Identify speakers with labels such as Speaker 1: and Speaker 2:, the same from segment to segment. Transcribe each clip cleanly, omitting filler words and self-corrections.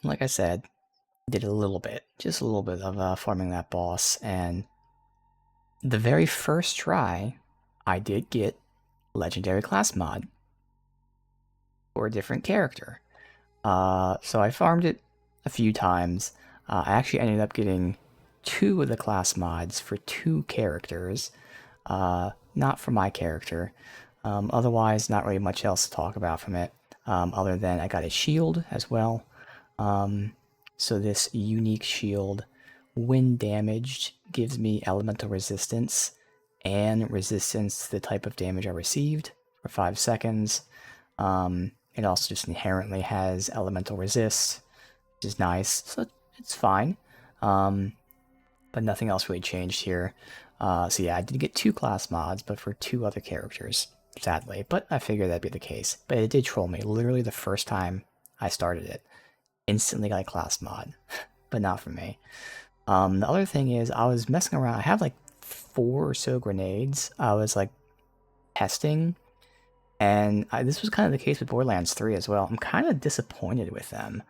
Speaker 1: like I said, did a little bit, just a little bit of farming that boss, and the very first try, I did get legendary class mod for a different character. So I farmed it a few times. I actually ended up getting 2 of the class mods for 2 characters, not for my character. Otherwise, not really much else to talk about from it, other than I got a shield as well. So this unique shield, when damaged, gives me elemental resistance and resistance to the type of damage I received for 5 seconds. It also just inherently has elemental resist, which is nice, so it's fine. But nothing else really changed here. So yeah, I did get 2 class mods, but for 2 other characters, sadly. But I figured that'd be the case. But it did troll me. Literally the first time I started it, instantly got a class mod, but not for me. The other thing is, I was messing around. I have like 4 or so grenades. I was like testing, and this was kind of the case with Borderlands 3 as well. I'm kind of disappointed with them.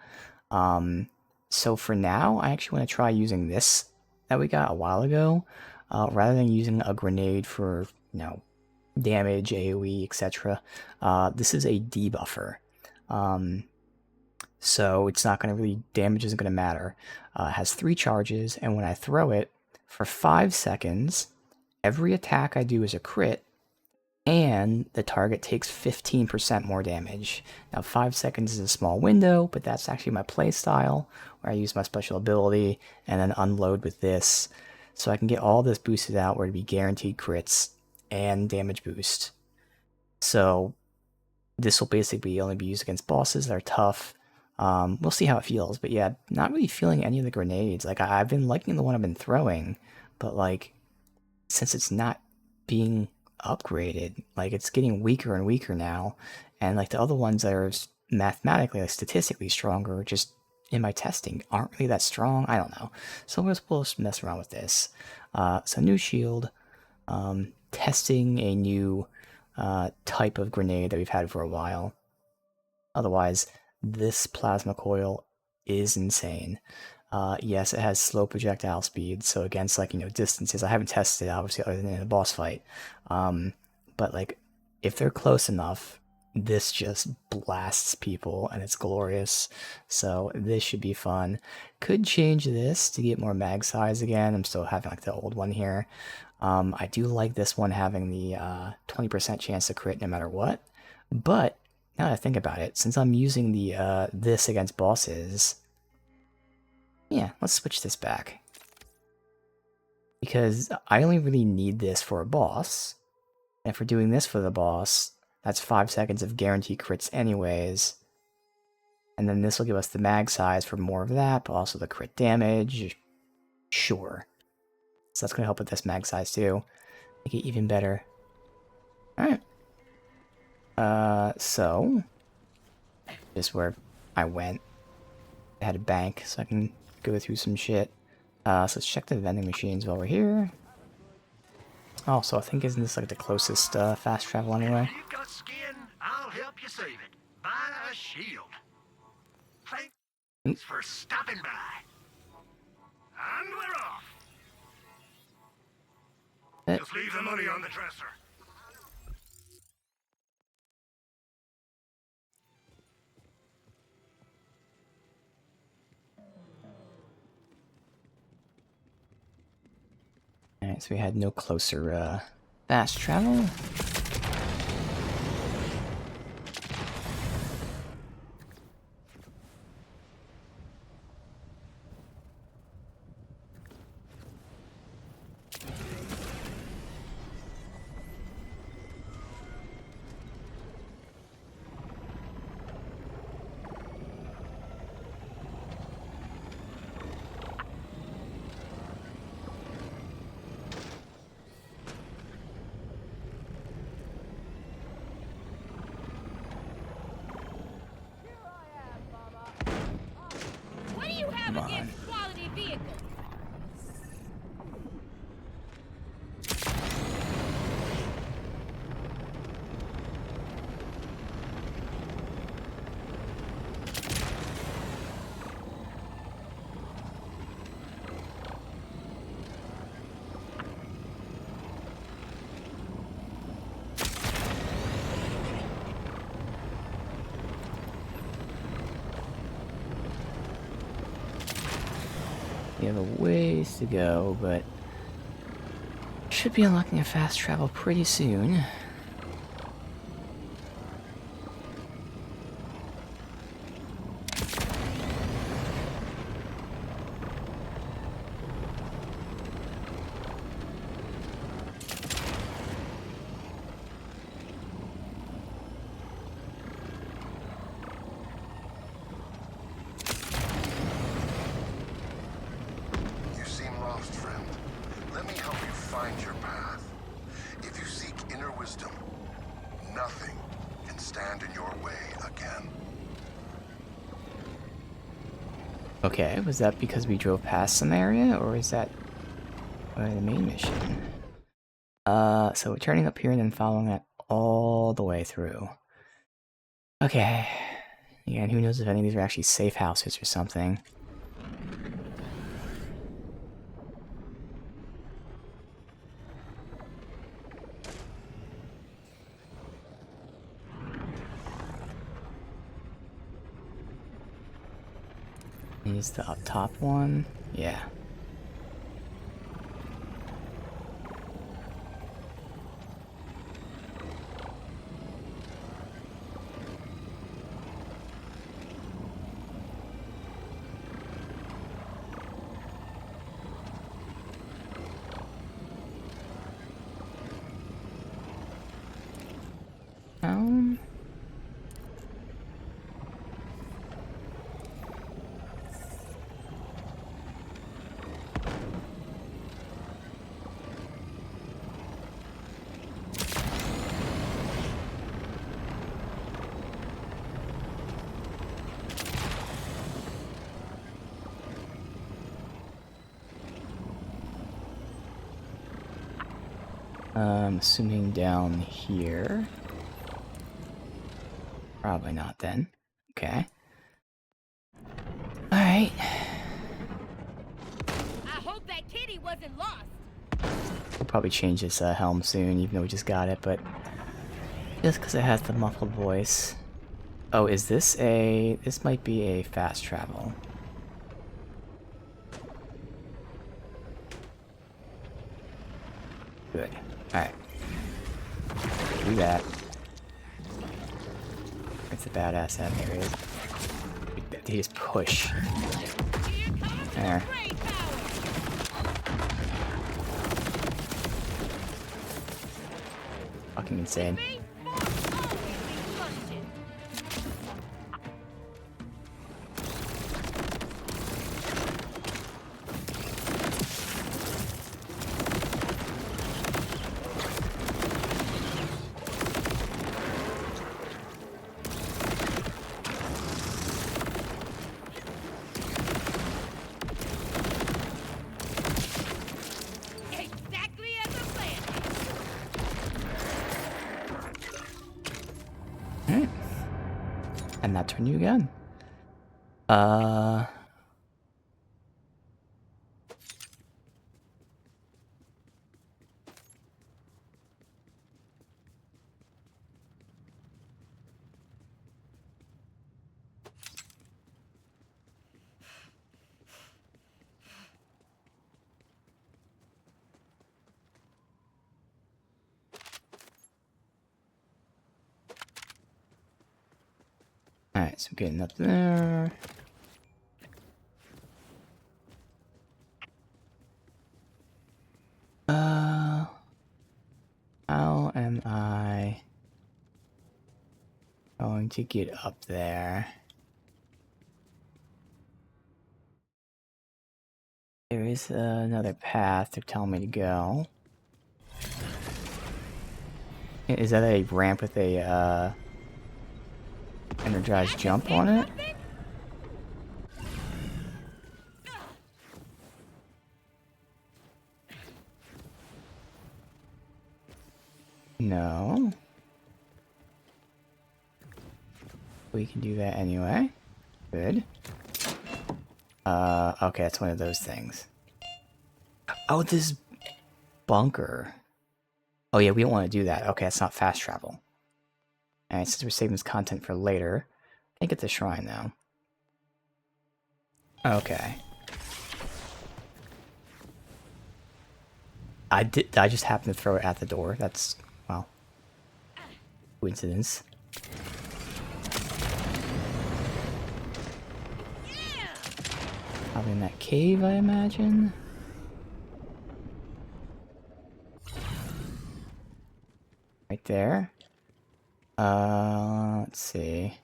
Speaker 1: So for now, I actually want to try using this that we got a while ago, rather than using a grenade for, damage, AoE, etc. This is a debuffer. So it's not going to really, damage isn't going to matter. It has 3 charges, and when I throw it, for 5 seconds, every attack I do is a crit, and the target takes 15% more damage. Now 5 seconds is a small window, but that's actually my playstyle, where I use my special ability and then unload with this. So I can get all this boosted out where it'd be guaranteed crits and damage boost. So this will basically only be used against bosses that are tough. We'll see how it feels, but yeah, not really feeling any of the grenades. Like, I've been liking the one I've been throwing, but like, since it's not being upgraded, like, it's getting weaker and weaker now, and like the other ones that are mathematically, like, statistically stronger, just in my testing aren't really that strong. I don't know, so we'll just mess around with this. So new shield, testing a new type of grenade that we've had for a while. Otherwise, this plasma coil is insane. Yes, it has slow projectile speed, so against, like, distances, I haven't tested it, obviously, other than in a boss fight. But like, if they're close enough, this just blasts people, and it's glorious. So this should be fun. Could change this to get more mag size again. I'm still having like the old one here. I do like this one having the 20% chance to crit no matter what. But now that I think about it, since I'm using the this against bosses, yeah, let's switch this back. Because I only really need this for a boss. And if we're doing this for the boss, that's 5 seconds of guaranteed crits anyways. And then this will give us the mag size for more of that, but also the crit damage. Sure. So that's going to help with this mag size too. Make it even better. Alright. So just where I went, I had a bank, so I can go through some shit. So let's check the vending machines while we're here. Oh, so I think, isn't this like the closest fast travel anyway?
Speaker 2: If you've got skin, I'll help you save it. Buy a shield. Thanks for stopping by. And we're off. Just leave the money on the dresser.
Speaker 1: Alright, so we had no closer fast travel. Come on.
Speaker 3: Quality vehicle.
Speaker 1: We have a ways to go, but should be unlocking a fast travel pretty soon. Okay, was that because we drove past some area, or is that the main mission? So we're turning up here and then following that all the way through. Okay. Yeah, and who knows if any of these are actually safe houses or something. Is the up top one? Yeah. Um... assuming down here. Probably not then. Okay. Alright.
Speaker 3: I hope that kitty wasn't lost.
Speaker 1: We'll probably change this helm soon, even though we just got it, but just because it has the muffled voice. Oh, is this a... This might be a fast travel. Good. Alright. Do that. It's a badass out there. It is. They just push. There. Fucking insane. And that's our new gun. Alright, so getting up there. How am I going to get up there? There is another path they're telling me to go. Is that a ramp with a energized jump on it? No. We can do that anyway. Good. Okay, that's one of those things. Oh, this bunker. Oh yeah, we don't want to do that. Okay, that's not fast travel. Alright, since we're saving this content for later, can't get the shrine now. Okay. I did. I just happened to throw it at the door. That's, well, coincidence. Probably in that cave, I imagine. Right there. Let's see.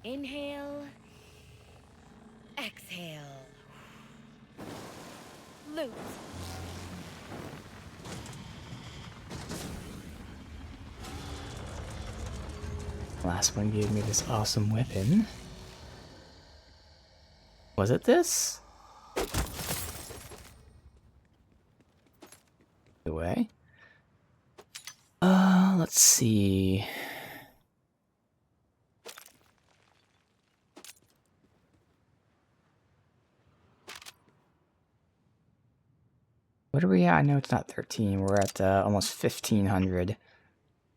Speaker 3: Inhale. Exhale. Loot.
Speaker 1: Last one gave me this awesome weapon. Was it this? Away. Let's see. What are we at? I know it's not 13. We're at almost 1500.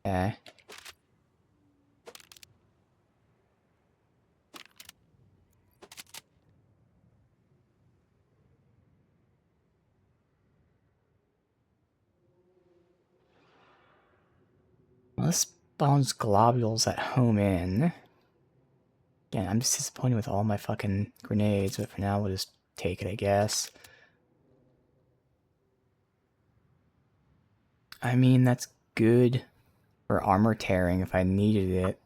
Speaker 1: Okay. Well, this spawns globules at home in. Again, I'm just disappointed with all my fucking grenades, but for now we'll just take it, I guess. I mean, that's good for armor tearing if I needed it.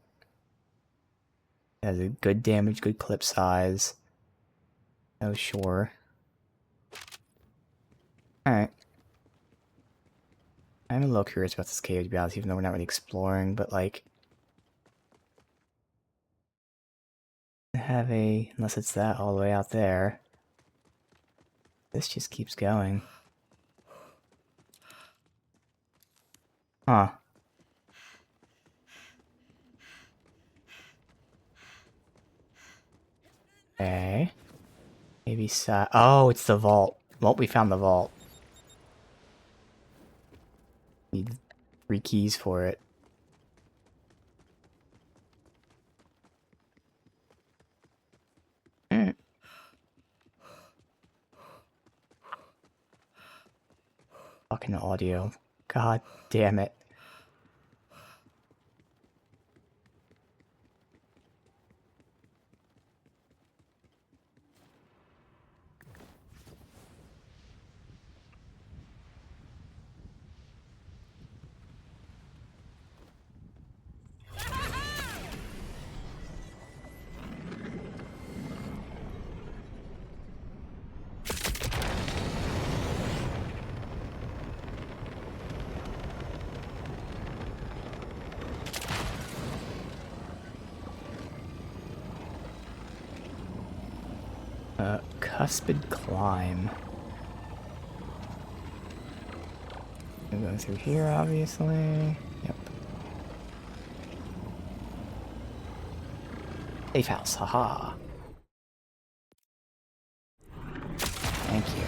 Speaker 1: It has a good damage, good clip size. Oh, sure. Alright. I'm a little curious about this cave, to be honest, even though we're not really exploring, but like... have a... unless it's that all the way out there. This just keeps going. Huh. Okay. Maybe oh, it's the vault. Well, we found the vault. Need 3 keys for it. Fucking audio. God damn it. Cuspid climb. I'm going through here, obviously. Yep. Safe house, haha. Thank you.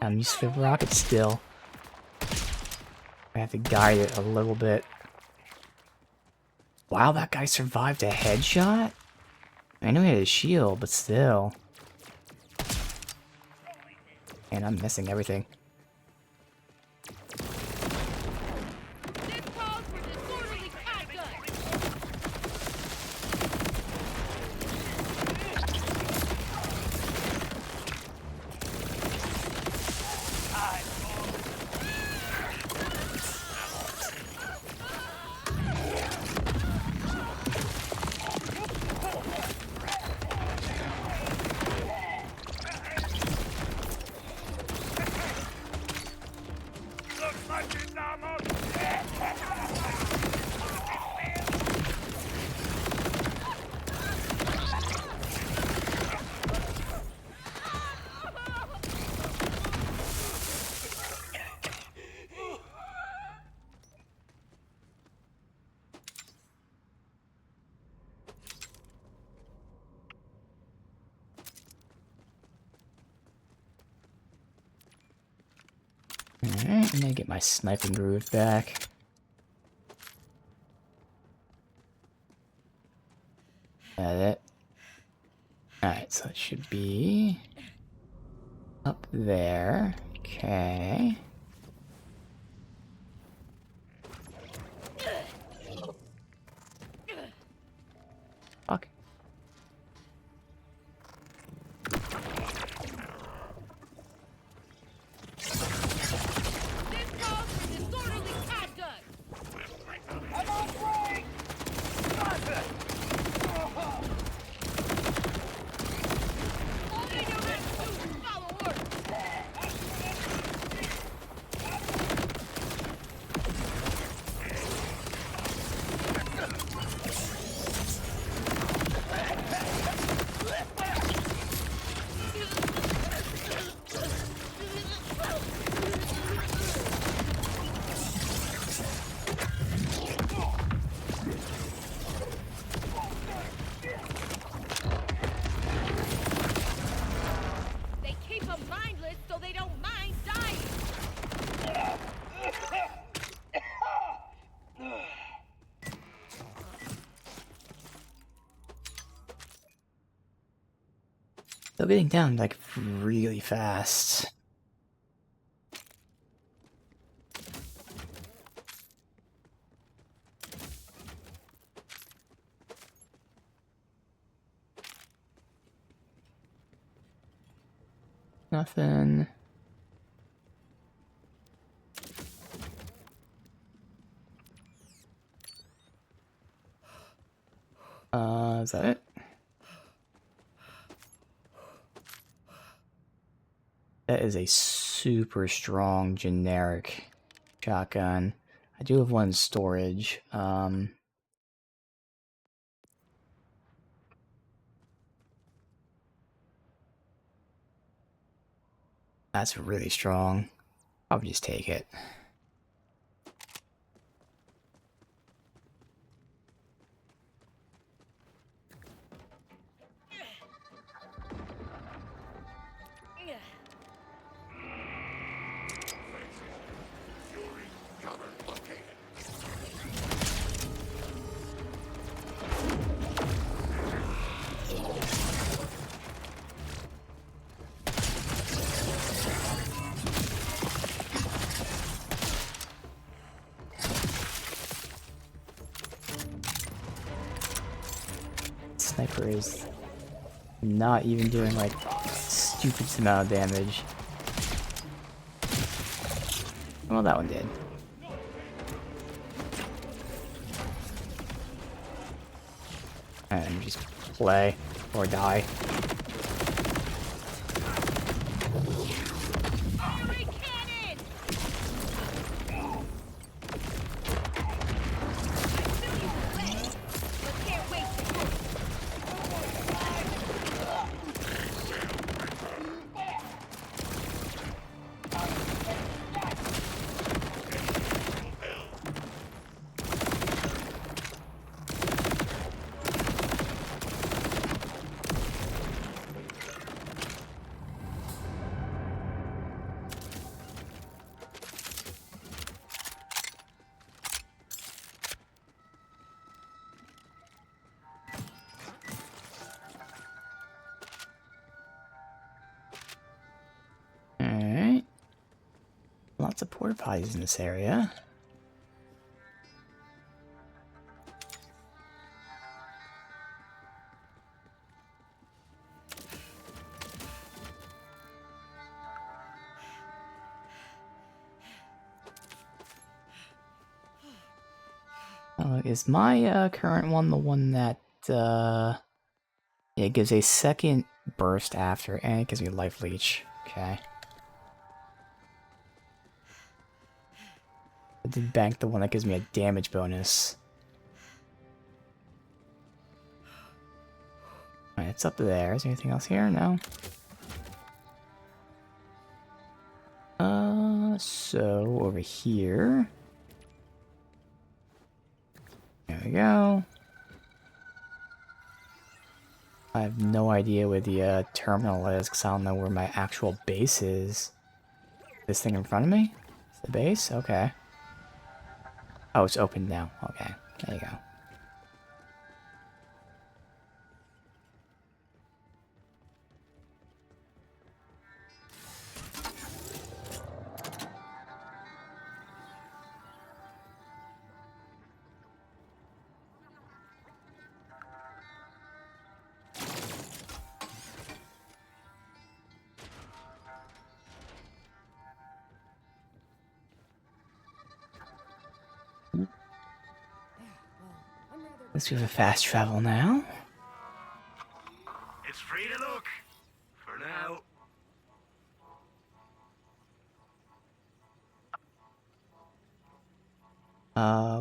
Speaker 1: I'm used to the rocket still. I have to guide it a little bit. Wow, that guy survived a headshot? I know he had a shield, but still. And I'm missing everything. I'm gonna get my sniping groove back. That it. Alright, so it should be up there. Okay. Fuck.
Speaker 3: This calls for disorderly conduct.
Speaker 2: I'm on break! Stop it!
Speaker 3: All you have to do is follow orders. They keep them mindless so they don't mind dying.
Speaker 1: Still getting down like really fast. Nothing. Is that it? That is a super strong generic shotgun. I do have one in storage. That's really strong. I'll just take it. Sniper is not even doing like stupid amount of damage. Well, that one did. And just play or die.
Speaker 3: Fiery cannon! I feel you away, but can't wait to go.
Speaker 1: Alright. Lots of porta potties in this area. Is my current one the one that it gives a second burst after and it gives me life leech? Okay. I did bank the one that gives me a damage bonus. Alright, it's up there. Is there anything else here? No. So over here. There we go. I have no idea where the terminal is because I don't know where my actual base is. This thing in front of me? Is The base? Okay. Oh, it's open now. Okay. There you go. Let's do the fast travel now.
Speaker 2: It's free to look. For now.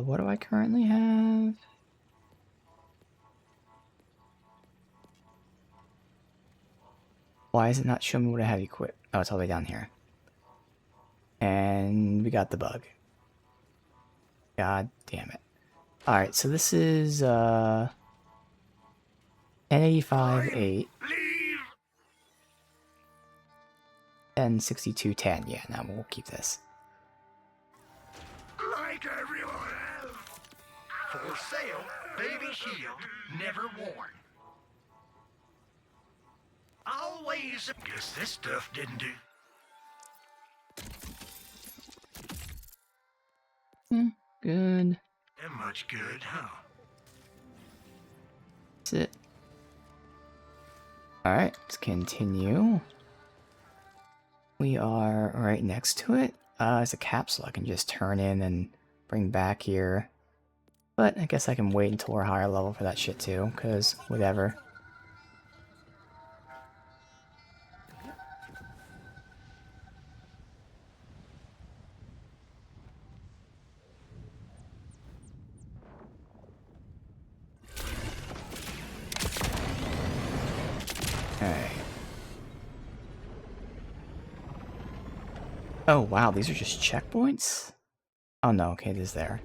Speaker 1: What do I currently have? Why is it not showing me what I have equipped? Oh, it's all the way down here. And we got the bug. God damn it. Alright, so this is, 1085.8
Speaker 2: Leave!
Speaker 1: and 6210. Yeah, now we'll keep this.
Speaker 2: Like everyone else. For sale, baby shield, never worn. Always. Guess this stuff didn't do.
Speaker 1: Good.
Speaker 2: That much good, huh?
Speaker 1: That's it. Alright, let's continue. We are right next to it. It's a capsule I can just turn in and bring back here. But I guess I can wait until we're higher level for that shit too, because whatever. Alright. Oh wow, these are just checkpoints? Oh no, okay, it is there.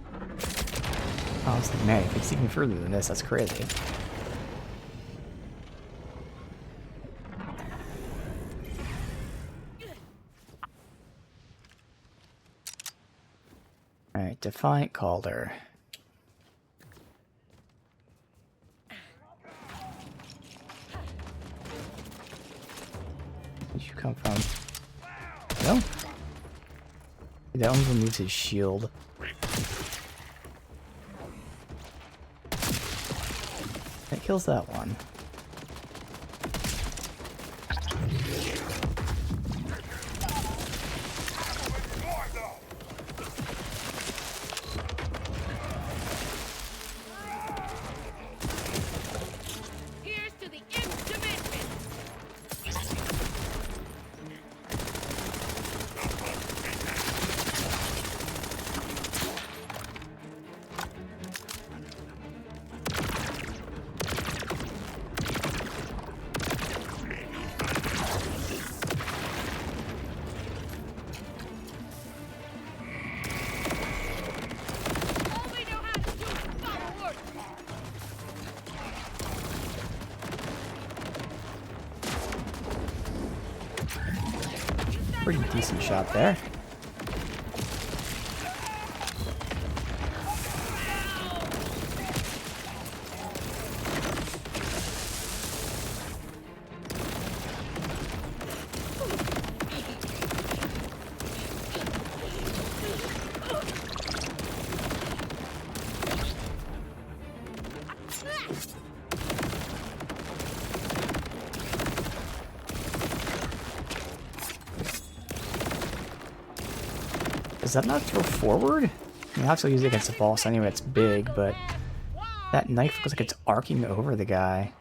Speaker 1: Oh, I was like, man, if it's even further than this, that's crazy. Alright, Defiant Calder. Where'd you come from? No? That one removes his shield. That kills that one.
Speaker 3: Here's to the nth dimension. All we know how to do is follow orders.
Speaker 1: Pretty decent shot there. Does that not throw forward? I mean, I'll still use it against the boss anyway, it's big, but that knife looks like it's arcing over the guy.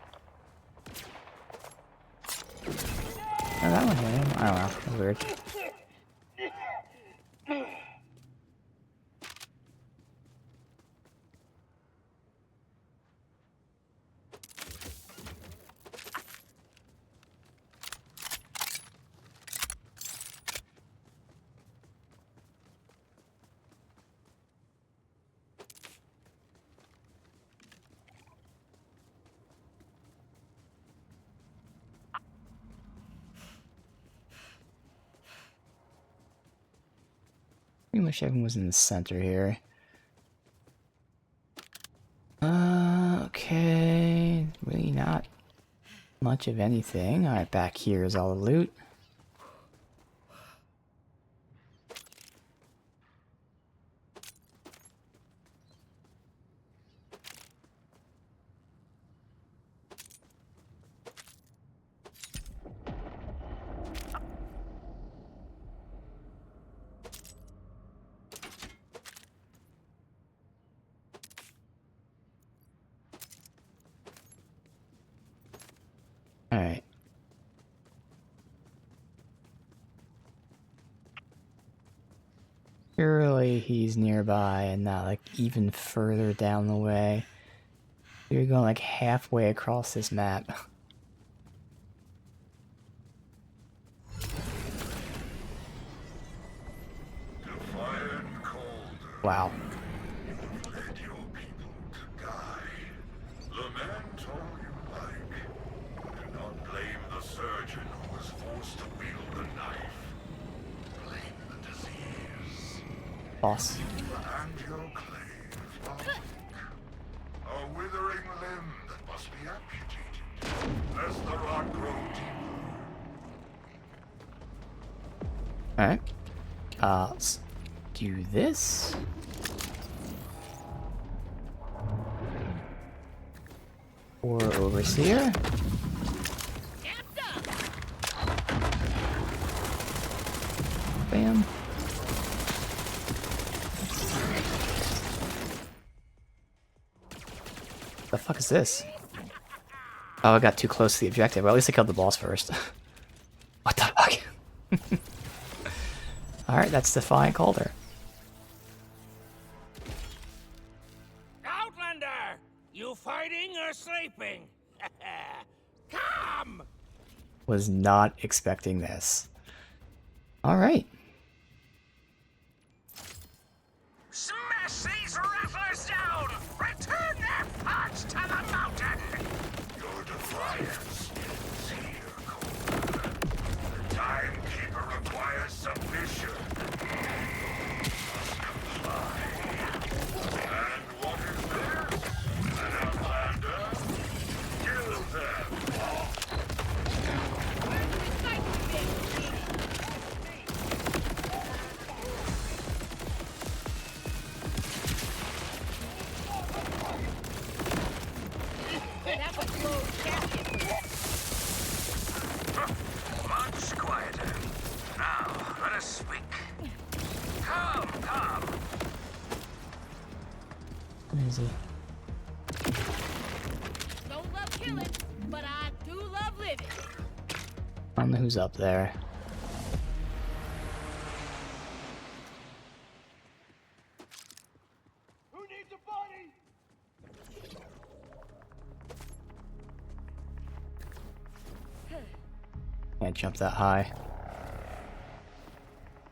Speaker 1: Oh, that one hit him. I don't know. That's weird. Pretty much everyone was in the center here. Okay. Really not much of anything. Alright, back here is all the loot. Alright. Surely he's nearby and not like even further down the way. You're going like halfway across this map.
Speaker 2: Defiant cold.
Speaker 1: Wow.
Speaker 2: Led your people to die. Lament all you like. Do not blame the surgeon who was forced to wield the knife. Blame the disease.
Speaker 1: Boss.
Speaker 2: And your clave are weak. A withering limb that must be amputated, lest the rot grow deeper.
Speaker 1: Alright. Let's do this. Or Overseer. Bam. The fuck is this? Oh, I got too close to the objective. Well, at least I killed the boss first. What the fuck? Alright, that's Defiant Calder.
Speaker 4: Outlander! You fighting or sleeping? Come!
Speaker 1: Was not expecting this. Alright.
Speaker 4: Smash these rattlers down! Return their parts to the mountain!
Speaker 2: Your defiance is here, Cole. The timekeeper requires submission. Must comply. And what is this? An outlander? Kill them!
Speaker 3: That was close captain.
Speaker 4: Much quieter. Now, let us speak. Come, come!
Speaker 1: Where is he?
Speaker 3: Don't love killing, but I do love living.
Speaker 1: I don't know who's up there.
Speaker 4: Who needs a body?
Speaker 1: Can't jump that high.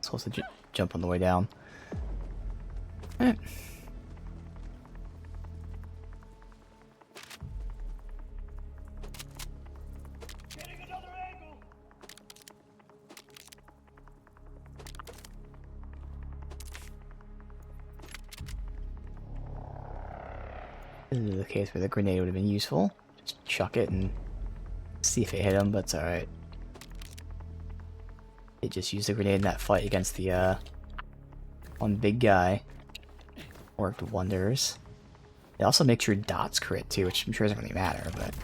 Speaker 1: Supposed to jump on the way down. Alright.
Speaker 4: Getting another angle!
Speaker 1: This is the case where the grenade would have been useful. Just chuck it and see if it hit him, but it's alright. They just used the grenade in that fight against the one big guy. Worked wonders. It also makes your dots crit too, which I'm sure doesn't really matter, but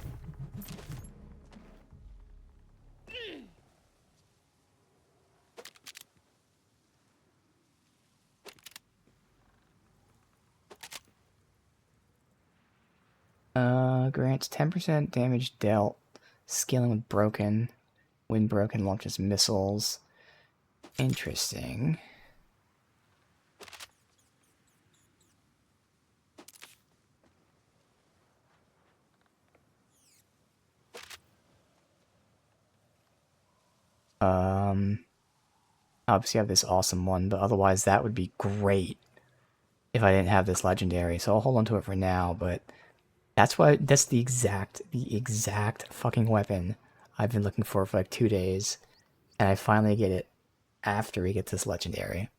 Speaker 1: grants 10% damage dealt, scaling with broken. When broken, launches missiles. Interesting. Obviously I have this awesome one, but otherwise that would be great if I didn't have this legendary, so I'll hold on to it for now, but that's the exact fucking weapon I've been looking for like 2 days, and I finally get it after we get this legendary.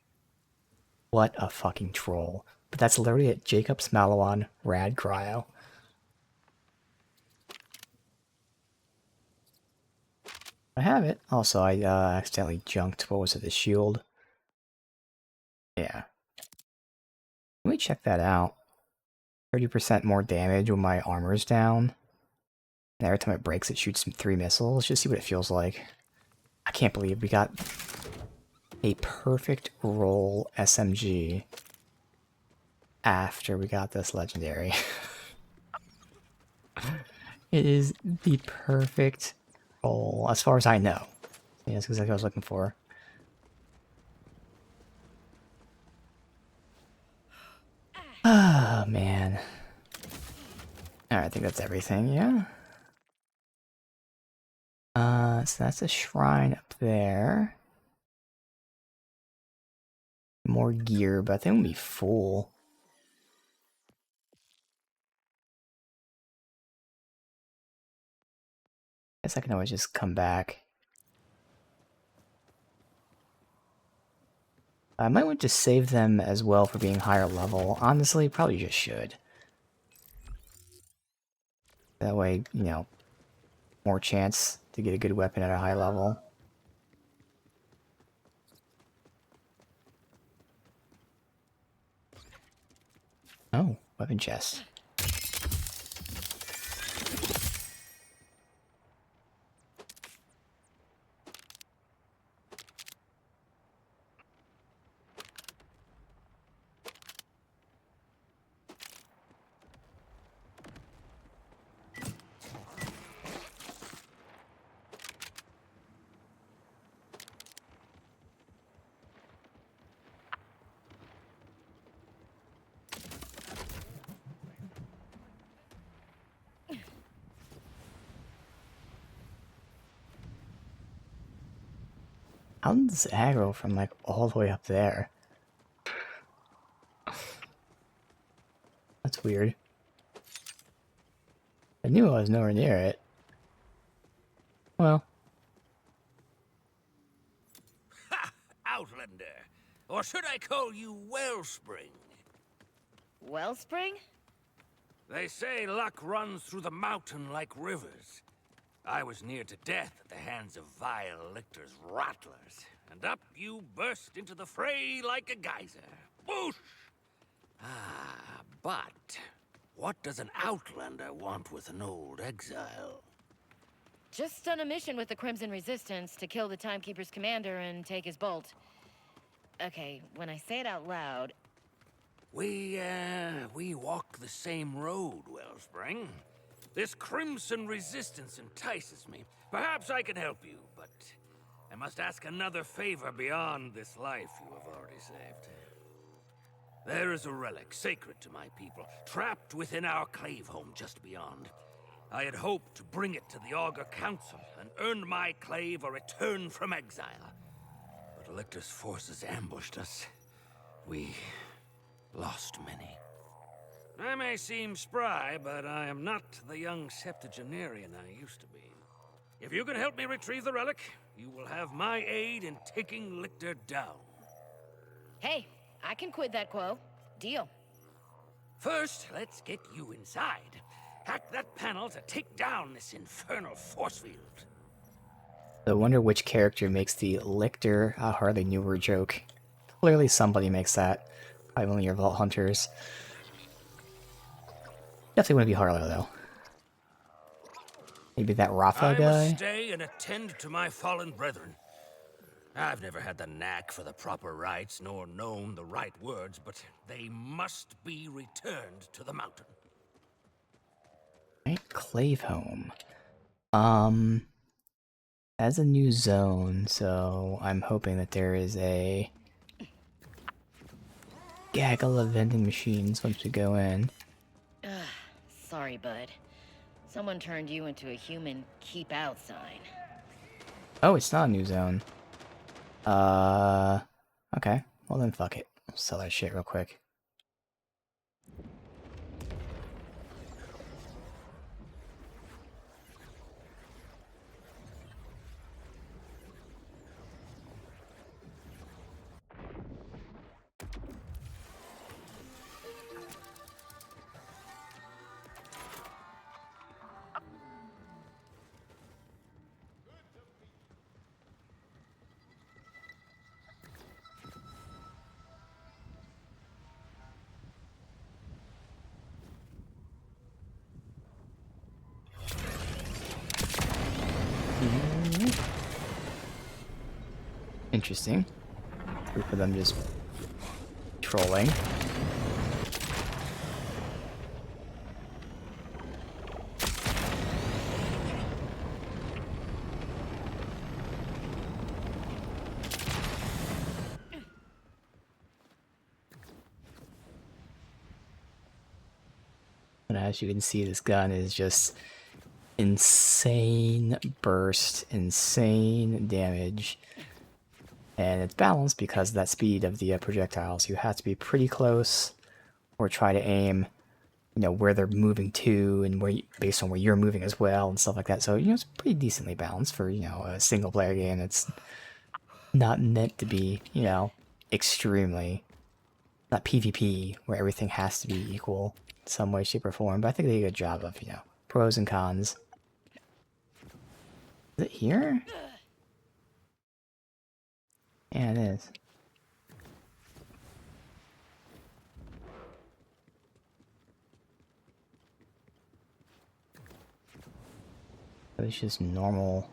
Speaker 1: What a fucking troll. But that's literally it. Jacob's Malawan Rad Cryo. I have it. Also, I accidentally junked, what was it, the shield? Yeah. Let me check that out. 30% more damage when my armor's down. And every time it breaks, it shoots 3 missiles. Just see what it feels like. I can't believe we got a perfect roll SMG after we got this legendary. It is the perfect roll, as far as I know. Yeah, that's exactly what I was looking for. Ah, man. Alright, I think that's everything, yeah? So that's a shrine up there. More gear, but I think we'll be full. Guess I can always just come back. I might want to save them as well for being higher level. Honestly, probably just should. That way, you know, more chance to get a good weapon at a high level. Oh, weapon chest. How did this aggro from like all the way up there? That's weird. I knew I was nowhere near it. Well,
Speaker 4: Ha! Outlander. Or should I call you Wellspring?
Speaker 3: Wellspring?
Speaker 4: They say luck runs through the mountain like rivers. I was near to death at the hands of vile lictors' rattlers, and up you burst into the fray like a geyser. Whoosh! Ah, but what does an outlander want with an old exile?
Speaker 3: Just on a mission with the Crimson Resistance to kill the Timekeeper's commander and take his bolt. Okay, when I say it out loud...
Speaker 4: We walk the same road, Wellspring. This Crimson Resistance entices me. Perhaps I can help you, but I must ask another favor beyond this life you have already saved. There is a relic sacred to my people, trapped within our clave home just beyond. I had hoped to bring it to the Augur Council and earn my clave a return from exile. But Lictor's forces ambushed us. We lost many. I may seem spry, but I am not the young septuagenarian I used to be. If you can help me retrieve the relic, you will have my aid in taking Lictor down.
Speaker 3: Hey, I can quit that quo. Deal.
Speaker 4: First, let's get you inside. Hack that panel to take down this infernal force field.
Speaker 1: I wonder which character makes the Lictor a hardly newer joke. Clearly somebody makes that. Probably one of your Vault Hunters. Definitely wouldn't be Harlowe, though. Maybe that Rafa
Speaker 4: I must
Speaker 1: guy?
Speaker 4: stay and attend to my fallen brethren. I've never had the knack for the proper rites, nor known the right words, but they must be returned to the mountain.
Speaker 1: Right, Clave Home. As a new zone, so I'm hoping that there is a gaggle of vending machines once we go in.
Speaker 3: Sorry, bud. Someone turned you into a human keep out sign.
Speaker 1: Oh, it's not a new zone. Okay. Well then fuck it. I'll sell that shit real quick. interesting. Group of them just trolling. And as you can see, this gun is just insane burst, insane damage. And it's balanced because of that speed of the projectiles. You have to be pretty close or try to aim, you know, where they're moving to and where based on where you're moving as well and stuff like that. So, you know, it's pretty decently balanced for, you know, a single player game. It's not meant to be, you know, extremely, not PvP where everything has to be equal in some way, shape, or form. But I think they did a good job of, you know, pros and cons. Is it here? Yeah, it is. It's just normal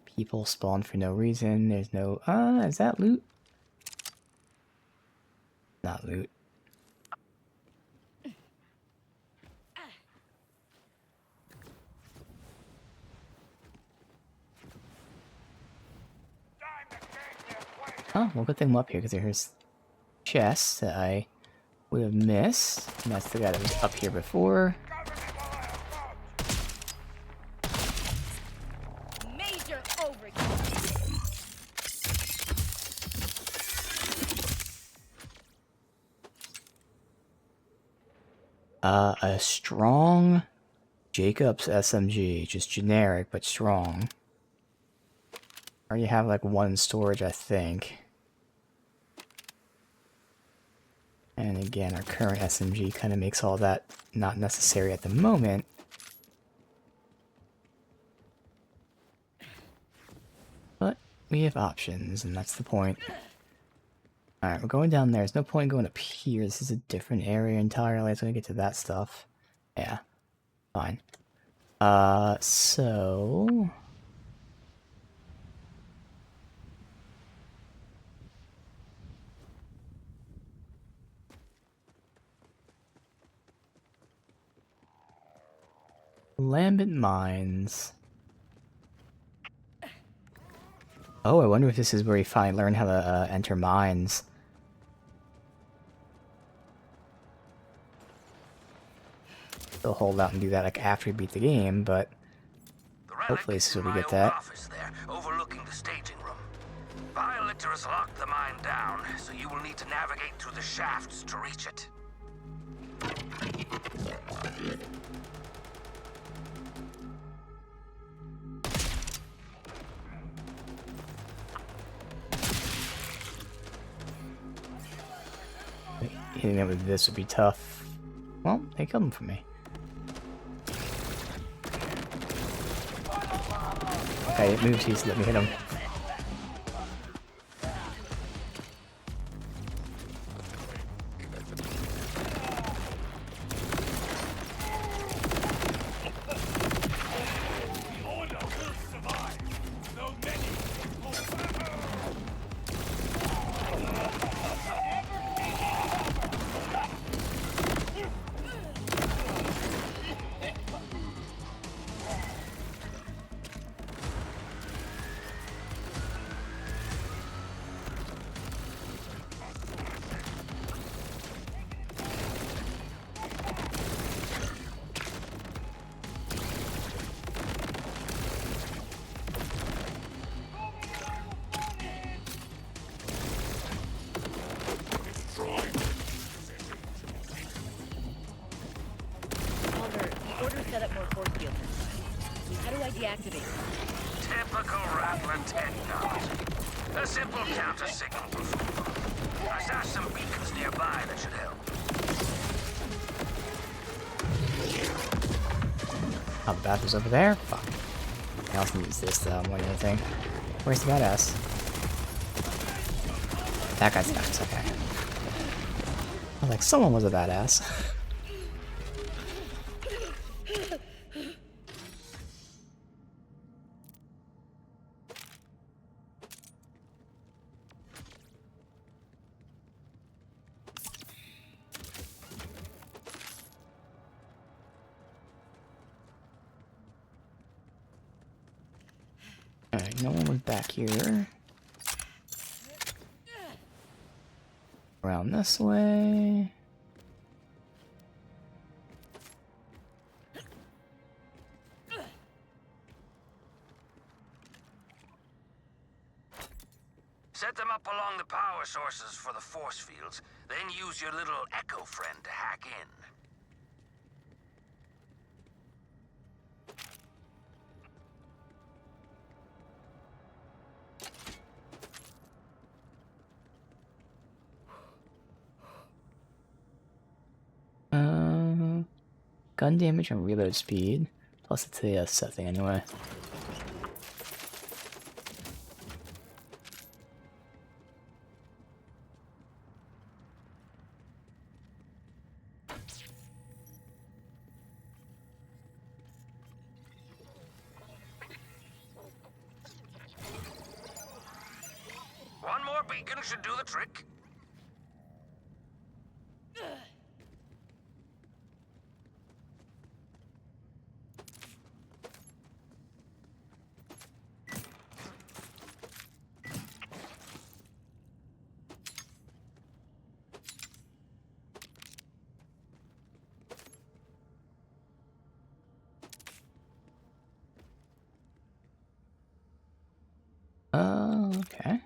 Speaker 1: people spawn for no reason. There's no... is that loot? Not loot. Oh, well, good thing I'm up here, because there's chests that I would have missed. And that's the guy that was up here before.
Speaker 3: Major overkill.
Speaker 1: A strong Jacobs SMG. Just generic, but strong. I already have, like, one in storage, I think. And again, our current SMG kind of makes all that not necessary at the moment. But we have options, and that's the point. Alright, we're going down there. There's no point going up here. This is a different area entirely. It's gonna get to that stuff. Yeah. Fine. So... Lambent Mines. Oh, I wonder if this is where you finally learn how to enter mines. They'll hold out and do that like after you beat the game, but hopefully this is where we get that.
Speaker 4: Office there, overlooking the staging room. Violator has locked the mine down, so you will need to navigate through the shafts to reach it.
Speaker 1: Hitting it with this would be tough. Well, they killed him for me. Okay, it moves, he's let me hit him.
Speaker 3: Deactivate.
Speaker 4: Typical Rattler technology. A simple counter signal removal. I saw some beacons nearby that should help.
Speaker 1: Oh, the bathroom's over there? Fuck. I also use this though, more than anything. Where's the badass? That guy's nice, okay. I was like, someone was a badass. no one was back here. Around this way.
Speaker 4: Set them up along the power sources for the force fields, then use your little echo friend to hack in.
Speaker 1: Gun damage and reload speed. Plus it's a set thing anyway.
Speaker 4: One more beacon should do the trick.
Speaker 1: Okay.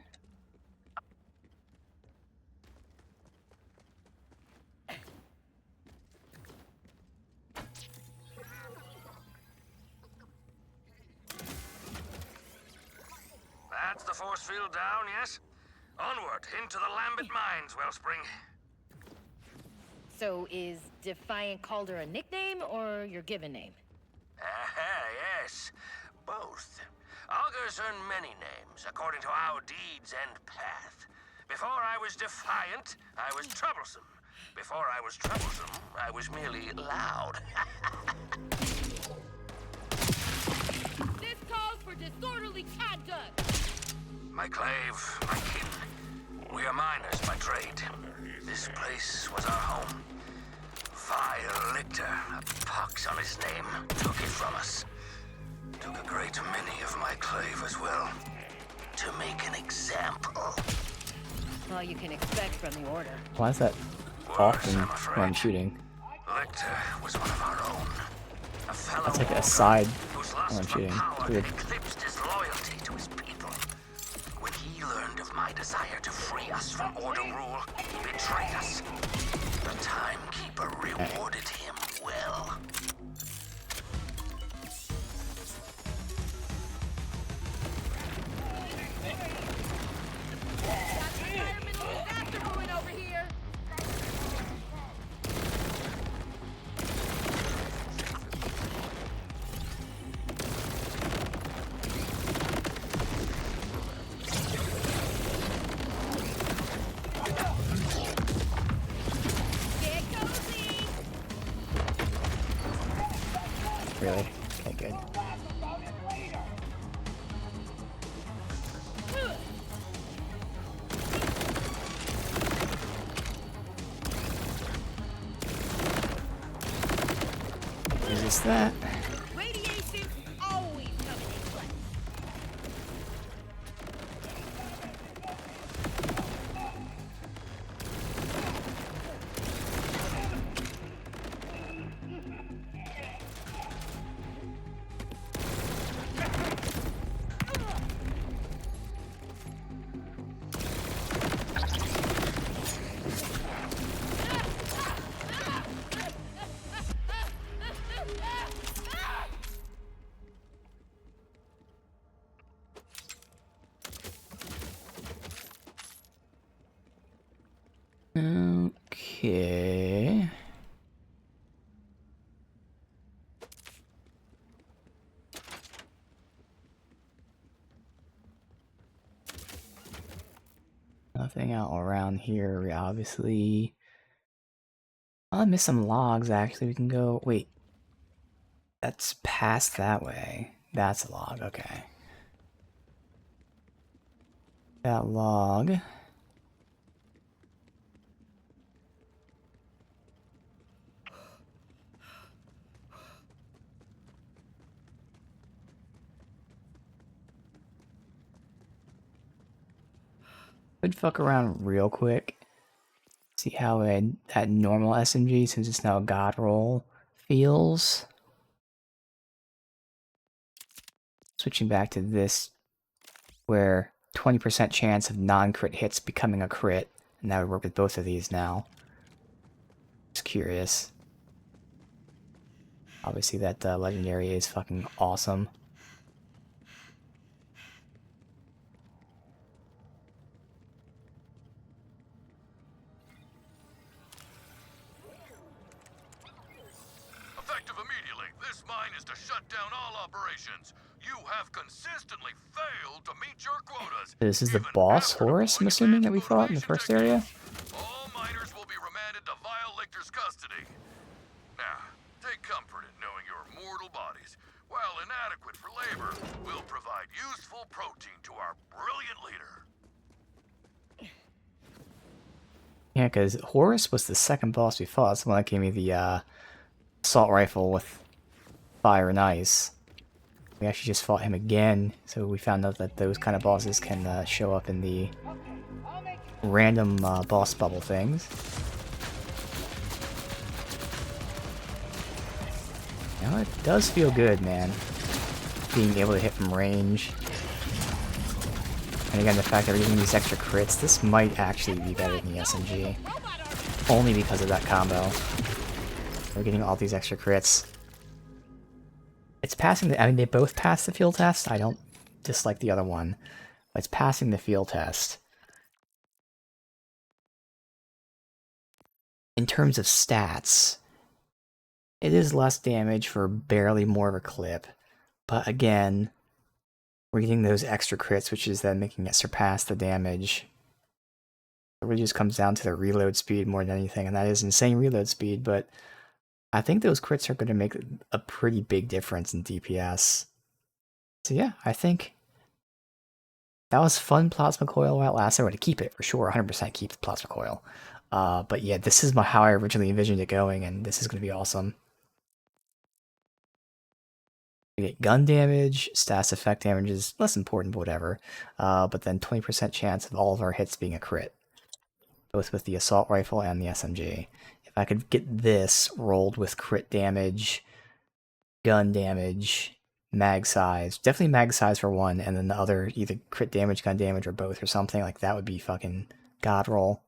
Speaker 4: That's the force field down, yes? Onward, into the Lambent Mines, Wellspring.
Speaker 3: So is Defiant Calder a nickname or your given name?
Speaker 4: Yes. Both. Augurs earn many names, according to our deeds and path. Before I was defiant, I was troublesome. Before I was troublesome, I was merely loud.
Speaker 3: This calls for disorderly conduct!
Speaker 4: My clave, my kin. We are miners by trade. This place was our home. Vile lictor, a pox on his name, took it from us. Took a great many of my clave as well. To make an example.
Speaker 3: All you can expect from the Order.
Speaker 1: Why is that often when I'm shooting?
Speaker 4: Lictor was one of our own. A fellow
Speaker 1: That's like a
Speaker 4: walker
Speaker 1: side
Speaker 4: whose
Speaker 1: when
Speaker 4: lust
Speaker 1: I'm
Speaker 4: for
Speaker 1: shooting.
Speaker 4: power
Speaker 1: Weird.
Speaker 4: had eclipsed his loyalty to his people. When he learned of my desire to free us from Order rule, he betrayed us. The Timekeeper rewarded him well.
Speaker 3: Environmental disaster brewing over here! Get cozy!
Speaker 1: Really? Okay, good. Resist that.
Speaker 3: Radiation always coming in clutch.
Speaker 1: Okay. Nothing out around here, obviously. I missed some logs, actually. We can go... Wait. That's past that way. That's a log, okay. That log... could fuck around real quick. See how that normal SMG, since it's now a god roll, feels. Switching back to this, where 20% chance of non-crit hits becoming a crit, and that would work with both of these now. Just curious. Obviously that legendary is fucking awesome.
Speaker 2: Effective immediately. This mine is to shut down all operations. You have consistently failed to meet your quotas.
Speaker 1: This is the
Speaker 2: Even
Speaker 1: boss,
Speaker 2: after
Speaker 1: Horus, I'm
Speaker 2: deploying
Speaker 1: assuming, that we
Speaker 2: advanced
Speaker 1: fought in the
Speaker 2: motivation
Speaker 1: first area?
Speaker 2: techniques. All miners will be remanded to Vile Lictor's custody. Now, take comfort in knowing your mortal bodies, while inadequate for labor, will provide useful protein to our brilliant leader.
Speaker 1: Yeah, because Horus was the second boss we fought. That's the one that gave me the assault rifle with fire and ice. We actually just fought him again, so we found out that those kind of bosses can show up in the random boss bubble things. Now it does feel good, man, being able to hit from range. And again, the fact that we're getting these extra crits, this might actually be better than the SMG. Only because of that combo. We're getting all these extra crits. It's passing the, I mean, they both pass the field test. I don't dislike the other one. But it's passing the field test. In terms of stats, it is less damage for barely more of a clip. But again, we're getting those extra crits, which is then making it surpass the damage. It really just comes down to the reload speed more than anything, and that is insane reload speed, but I think those crits are going to make a pretty big difference in DPS. So yeah, I think that was fun Plasma Coil while it lasted. I would keep it for sure, 100% keep the Plasma Coil. But yeah, this is how I originally envisioned it going, and this is going to be awesome. We get gun damage, status effect damage is less important, but whatever. But then 20% chance of all of our hits being a crit, both with the assault rifle and the SMG. If I could get this rolled with crit damage, gun damage, mag size, definitely mag size for one, and then the other either crit damage, gun damage, or both or something, like that would be fucking god roll.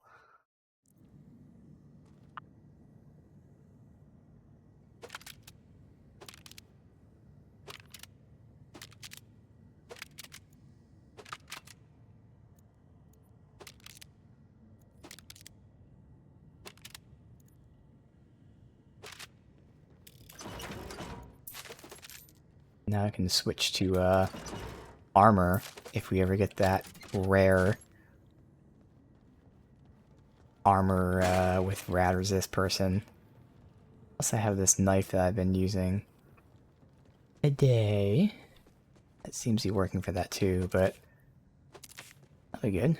Speaker 1: Now I can switch to armor if we ever get that rare armor with rad resist person. Plus I have this knife that I've been using a day. That seems to be working for that too, but that'll be good.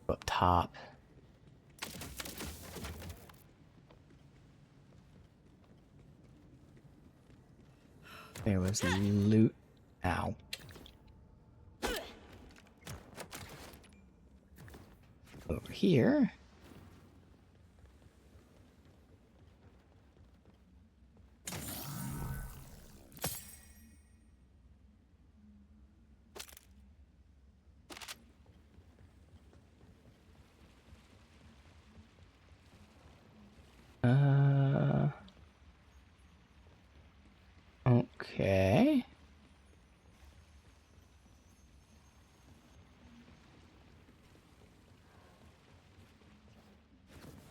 Speaker 1: Up top. There was loot. Ow. Over here. Okay.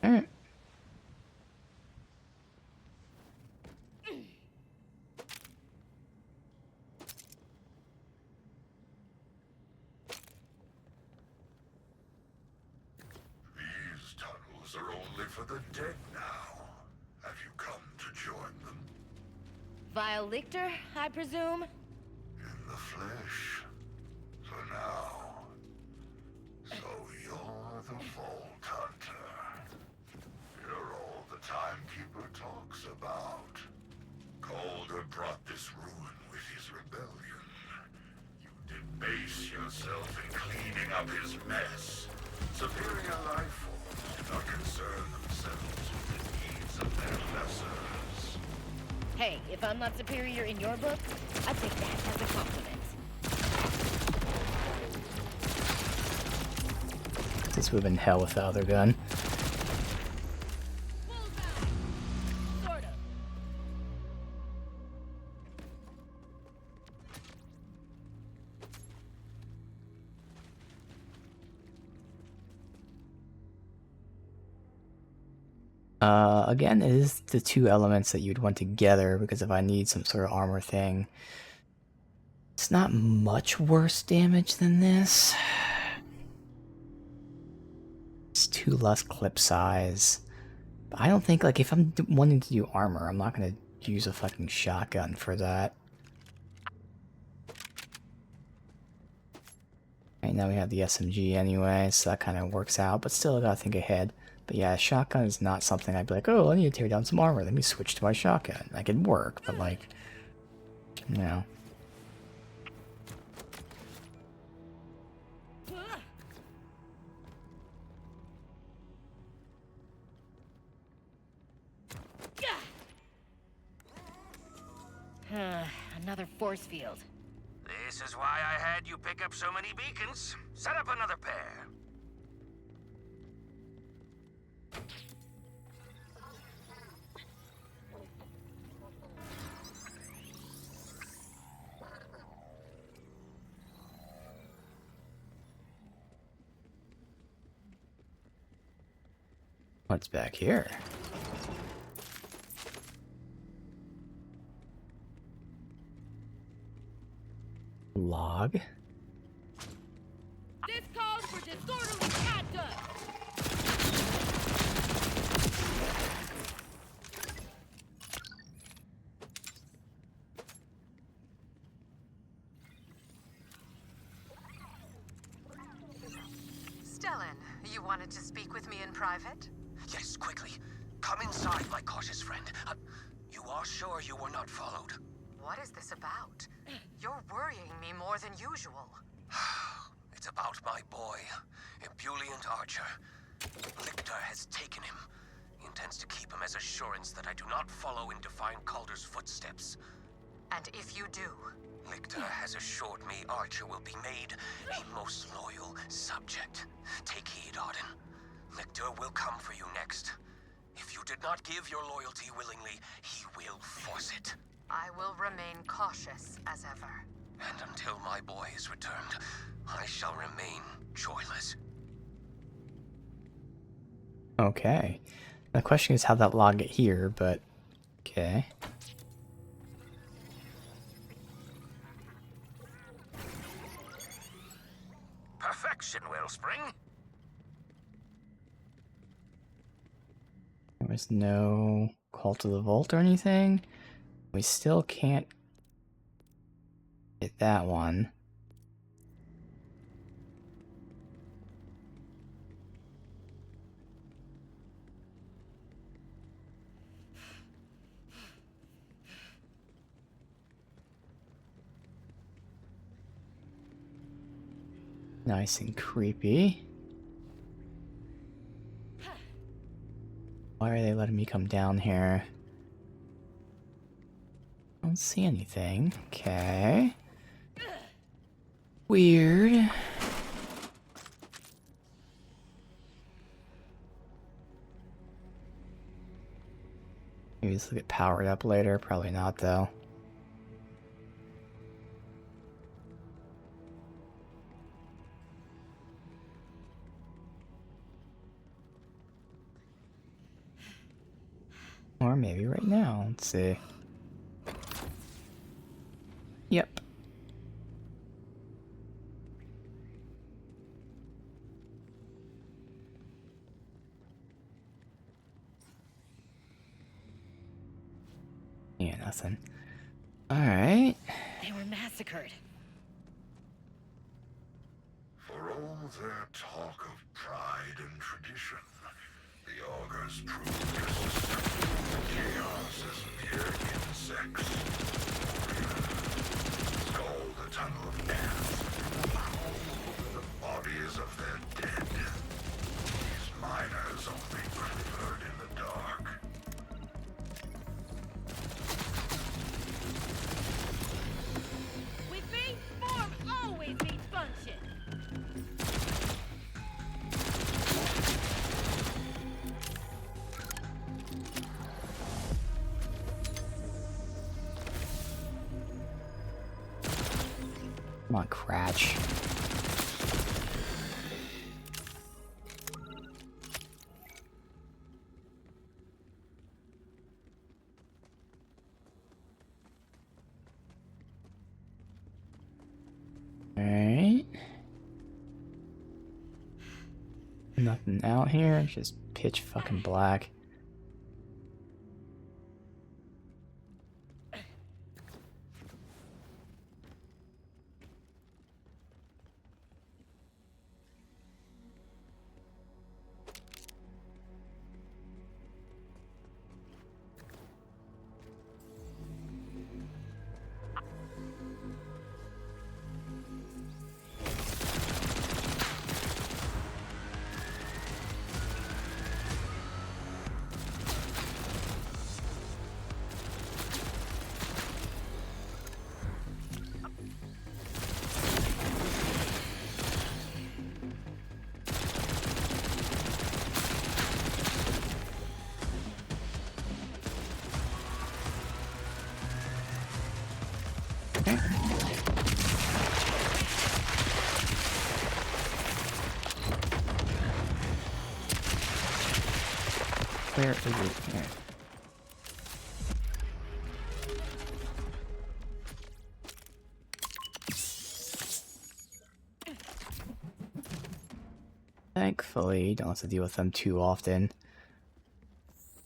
Speaker 1: Alright.
Speaker 2: These tunnels are only for the dead now. Have you come to join them?
Speaker 3: Vile Lictor, I presume?
Speaker 2: In the flesh. For now. So you're the Vault Hunter. yourself in cleaning up his mess. Superior life forms do not concern themselves with the needs of their lessers.
Speaker 3: Hey, if I'm not superior in your book, I take that as a compliment.
Speaker 1: This would have been hell with the other gun.
Speaker 3: Sort of.
Speaker 1: Again, it is the two elements that you'd want together, because if I need some sort of armor thing, it's not much worse damage than this. It's 2 less clip size. But I don't think, like, if I'm wanting to do armor, I'm not gonna use a fucking shotgun for that. Right now we have the SMG anyway, so that kind of works out, but still I gotta think ahead. But yeah, shotgun is not something I'd be like, oh, I need to tear down some armor, let me switch to my shotgun. Like, it'd work, but like, you know.
Speaker 3: Another force field.
Speaker 4: This is why I had you pick up so many beacons. Set up another pair.
Speaker 1: What's back here? Log.
Speaker 3: This calls for disorderly conduct.
Speaker 5: Stellan, you wanted to speak with me in private?
Speaker 6: Yes, quickly. Come inside, my cautious friend. You are sure you were not followed?
Speaker 5: What is this about? You're worrying me more than usual.
Speaker 6: It's about my boy, Ebullient Archer. Lictor has taken him. He intends to keep him as assurance that I do not follow in Divine Calder's footsteps.
Speaker 5: And if you do?
Speaker 6: Lictor has assured me Archer will be made a most loyal subject. Take heed, Arden. Lictor will come for you next. If you did not give your loyalty willingly, he will force it.
Speaker 5: I will remain cautious as ever.
Speaker 6: And until my boy is returned, I shall remain joyless.
Speaker 1: Okay. The question is how that log get here, but okay.
Speaker 4: Perfection, Wellspring.
Speaker 1: There was no call to the vault or anything. We still can't get that one. Nice and creepy. Why are they letting me come down here? I don't see anything. Okay. Weird. Maybe this will get powered up later. Probably not, though. Or maybe right now. Let's see. Yep. Yeah, nothing. Alright.
Speaker 3: They were massacred.
Speaker 2: For all their talk of pride and tradition, the augurs proved resistant to chaos as mere insects. Skull the tunnel of death.
Speaker 1: Come on, Cratch. Alright. Nothing out here, it's just pitch fucking black. Where is it? Here. Thankfully, you don't have to deal with them too often,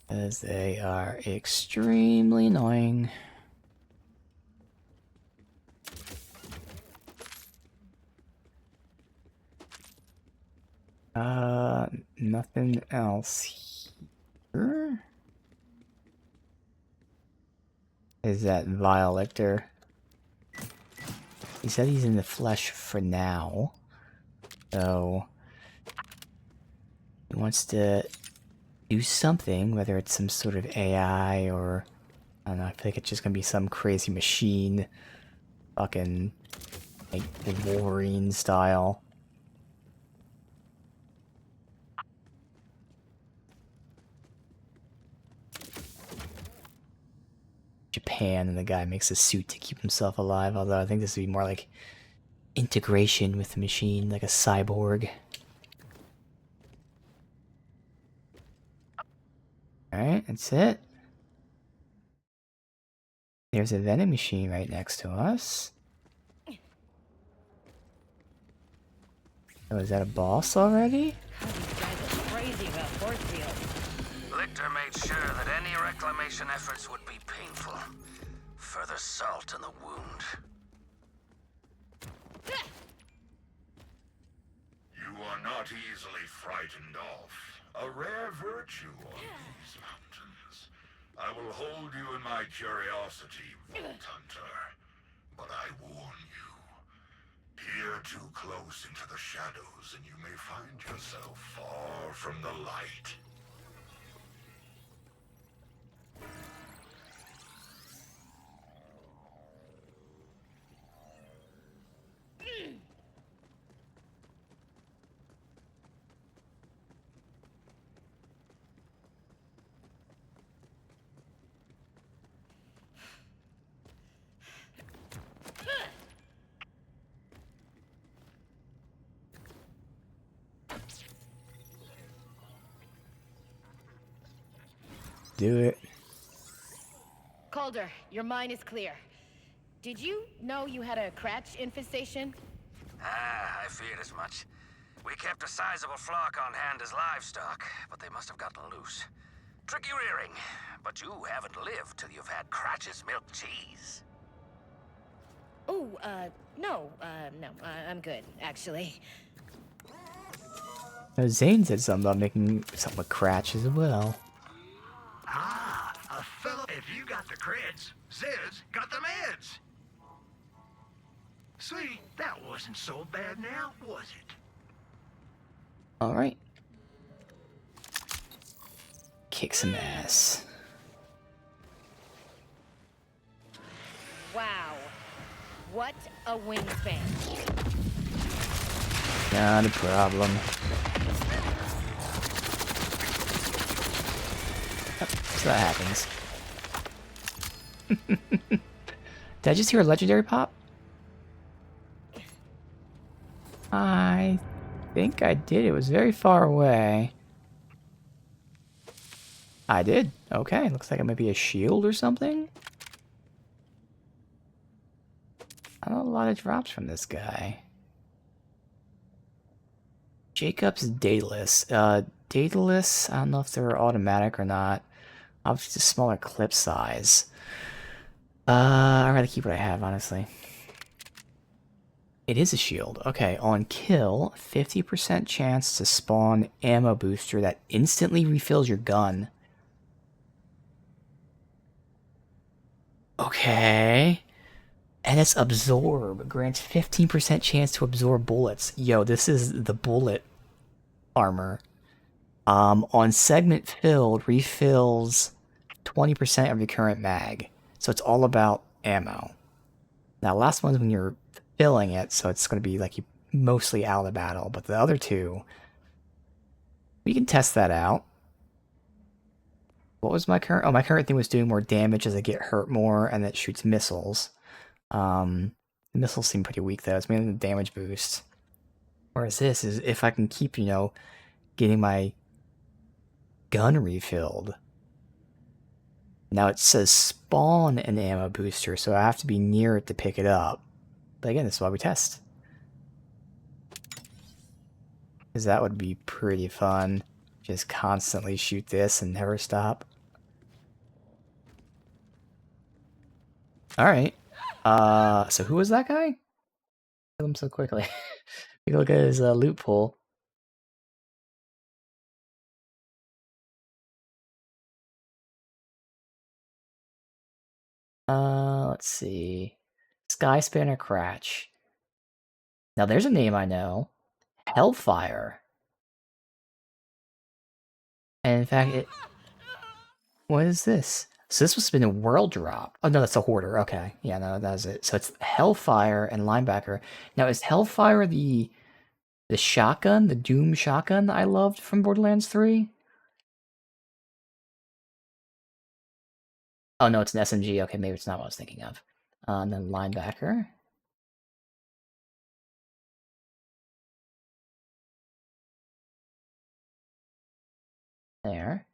Speaker 1: as they are extremely annoying. Nothing else here. Is that Vile Lictor? He said he's in the flesh for now, so he wants to do something, whether it's some sort of AI or I don't know. I feel like it's just gonna be some crazy machine, fucking like Wolverine style. Japan, and the guy makes a suit to keep himself alive, although I think this would be more like integration with the machine, like a cyborg. Alright, that's it. There's a vending machine right next to us. Oh, is that a boss already?
Speaker 3: These guys are crazy about force fields.
Speaker 6: Lictor made sure that any reclamation efforts would be painful. Further salt in the wound.
Speaker 2: You are not easily frightened off. A rare virtue on these mountains. I will hold you in my curiosity, Vault Hunter. But I warn you, peer too close into the shadows and you may find yourself far from the light.
Speaker 1: Do it.
Speaker 3: Calder, your mind is clear. Did you know you had a Cratch infestation?
Speaker 6: Ah, I feared as much. We kept a sizable flock on hand as livestock, but they must have gotten loose. Tricky rearing, but you haven't lived till you've had Cratch's milk cheese.
Speaker 3: Oh, no, I'm good, actually.
Speaker 1: Zane said something about making something with Cratch as well.
Speaker 7: Ah, a fellow. If you got the creds, Zed's got the meds. See, that wasn't so bad now, was it?
Speaker 1: Alright. Kick some ass.
Speaker 3: Wow. What a wingspan.
Speaker 1: Not a problem. So that happens.
Speaker 3: Hmm.
Speaker 1: Did I just hear a legendary pop? I think I did. It was very far away. I did. Okay, looks like it might be a shield or something. I know a lot of drops from this guy. Jacob's Daedalus. Daedalus, I don't know if they're automatic or not. Obviously, it's a smaller clip size. I'd rather keep what I have, honestly. It is a shield. Okay, on kill, 50% chance to spawn ammo booster that instantly refills your gun. Okay. And it's absorb. Grants 15% chance to absorb bullets. Yo, this is the bullet armor. On segment filled, refills 20% of your current mag. So it's all about ammo. Now, last one's when you're filling it, so it's going to be like you mostly out of the battle. But the other two, we can test that out. What was my current? Oh, my current thing was doing more damage as I get hurt more, and it shoots missiles. The missiles seem pretty weak though. It's mainly the damage boost. Whereas this is if I can keep, getting my gun refilled. Now it says spawn an ammo booster, so I have to be near it to pick it up. But again, this is why we test. Because that would be pretty fun. Just constantly shoot this and never stop. Alright. So who was that guy? Kill him so quickly. Take a look at his loot pool. Let's see. Skyspanner Cratch. Now there's a name I know. Hellfire. And in fact, what is this? So this must have been a world drop. Oh no, that's a hoarder. Okay, yeah, no, that's it. So it's Hellfire and Linebacker. Now is Hellfire the shotgun, the Doom shotgun that I loved from Borderlands 3? Oh no, it's an SMG. Okay, maybe it's not what I was thinking of. And then Linebacker. There.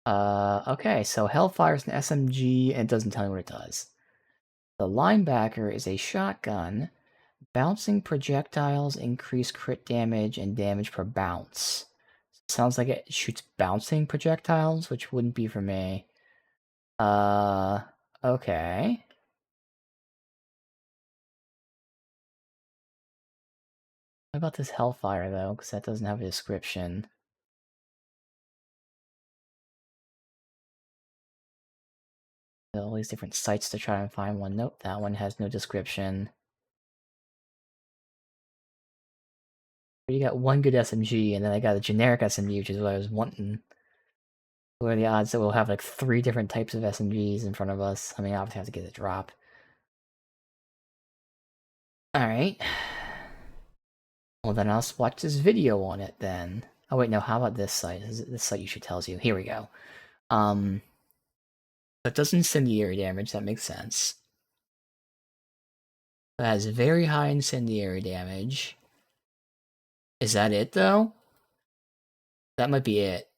Speaker 1: Okay, so Hellfire's an SMG, and it doesn't tell me what it does. The Linebacker is a shotgun. Bouncing projectiles increase crit damage and damage per bounce. Sounds like it shoots bouncing projectiles, which wouldn't be for me. Okay. What about this Hellfire, though? Because that doesn't have a description. All these different sites to try and find one. Nope, that one has no description. You got one good SMG, and then I got a generic SMG, which is what I was wanting. What are the odds that we'll have like 3 different types of SMGs in front of us? I mean, obviously have to get a drop. Alright. Well, then I'll watch this video on it, then. Oh, wait, no, how about this site? This site usually tells you. Here we go. It does incendiary damage, that makes sense. It has very high incendiary damage. Is that it, though? That might be it.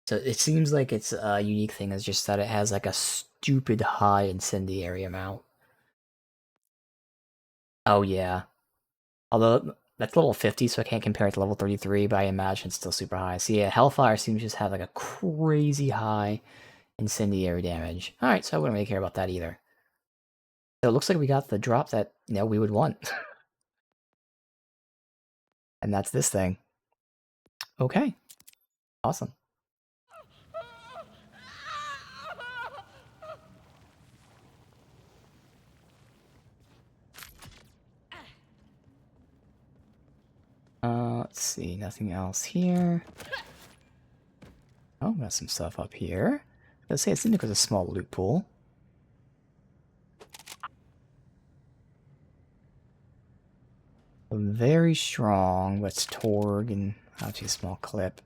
Speaker 1: So it seems like it's a unique thing is just that it has like a stupid high incendiary amount. Oh yeah. Although that's level 50, so I can't compare it to level 33, but I imagine it's still super high. So yeah, Hellfire seems to just have like a crazy high incendiary damage. Alright, so I wouldn't really care about that either. So it looks like we got the drop that, we would want. And that's this thing. Okay. Awesome. Let's see, nothing else here. Oh, got some stuff up here. Let's say it seemed like it was a small loot pool. Very strong, but it's Torg and actually a small clip.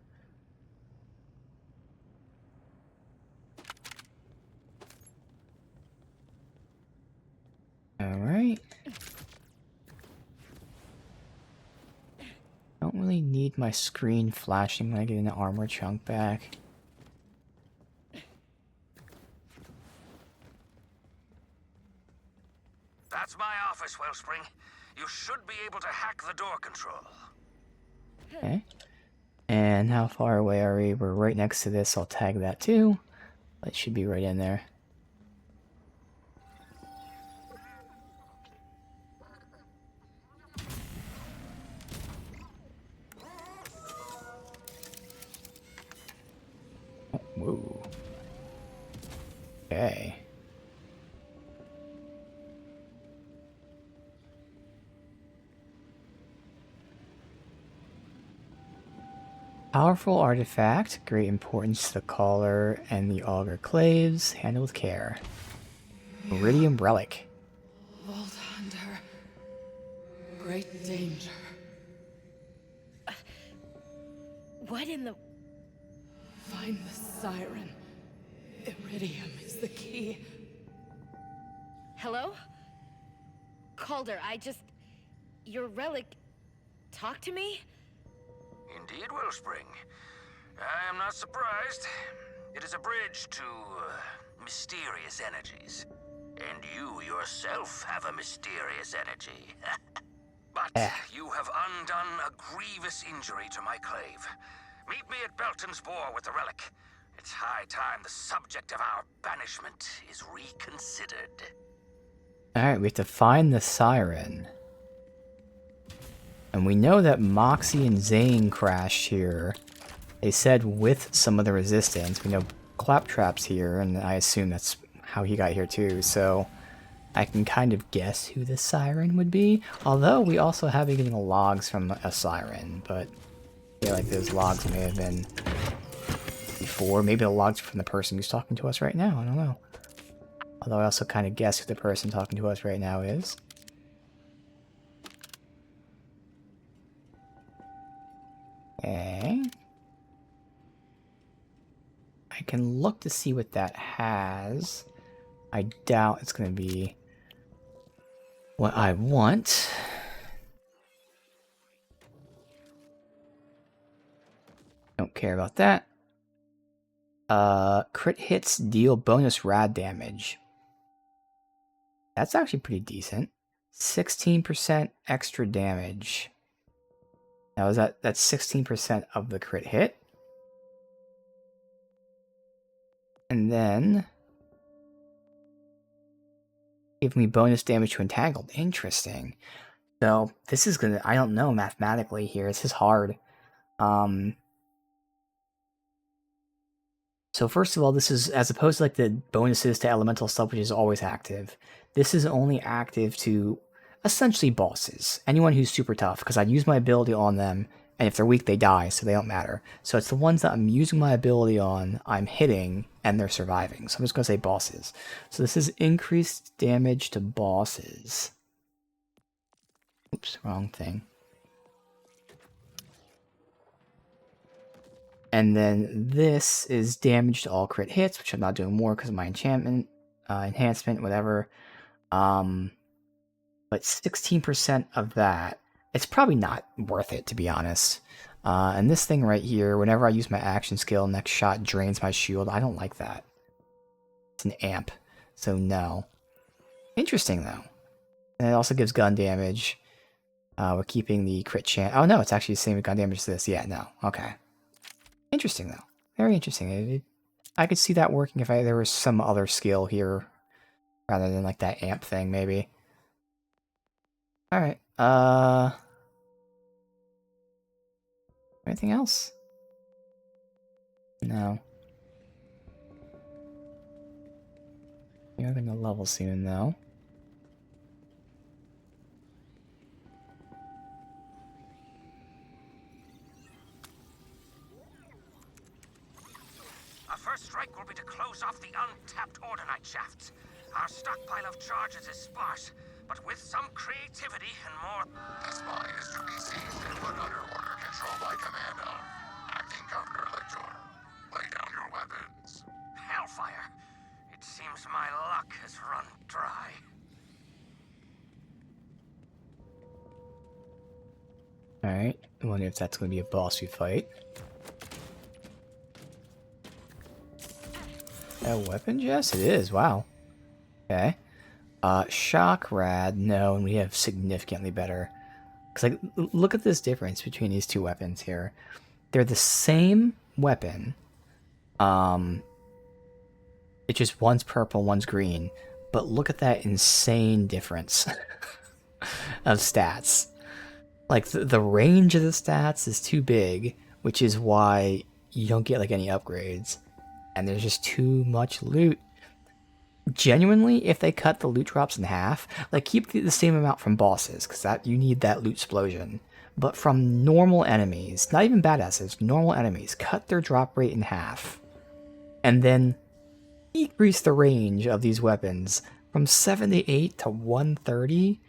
Speaker 1: really need my screen flashing when I get an armor chunk back.
Speaker 4: That's my office, Wellspring. You should be able to hack the door control.
Speaker 1: Okay. And how far away are we? We're right next to this. I'll tag that too. It should be right in there. Oh, whoa. Okay. Powerful artifact, great importance to the caller and the auger claves, handled with care. Iridium relic.
Speaker 8: Vault under great danger.
Speaker 3: What in the...
Speaker 8: Find the siren. Iridium is the key.
Speaker 3: Hello? Calder, your relic... talk to me?
Speaker 4: Indeed, Wellspring. I am not surprised. It is a bridge to mysterious energies. And you yourself have a mysterious energy. But you have undone a grievous injury to my clave. Meet me at Belton's Bore with the relic. It's high time the subject of our banishment is reconsidered.
Speaker 1: Alright, we have to find the siren. And we know that Moxie and Zane crashed here. They said with some of the resistance. We know Claptrap's here, and I assume that's how he got here too, so I can kind of guess who the siren would be. Although we also have been getting logs from a siren, but I feel like those logs may have been before. Maybe the logs from the person who's talking to us right now, I don't know. Although I also kind of guess who the person talking to us right now is. Okay. I can look to see what that has. I doubt it's going to be what I want. Don't care about that. Crit hits deal bonus rad damage. That's actually pretty decent. 16% extra damage. Now is that's 16% of the crit hit. And then give me bonus damage to entangled. Interesting. So this is gonna, I don't know mathematically here. This is hard. So first of all, this is, as opposed to like the bonuses to elemental stuff, which is always active, this is only active to essentially bosses. Anyone who's super tough, because I'd use my ability on them, and if they're weak, they die, so they don't matter. So it's the ones that I'm using my ability on, I'm hitting, and they're surviving. So I'm just going to say bosses. So this is increased damage to bosses. Oops, wrong thing. And then this is damage to all crit hits, which I'm not doing more because of my enchantment, enhancement, whatever. But 16% of that, it's probably not worth it, to be honest. And this thing right here, whenever I use my action skill, next shot drains my shield. I don't like that. It's an amp, so no. Interesting, though. And it also gives gun damage. We're keeping the crit chance. Oh, no, it's actually the same gun damage as this. Yeah, no. Okay. Interesting, though. Very interesting. I could see that working if there was some other skill here, rather than like that amp thing, maybe. Alright, anything else? No. You're gonna level soon, though.
Speaker 4: Our first strike will be to close off the untapped Ordinite shafts. Our stockpile of charges is sparse, but with some creativity and more...
Speaker 2: This mine is to be seized and put under order control by command of Acting Governor Lector. Lay down your weapons.
Speaker 4: Hellfire! It seems my luck has run dry.
Speaker 1: Alright, wonder if that's going to be a boss we fight. A weapon, Jess? It is. Wow. Okay. Shock Rad. No, and we have significantly better. Because, like, look at this difference between these two weapons here. They're the same weapon. It's just one's purple, one's green. But look at that insane difference of stats. Like, the range of the stats is too big, which is why you don't get, like, any upgrades. And there's just too much loot. Genuinely, if they cut the loot drops in half, like, keep the same amount from bosses, because that you need that loot explosion. But from normal enemies, not even badasses, normal enemies, cut their drop rate in half. And then decrease the range of these weapons from 78 to 130,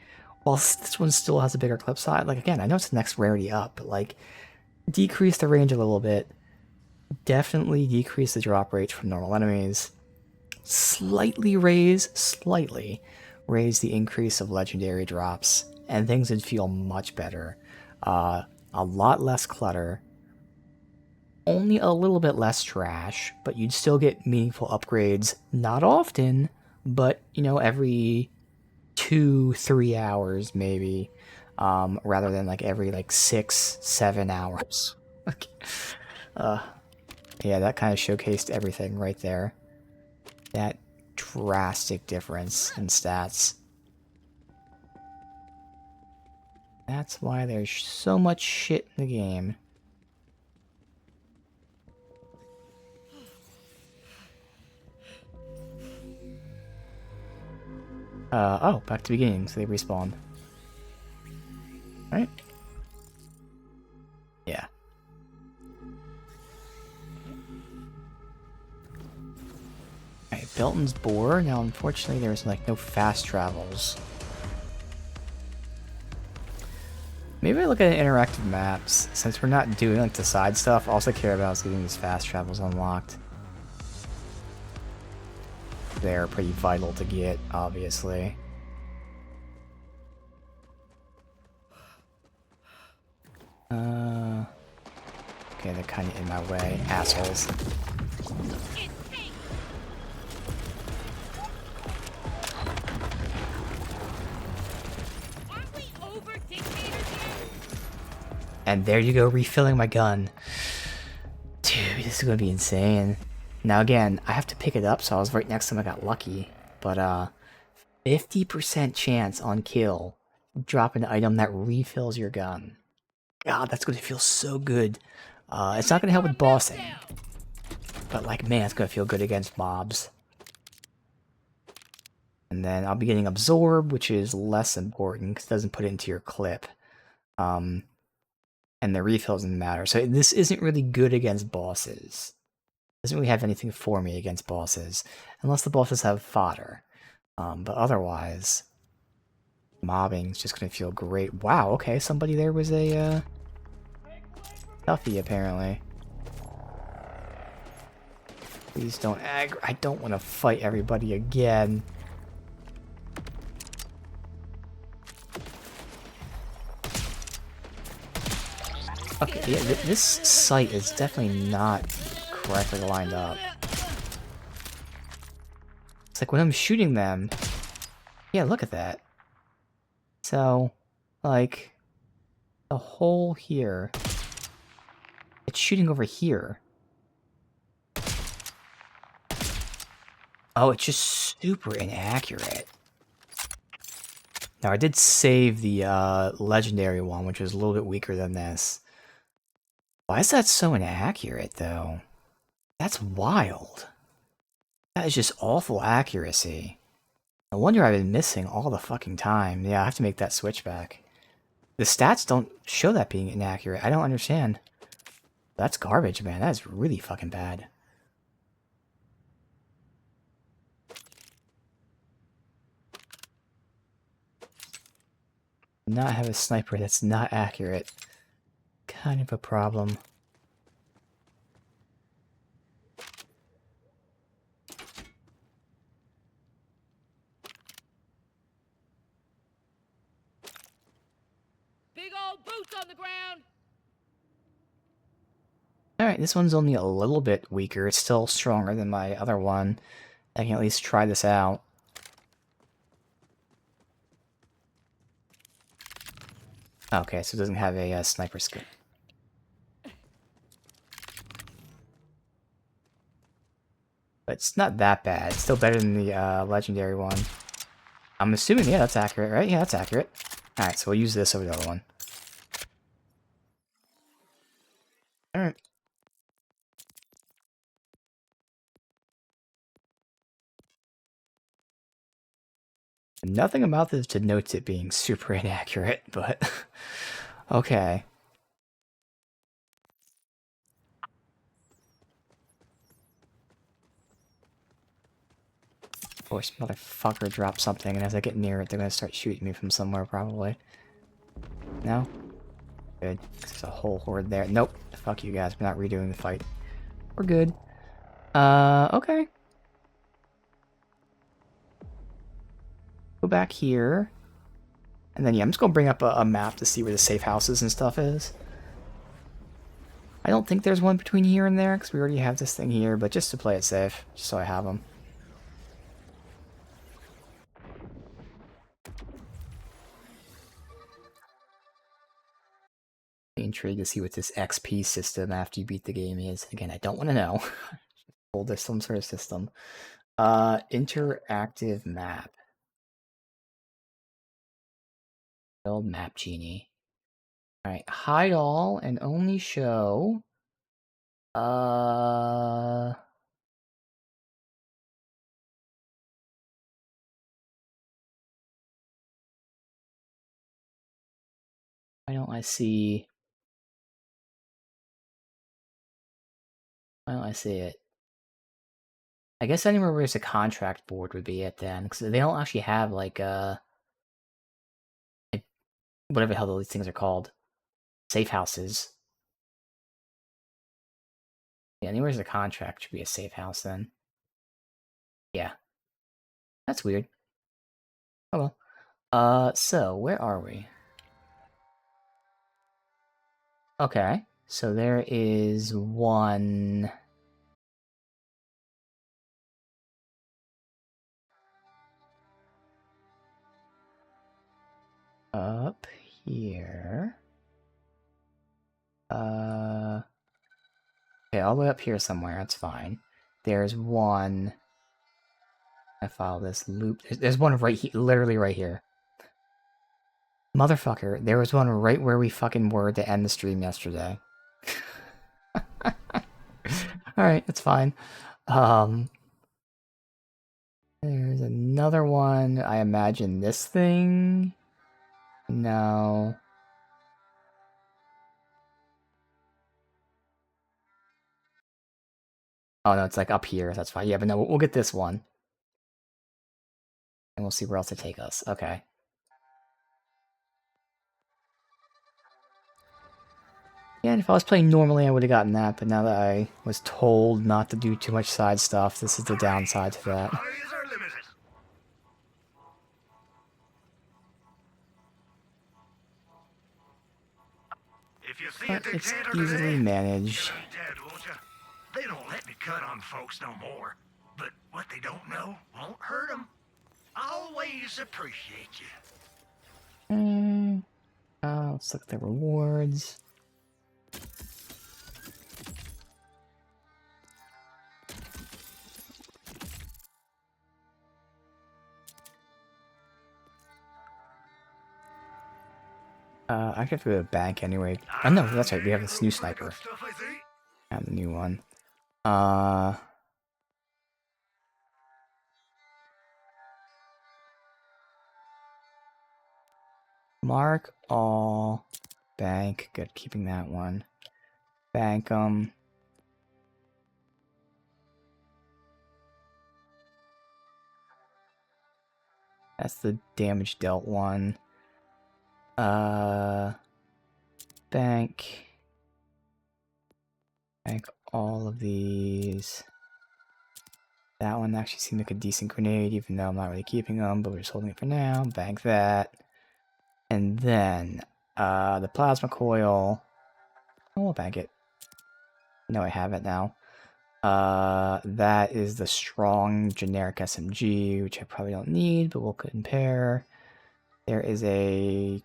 Speaker 1: while this one still has a bigger clip size. Like, again, I know it's the next rarity up, but, like, decrease the range a little bit. Definitely decrease the drop rates from normal enemies. Slightly raise the increase of legendary drops, and things would feel much better. A lot less clutter. Only a little bit less trash, but you'd still get meaningful upgrades. Not often, but, you know, every 2-3 hours, maybe. Rather than, like, every, like, 6-7 hours. Yeah, that kind of showcased everything right there. That drastic difference in stats. That's why there's so much shit in the game. Oh, back to the beginning, so they respawn. Right? Yeah. Alright, Belton's Boar. Now, unfortunately, there's, like, no fast travels. Maybe I look at interactive maps, since we're not doing, like, the side stuff. All I care about is getting these fast travels unlocked. They're pretty vital to get, obviously. Okay, they're kind of in my way. Assholes. And there you go, refilling my gun. Dude, this is gonna be insane. Now again, I have to pick it up, so I was right next to him, I got lucky. But 50% chance on kill. Drop an item that refills your gun. God, that's gonna feel so good. It's not gonna help with bossing. But, like, man, it's gonna feel good against mobs. And then I'll be getting Absorb, which is less important, because it doesn't put it into your clip. And the refills doesn't matter. So this isn't really good against bosses. Doesn't really have anything for me against bosses. Unless the bosses have fodder. But otherwise, mobbing's just gonna feel great. Wow, okay, somebody there was a, toughie, apparently. Please don't I don't want to fight everybody again. Okay, yeah, this site is definitely not correctly lined up. It's like when I'm shooting them... Yeah, look at that. So, like, the hole here... It's shooting over here. Oh, it's just super inaccurate. Now, I did save the legendary one, which was a little bit weaker than this. Why is that so inaccurate, though? That's wild. That is just awful accuracy. No wonder I've been missing all the fucking time. Yeah, I have to make that switch back. The stats don't show that being inaccurate. I don't understand. That's garbage, man. That is really fucking bad. Not have a sniper that's not accurate. Kind of a problem.
Speaker 3: Big old boots on the ground.
Speaker 1: Alright, this one's only a little bit weaker. It's still stronger than my other one. I can at least try this out. Okay, so it doesn't have a sniper scope. But it's not that bad. It's still better than the legendary one. I'm assuming, yeah, that's accurate, right? Yeah, that's accurate. Alright, so we'll use this over the other one. Alright. Nothing about this denotes it being super inaccurate, but okay. Of course, motherfucker dropped something, and as I get near it, they're gonna start shooting me from somewhere, probably. No? Good. There's a whole horde there. Nope. Fuck you guys, we're not redoing the fight. We're good. Okay. Go back here. And then, yeah, I'm just gonna bring up a map to see where the safe houses and stuff is. I don't think there's one between here and there, because we already have this thing here, but just to play it safe, just so I have them. Intrigued to see what this XP system after you beat the game is. Again, I don't want to know. Told there's some sort of system. Interactive map. Build map genie. Alright, hide all and only show. Why don't I see? Why don't I see it? I guess anywhere where there's a contract board would be it then, because they don't actually have like whatever the hell these things are called, safe houses. Yeah, anywhere there's a contract should be a safe house then. Yeah, that's weird. Oh well. So where are we? Okay, so there is one. Up here. Okay, all the way up here somewhere, that's fine. There's one. I follow this loop. There's one right here, literally right here. Motherfucker, there was one right where we fucking were to end the stream yesterday. Alright, that's fine. There's another one. I imagine this thing. No. Oh no, it's like up here. That's fine. Yeah, but no, we'll get this one. And we'll see where else to take us. Okay. Yeah, and if I was playing normally, I would have gotten that, but now that I was told not to do too much side stuff, this is the downside to that.
Speaker 7: If you see a
Speaker 1: But it's
Speaker 7: dictator
Speaker 1: easily
Speaker 7: today,
Speaker 1: managed.
Speaker 7: you're dead, won't you? They don't let me cut on folks no more. But what they don't know won't hurt them. Always appreciate you.
Speaker 1: Let's look at the rewards. I have to go to the bank anyway. Oh no, that's right, we have this new sniper.
Speaker 7: Stuff, I see.
Speaker 1: And the new one. Mark all. Bank. Good, keeping that one. Bank 'em. That's the damage dealt one. Bank. Bank all of these. That one actually seemed like a decent grenade, even though I'm not really keeping them, but we're just holding it for now. Bank that. And then, the plasma coil. Oh, we'll bank it. No, I have it now. That is the strong generic SMG, which I probably don't need, but we'll compare. There is a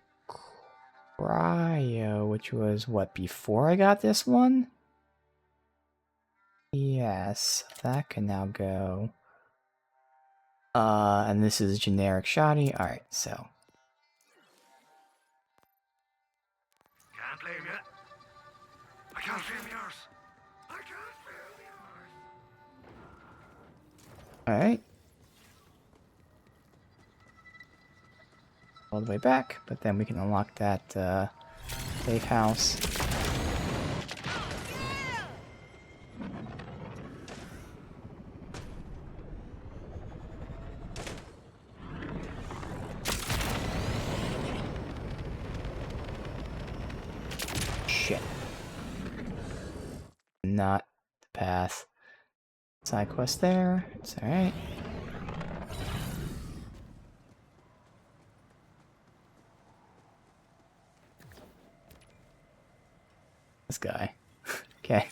Speaker 1: cryo, which was what, before I got this one? Yes, that can now go. And this is generic shoddy. Alright, so.
Speaker 7: Can't blame you. I can't blame yours. I can't blame yours.
Speaker 1: Alright. All the way back, but then we can unlock that safe house. Shit. Not the path. Side quest there. It's alright. This guy. Okay.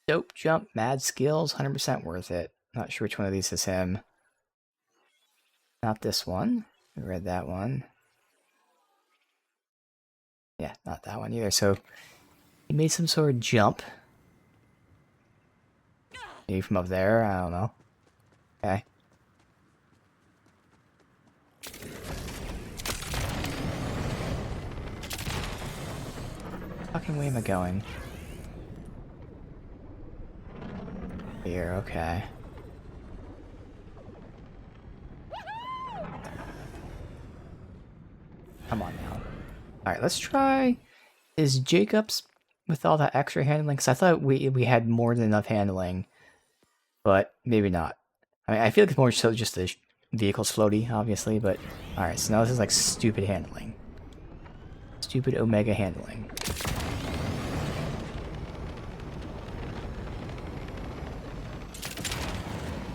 Speaker 1: Dope jump, mad skills, 100% worth it. Not sure which one of these is him. Not this one. I read that one. Yeah, not that one either. So he made some sort of jump. Maybe from up there, I don't know. Okay. Fucking way am I going? Here, okay. Come on now. Alright, let's try... Is Jacob's with all that extra handling? Because I thought we had more than enough handling. But maybe not. I mean, I feel like it's more so just the vehicle's floaty, obviously, but... Alright, so now this is like stupid handling. Stupid Omega handling.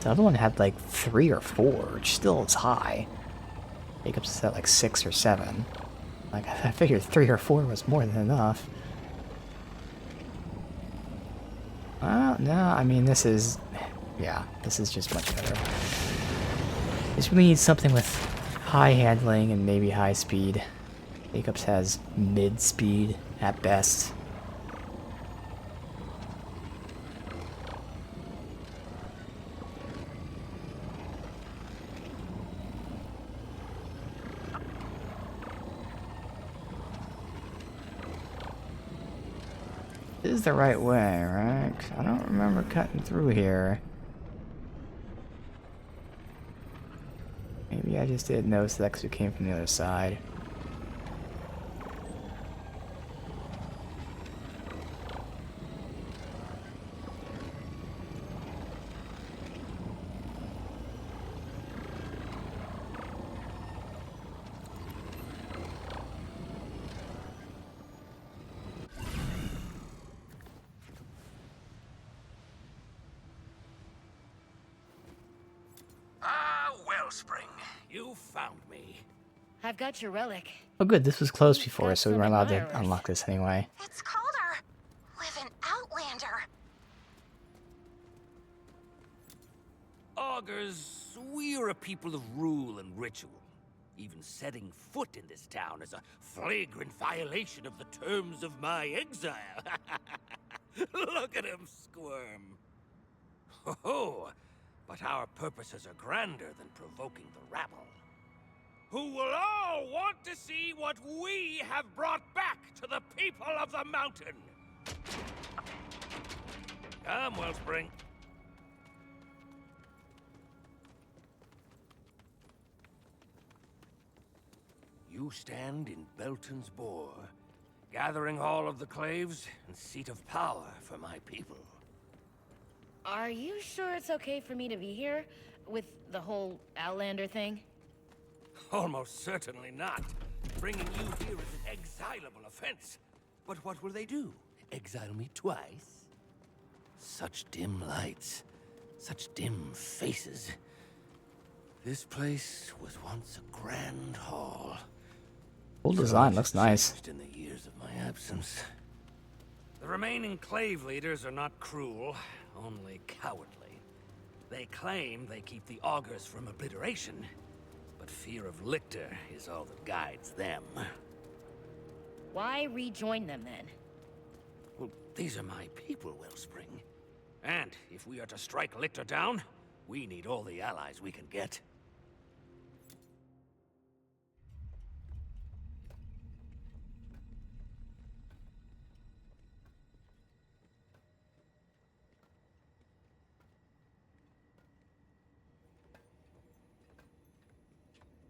Speaker 1: The other one had like 3 or 4, which still is high. Jacob's is at like 6 or 7. Like, I figured 3 or 4 was more than enough. Well, no, I mean, this is... Yeah, this is just much better. This really needs something with high handling and maybe high speed. Jacob's has mid speed at best. This is the right way, right? 'Cause I don't remember cutting through here. Maybe I just didn't notice that because we came from the other side.
Speaker 4: Wellspring, you found me.
Speaker 3: I've got your relic.
Speaker 1: Oh good, this was closed before,
Speaker 3: Got
Speaker 1: so we
Speaker 3: some
Speaker 1: weren't allowed to
Speaker 3: admirers.
Speaker 1: unlock this anyway.
Speaker 5: It's colder. With an outlander.
Speaker 4: Augurs, we are a people of rule and ritual. Even setting foot in this town is a flagrant violation of the terms of my exile. Look at him squirm. Ho-ho! But our purposes are grander than provoking the rabble, who will all want to see what we have brought back to the people of the mountain. Come, Wellspring. You stand in Belton's Boar, gathering all of the claves and seat of power for my people.
Speaker 3: Are you sure it's okay for me to be here? With the whole Outlander thing?
Speaker 4: Almost certainly not. Bringing you here is an exilable offense. But what will they do? Exile me twice? Such dim lights, such dim faces. This place was once a grand hall.
Speaker 1: Cool design, looks nice.
Speaker 4: Changed in the years of my absence. The remaining Clave leaders are not cruel, only cowardly. They claim they keep the augurs from obliteration, but fear of Lictor is all that guides them.
Speaker 3: Why rejoin them then?
Speaker 4: Well, these are my people, Wellspring. And if we are to strike Lictor down, we need all the allies we can get.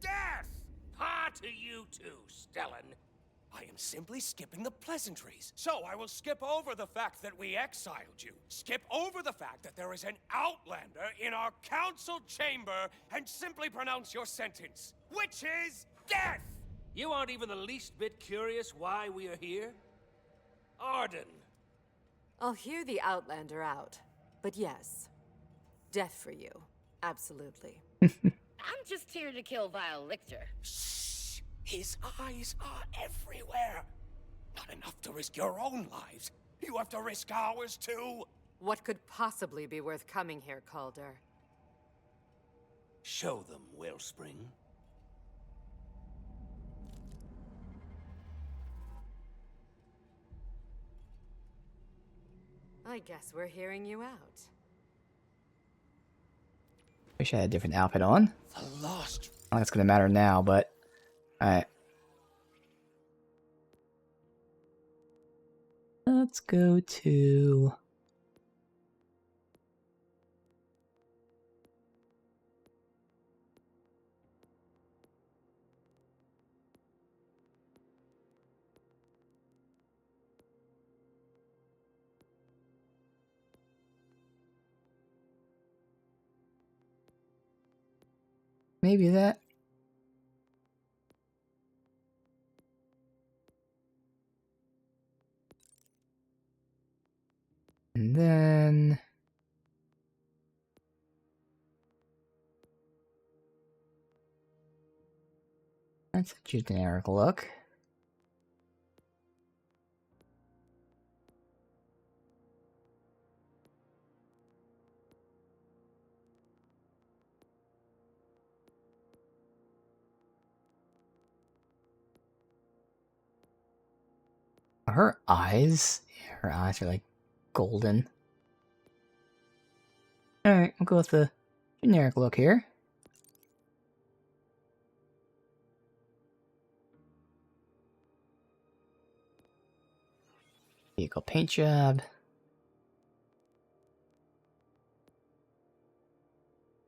Speaker 4: Death! Ah, to you too, Stellan.
Speaker 9: I am simply skipping the pleasantries. So I will skip over the fact that we exiled you. Skip over the fact that there is an outlander in our council chamber and simply pronounce your sentence, which is death!
Speaker 4: You aren't even the least bit curious why we are here? Arden.
Speaker 10: I'll hear the Outlander out. But yes, death for you. Absolutely.
Speaker 3: I'm just here to kill Vile Lictor.
Speaker 9: Shh! His eyes are everywhere. Not enough to risk your own lives. You have to risk ours too.
Speaker 10: What could possibly be worth coming here, Calder?
Speaker 4: Show them, Wellspring.
Speaker 10: I guess we're hearing you out.
Speaker 1: Wish I had a different outfit on.
Speaker 9: The lost.
Speaker 1: I don't think it's gonna matter now, but alright. Let's go to maybe that. And then that's a generic look. Her eyes are like golden. Alright, we'll go with the generic look here. Vehicle paint job.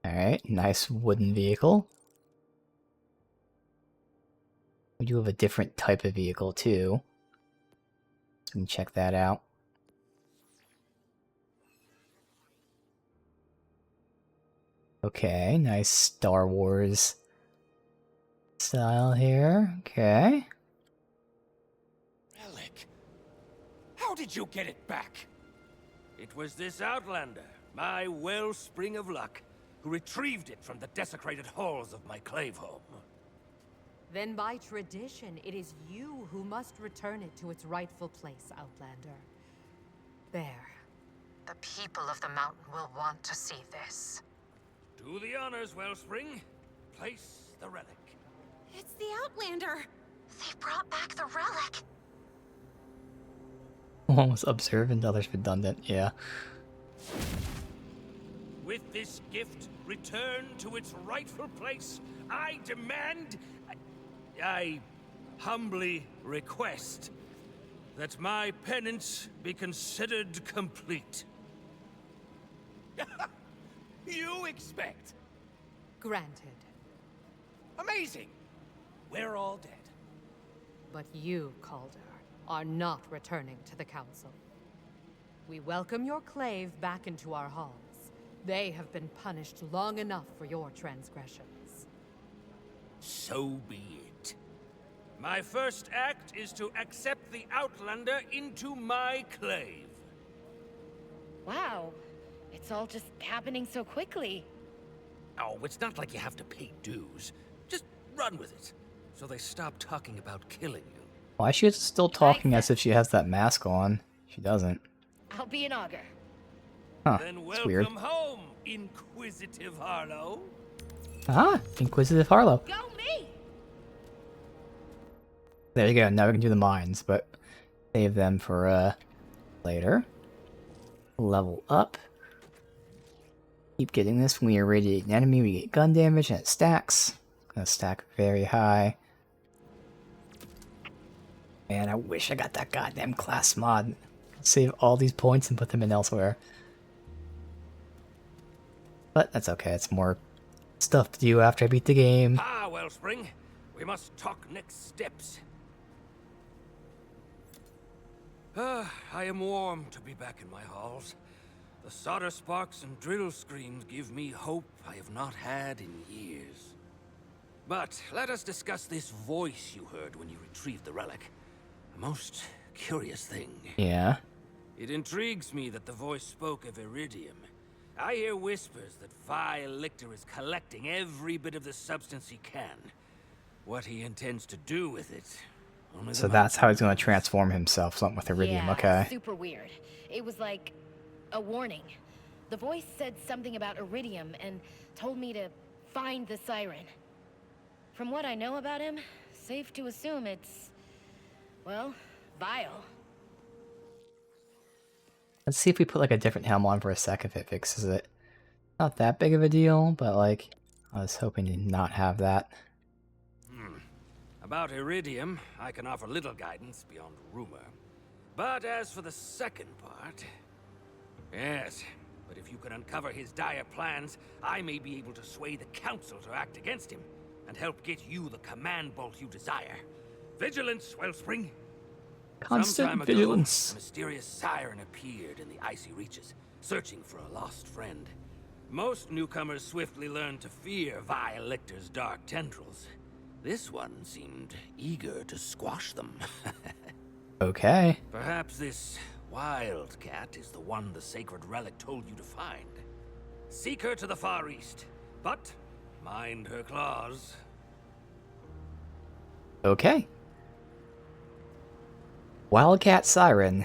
Speaker 1: Alright, nice wooden vehicle. We do have a different type of vehicle too. So we can check that out. Okay, nice Star Wars style here. Okay.
Speaker 9: Relic. How did you get it back?
Speaker 4: It was this Outlander, my Wellspring of Luck, who retrieved it from the desecrated halls of my Clave home.
Speaker 10: Then by tradition, it is you who must return it to its rightful place, Outlander. There.
Speaker 5: The people of the mountain will want to see this.
Speaker 4: Do the honors, Wellspring. Place the relic.
Speaker 5: It's the Outlander! They brought back the relic!
Speaker 1: One was observant, the other's redundant, yeah.
Speaker 4: With this gift returned to its rightful place, I demand... I humbly request that my penance be considered complete.
Speaker 9: You expect?
Speaker 10: Granted.
Speaker 9: Amazing! We're all dead.
Speaker 10: But you, Calder, are not returning to the Council. We welcome your Clave back into our halls. They have been punished long enough for your transgressions.
Speaker 4: So be it. My first act is to accept the Outlander into my clave.
Speaker 3: Wow. It's all just happening so quickly.
Speaker 4: Oh, it's not like you have to pay dues. Just run with it, so they stop talking about killing you.
Speaker 1: Why is she still talking as if she has that mask on? She doesn't.
Speaker 3: I'll be an augur.
Speaker 1: Huh,
Speaker 4: Then
Speaker 1: it's weird.
Speaker 4: welcome home, Inquisitive Harlowe.
Speaker 1: Ah, Inquisitive Harlowe.
Speaker 3: Go me!
Speaker 1: There you go, now we can do the mines, but save them for, later. Level up. Keep getting this. When we irradiate an enemy, we get gun damage, and it stacks. Gonna stack very high. Man, I wish I got that goddamn class mod. Save all these points and put them in elsewhere. But that's okay, it's more stuff to do after I beat the game.
Speaker 4: Ah, Wellspring. We must talk next steps. I am warm to be back in my halls. The solder sparks and drill screams give me hope I have not had in years. But let us discuss this voice you heard when you retrieved the relic. A most curious thing.
Speaker 1: Yeah.
Speaker 4: It intrigues me that the voice spoke of iridium. I hear whispers that Vile Lictor is collecting every bit of the substance he can. What he intends to do with it.
Speaker 1: So that's how he's going to transform himself, something with iridium,
Speaker 3: Yeah,
Speaker 1: okay.
Speaker 3: super weird. It was like a warning. The voice said something about iridium and told me to find the siren. From what I know about him, safe to assume it's, well, vile.
Speaker 1: Let's see if we put like a different helm on for a sec if it fixes it. Not that big of a deal, but like, I was hoping to not have that.
Speaker 4: About iridium, I can offer little guidance beyond rumor. But as for the second part... Yes, but if you can uncover his dire plans, I may be able to sway the Council to act against him, and help get you the command bolt you desire. Vigilance, Wellspring!
Speaker 1: Constant vigilance.
Speaker 4: A mysterious siren appeared in the icy reaches, searching for a lost friend. Most newcomers swiftly learn to fear Vile Lictor's dark tendrils. This one seemed eager to squash them.
Speaker 1: Okay.
Speaker 4: Perhaps this wildcat is the one the sacred relic told you to find. Seek her to the far east, but mind her claws.
Speaker 1: Okay. Wildcat Siren.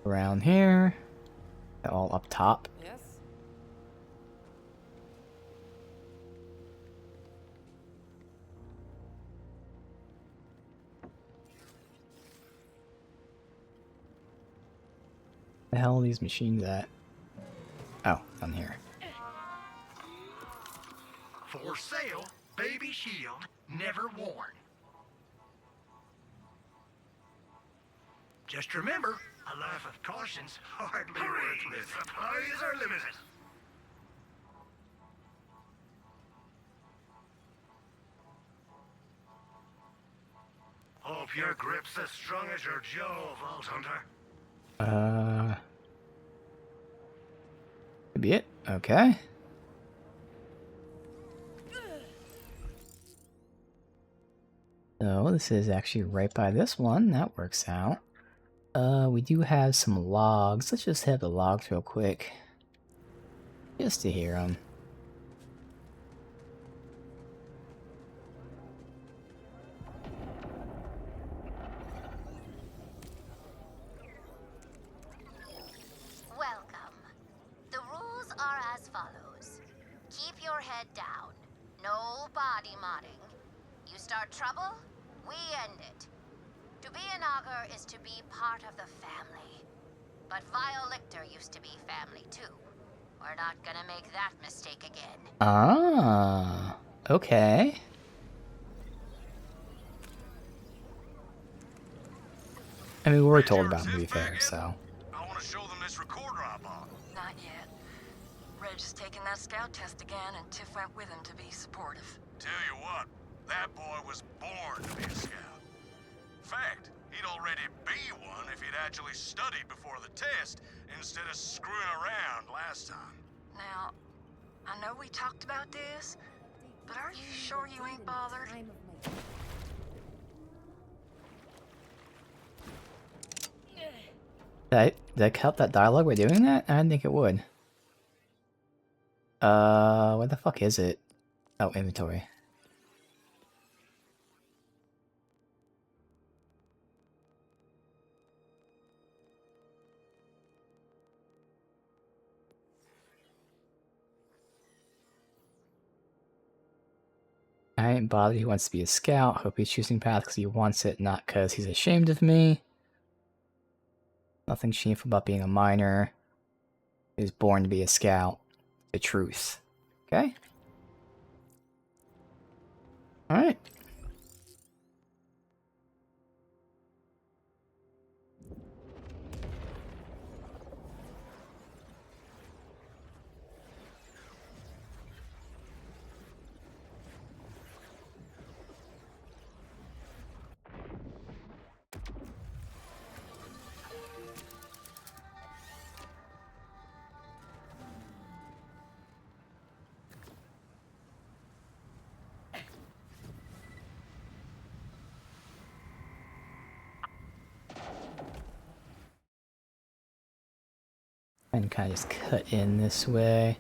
Speaker 1: Around here. All up top.
Speaker 8: Yes?
Speaker 1: The hell are these machines at? Oh, down here.
Speaker 7: For sale, baby shield, never worn. Just remember, a life of caution's hardly worthless. Supplies are limited. Hope your grip's as strong as your jaw, Vault Hunter.
Speaker 1: Could be it. Okay. So this is actually right by this one. That works out. We do have some logs. Let's just hit the logs real quick. Just to hear them.
Speaker 11: Welcome. The rules are as follows. Keep your head down. No body modding. You start trouble, we end it. To be an augur is to be part of the family. But Vile Lictor used to be family too. We're not gonna make that mistake again.
Speaker 1: Ah, okay. I mean, we were told about him, to be fair, so.
Speaker 2: I want to show them this recorder I bought.
Speaker 5: Not yet. Reg is taking that scout test again, and Tiff went with him to be supportive.
Speaker 2: Tell you what, that boy was born to be a scout. In fact, he'd already be one if he'd actually studied before the test instead of screwing around last time.
Speaker 5: Now, I know we talked about this, But are you sure you ain't bothered?
Speaker 1: Did I cut that dialogue by doing that? I didn't think it would. Where the fuck is it? Oh, inventory. I ain't bothered. He wants to be a scout. Hope he's choosing path because he wants it, not because he's ashamed of me. Nothing shameful about being a miner. He was born to be a scout. The truth. Okay? Alright. And kind of just cut in this way.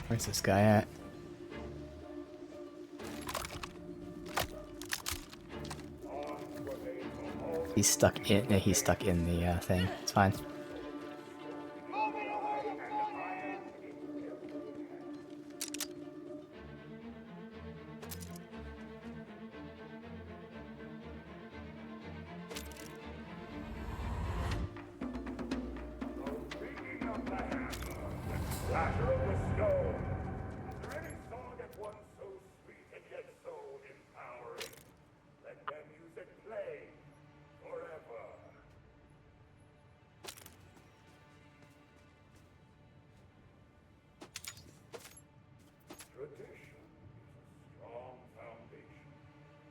Speaker 1: Where's this guy at? He's stuck in. Yeah, he's stuck in the thing. It's fine.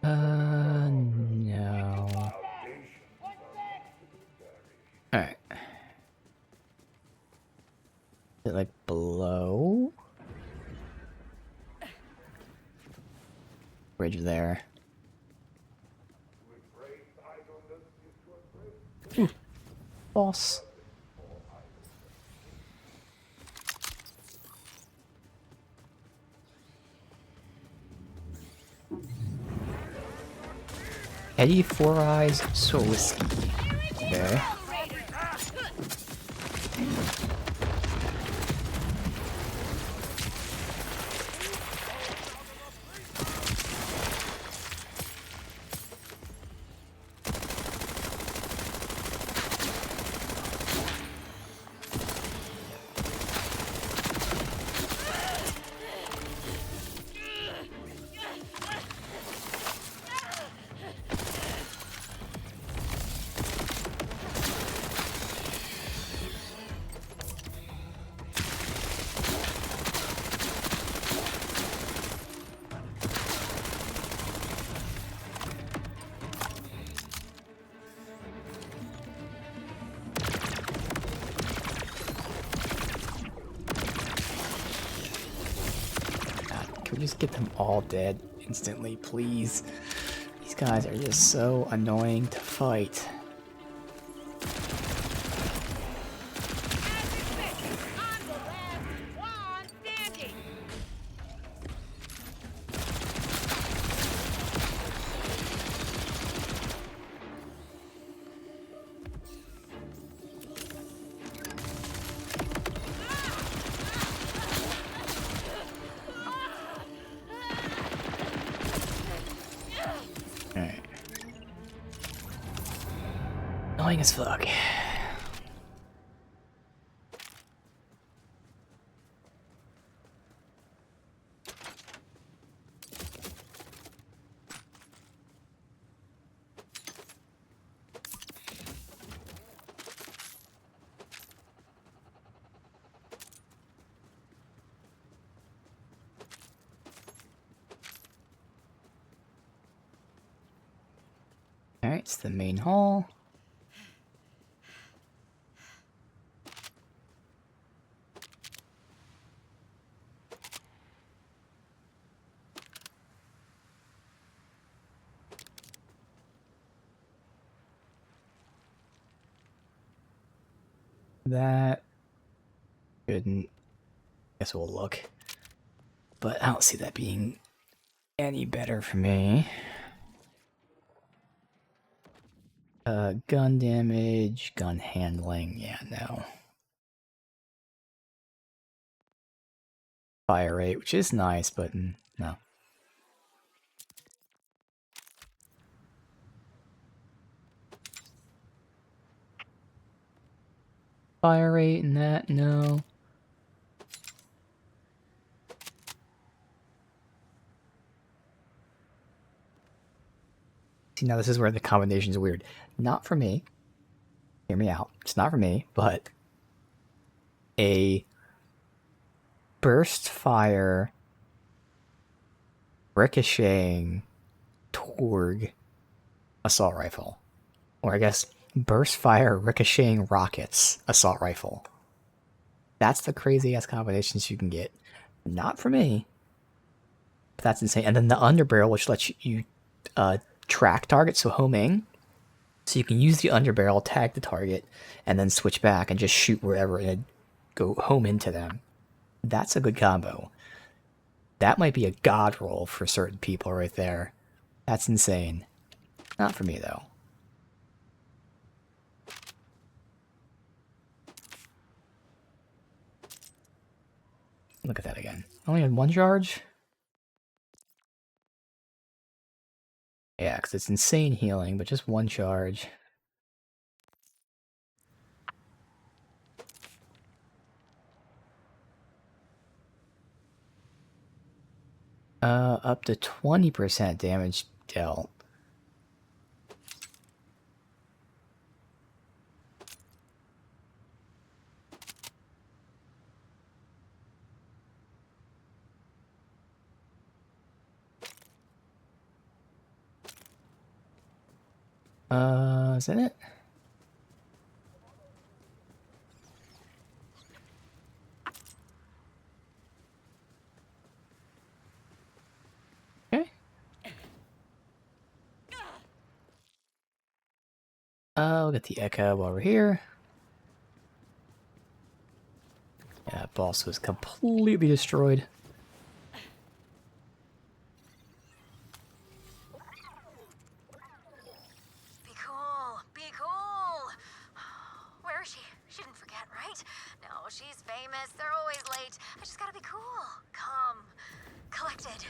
Speaker 1: No. Alright. Is it like below? Bridge there. Boss. Eddie Four Eyes So Whiskey. Okay. Can we just get them all dead instantly, please? These guys are just so annoying to fight. Annoying as fuck. Alright, it's the main hall. That shouldn't. Guess we'll look. But I don't see that being any better for me. Gun damage, gun handling, yeah, no. Fire rate, which is nice, but no. Fire rate and that, no. See, now this is where the combination's weird. Not for me. Hear me out. It's not for me, but a burst fire ricocheting Torg assault rifle. Or I guess burst fire ricocheting rockets assault rifle. That's the crazy ass combinations you can get. Not for me. But that's insane. And then the underbarrel, which lets you track targets, so homing. So you can use the underbarrel, tag the target, and then switch back and just shoot wherever and go home into them. That's a good combo. That might be a god roll for certain people right there. That's insane. Not for me, though. Look at that again. Only had one charge? Yeah, because it's insane healing, but just one charge. Up to 20% damage dealt. Is that it? Okay. I'll get the echo while we're here. Yeah, boss was completely destroyed.
Speaker 5: Be cool. Be cool. Where is she? She didn't forget, right? No, she's famous. They're always late. I just gotta be cool. Calm. Collected.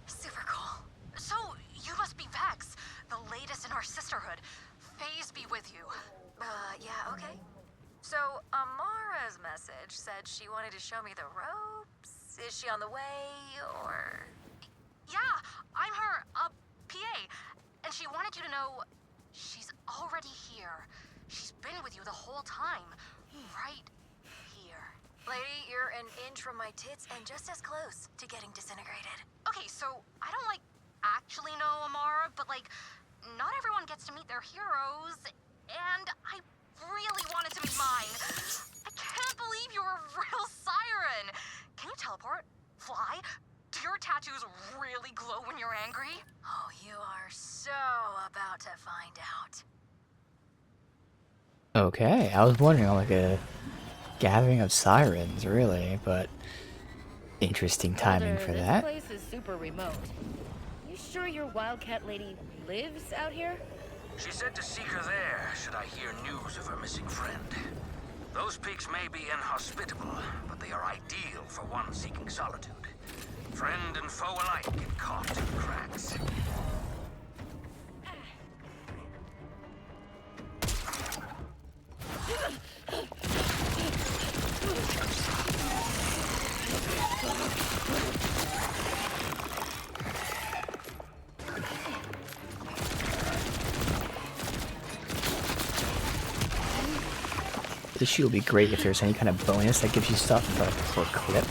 Speaker 5: Super cool. So, you must be Vex, the latest in our sisterhood. Phase be with you. Yeah, okay. So, Amara's message said she wanted to show me the ropes. Is she on the way, or...? Yeah, I'm her, PA. And she wanted you to know she's already here. She's been with you the whole time. Right here. Lady, you're an inch from my tits and just as close to getting disintegrated. Okay, so I don't, actually know Amara, but, not everyone gets to meet their heroes, and I really wanted to meet mine. I can't believe you're a real siren. Can you teleport? Fly? Do your tattoos really glow when you're angry? Oh, you are so about to find out.
Speaker 1: Okay, I was wondering, like a gathering of sirens, really, but interesting timing for that.
Speaker 3: This place is super remote. You sure your Wildcat lady lives out here?
Speaker 6: She said to seek her there, should I hear news of her missing friend. Those peaks may be inhospitable, but they are ideal for one seeking solitude. Friend and foe alike get caught in the cracks.
Speaker 1: This shield would be great if there's any kind of bonus that gives you stuff for clip.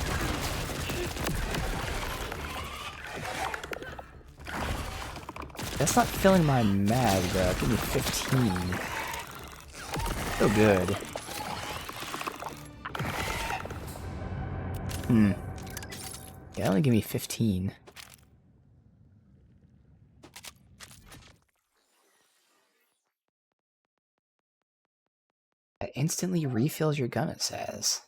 Speaker 1: That's not filling my mag, bro. Give me 15. So good. Yeah, only give me 15. That instantly refills your gun, it says.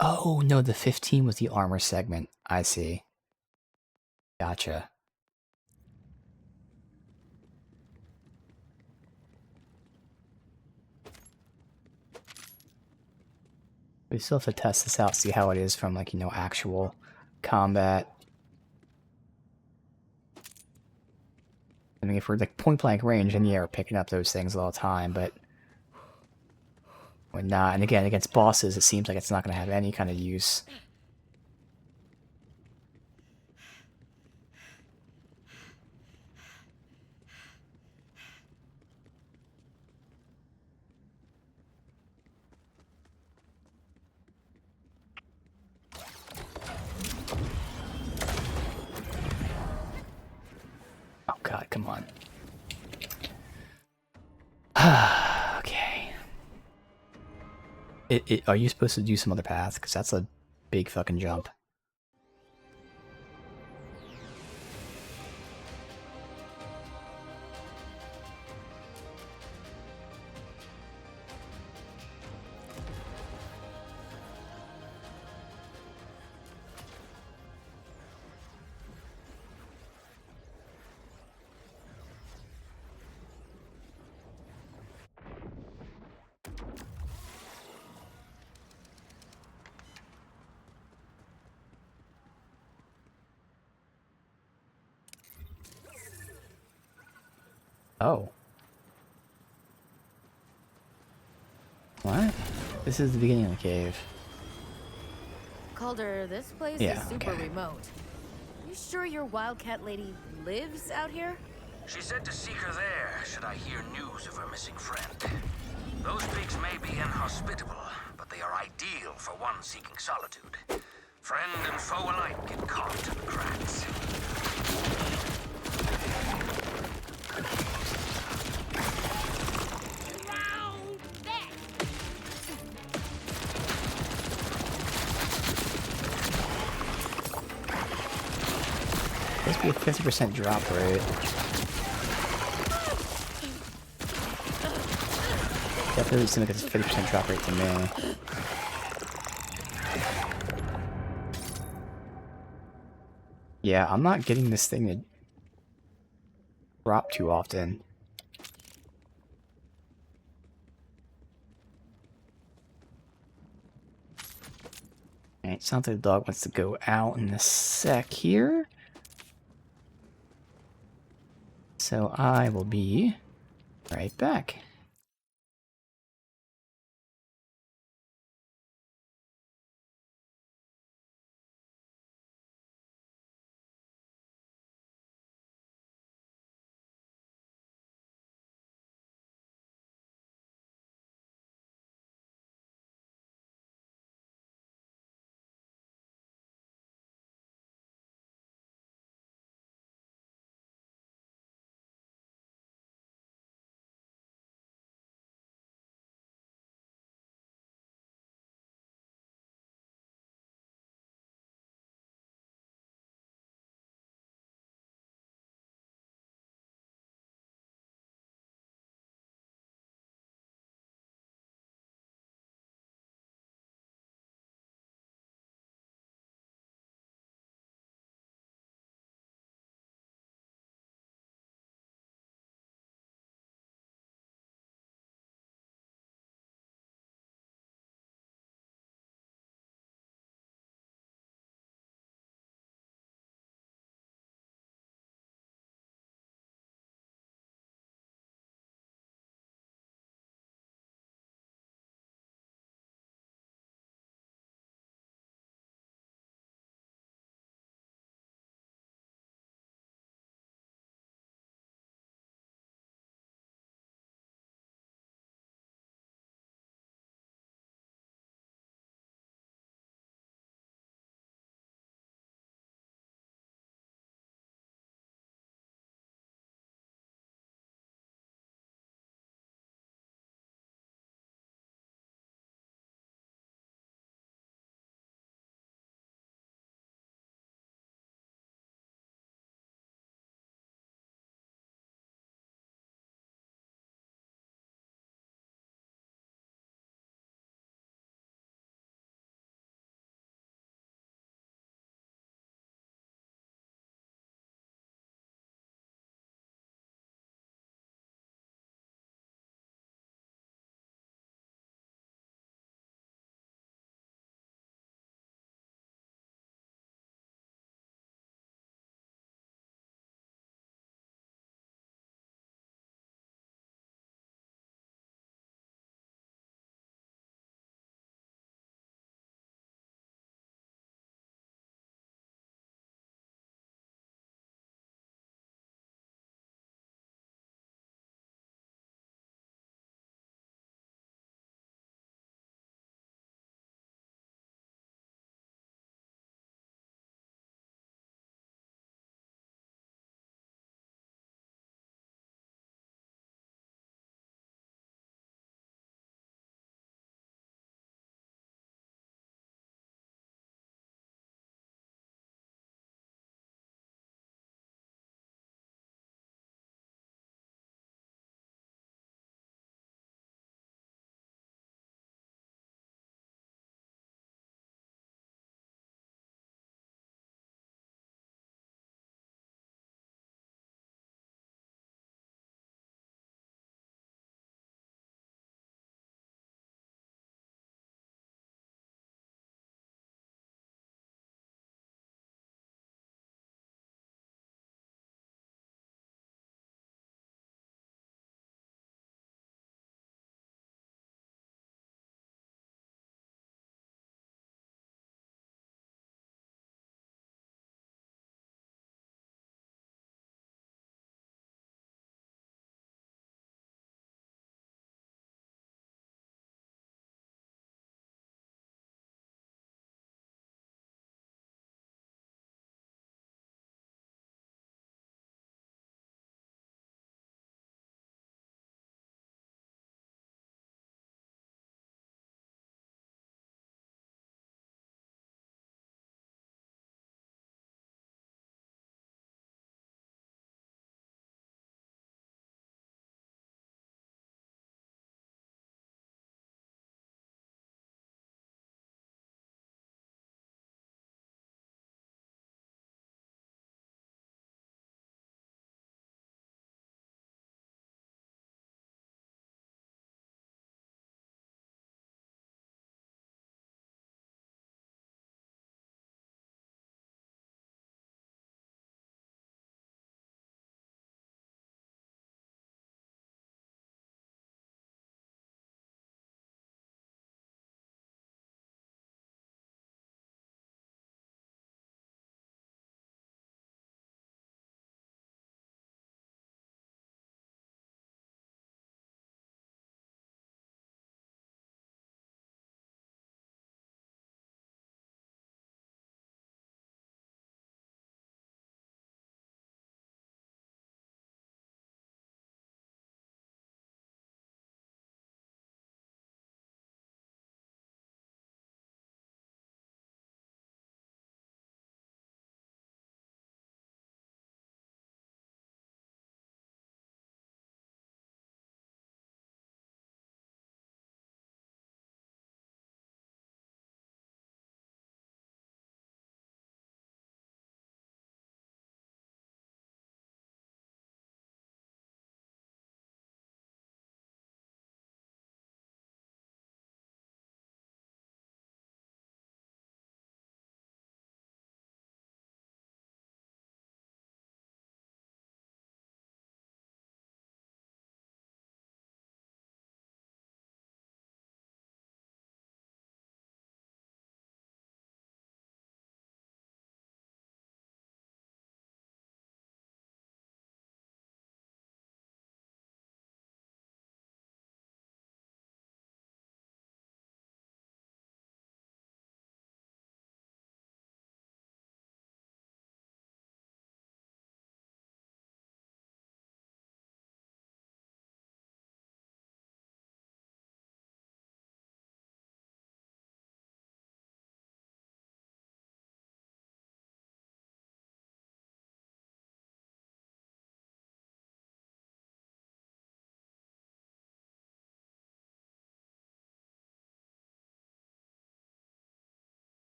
Speaker 1: Oh, no, the 15 was the armor segment. I see. Gotcha. We still have to test this out, see how it is from, like, you know, actual combat. I mean, if we're, like, point-blank range, then yeah, we're picking up those things all the time, but when not, and again, against bosses, it seems like it's not going to have any kind of use. Oh god, come on. Okay. Are you supposed to do some other path? Because that's a big fucking jump. Oh. What? This is the beginning of the cave.
Speaker 3: Calder, this place
Speaker 1: Yeah,
Speaker 3: is super
Speaker 1: okay.
Speaker 3: remote. You sure your wildcat lady lives out here?
Speaker 6: She said to seek her there, should I hear news of her missing friend. Those pigs may be inhospitable, but they are ideal for one seeking solitude. Friend and foe alike get caught in the cracks.
Speaker 1: Supposed to be a 50% drop rate. Definitely seems like it's a 50% drop rate to me. Yeah, I'm not getting this thing to drop too often. Alright, sounds like the dog wants to go out in a sec here. So I will be right back.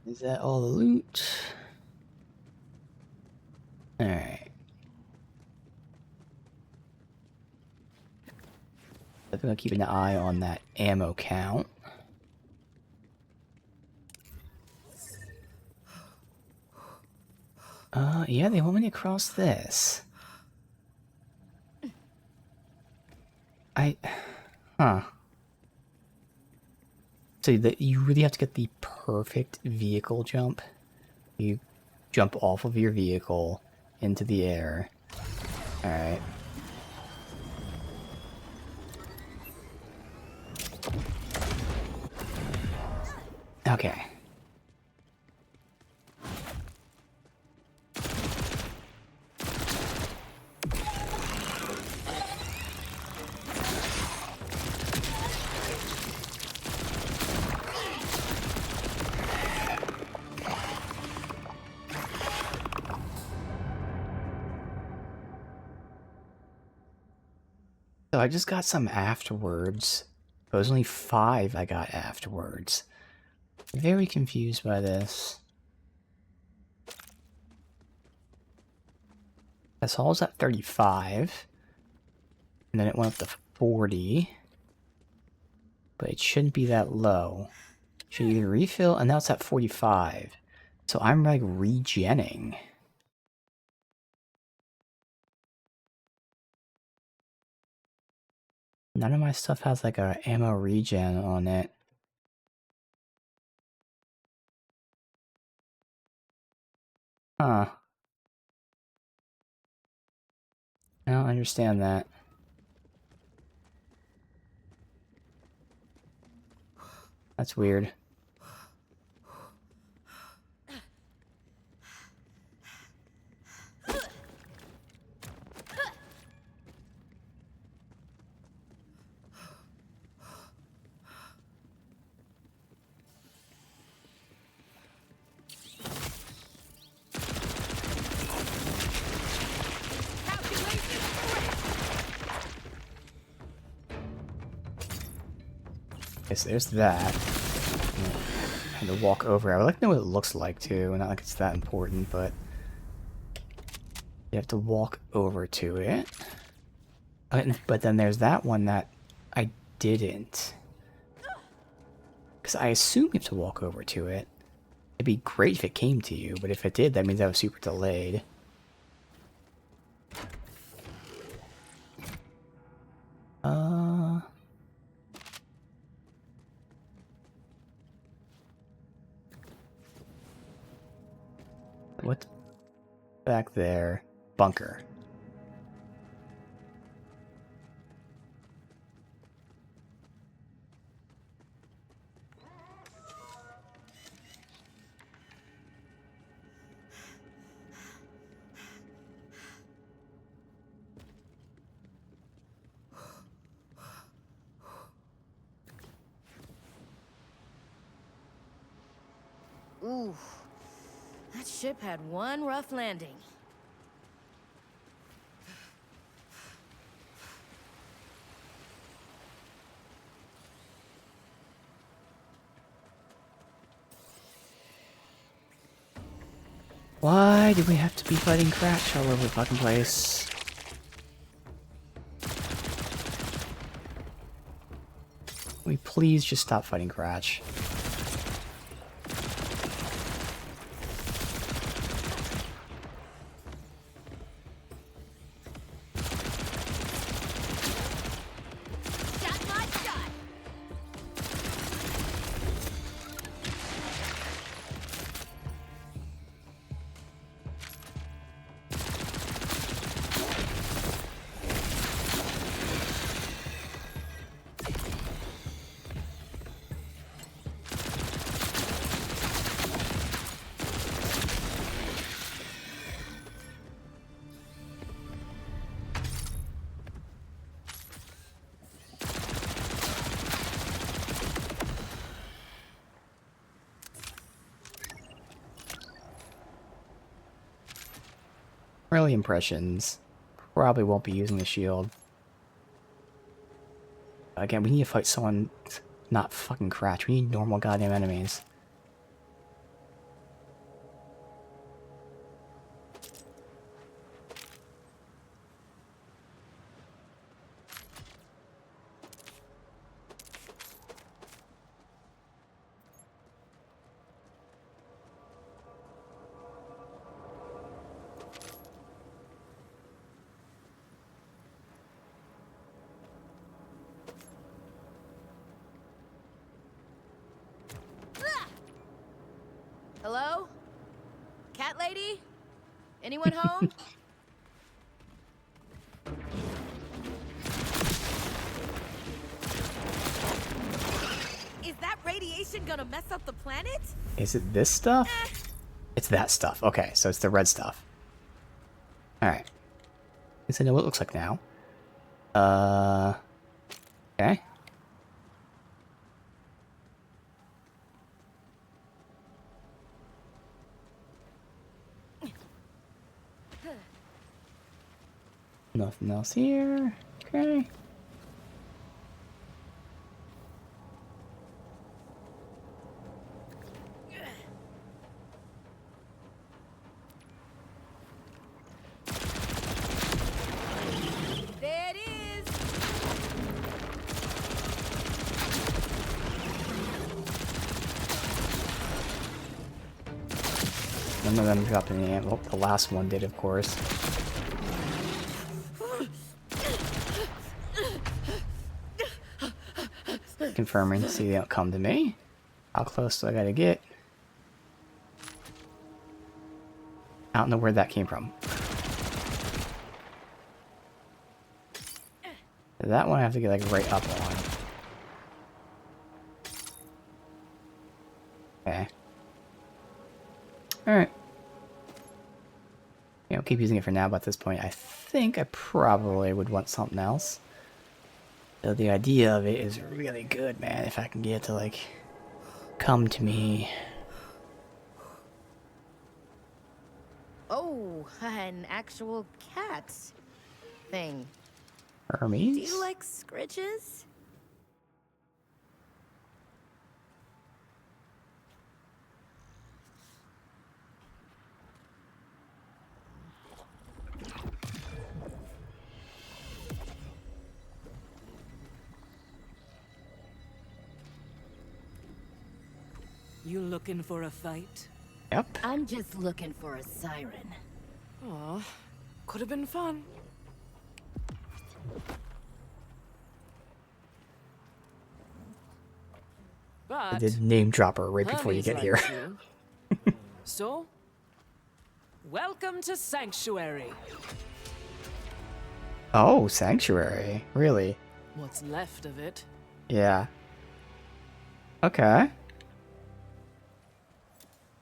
Speaker 1: Is that all the loot? Alright. I'm gonna keep an eye on that ammo count. Yeah, they want me to cross this. Huh. So that you really have to get the perfect vehicle jump. You jump off of your vehicle into the air. Alright. Okay. So I just got some afterwards. It was only 5 I got afterwards. Very confused by this. Assault's at 35. And then it went up to 40. But it shouldn't be that low. Should either refill, and now it's at 45. So I'm like regenning. None of my stuff has like a ammo regen on it. Huh. I don't understand that. That's weird. Okay, so there's that. I had to walk over. I would like to know what it looks like too. Not like it's that important, but you have to walk over to it. But then there's that one that I didn't. Because I assume you have to walk over to it. It'd be great if it came to you, but if it did, that means I was super delayed. What's back there? Bunker.
Speaker 3: Ooh, that ship had one rough landing.
Speaker 1: Why do we have to be fighting Cratch all over the fucking place? Can we please just stop fighting Cratch? Early impressions. Probably won't be using the shield. Again, we need to fight someone, not fucking Cratch. We need normal goddamn enemies.
Speaker 3: Hello? Cat lady? Anyone home? Is that radiation gonna mess up the planet?
Speaker 1: Is it this stuff? It's that stuff. Okay, so it's the red stuff. Alright. At least I know what it looks like now. Okay. Nothing else here. Okay.
Speaker 3: There it is!
Speaker 1: None of them dropped any ammo. Well, the last one did, of course. Confirming, see they don't come to me. How close do I gotta get? I don't know where that came from. That one I have to get like right up on. Okay. Alright. Yeah, I'll keep using it for now, but at this point I think I probably would want something else. So the idea of it is really good, man, if I can get it to, like, come to me.
Speaker 3: Oh, an actual cat thing.
Speaker 1: Hermes?
Speaker 3: Do you like scritches?
Speaker 8: You looking for a fight?
Speaker 1: Yep.
Speaker 3: I'm just looking for a siren.
Speaker 8: Aw, could have been fun.
Speaker 1: I
Speaker 8: But
Speaker 1: did name drop her right before you
Speaker 8: Hermes
Speaker 1: get here.
Speaker 8: likes you. So, welcome to Sanctuary.
Speaker 1: Oh, Sanctuary. Really?
Speaker 8: What's left of it.
Speaker 1: Yeah. Okay.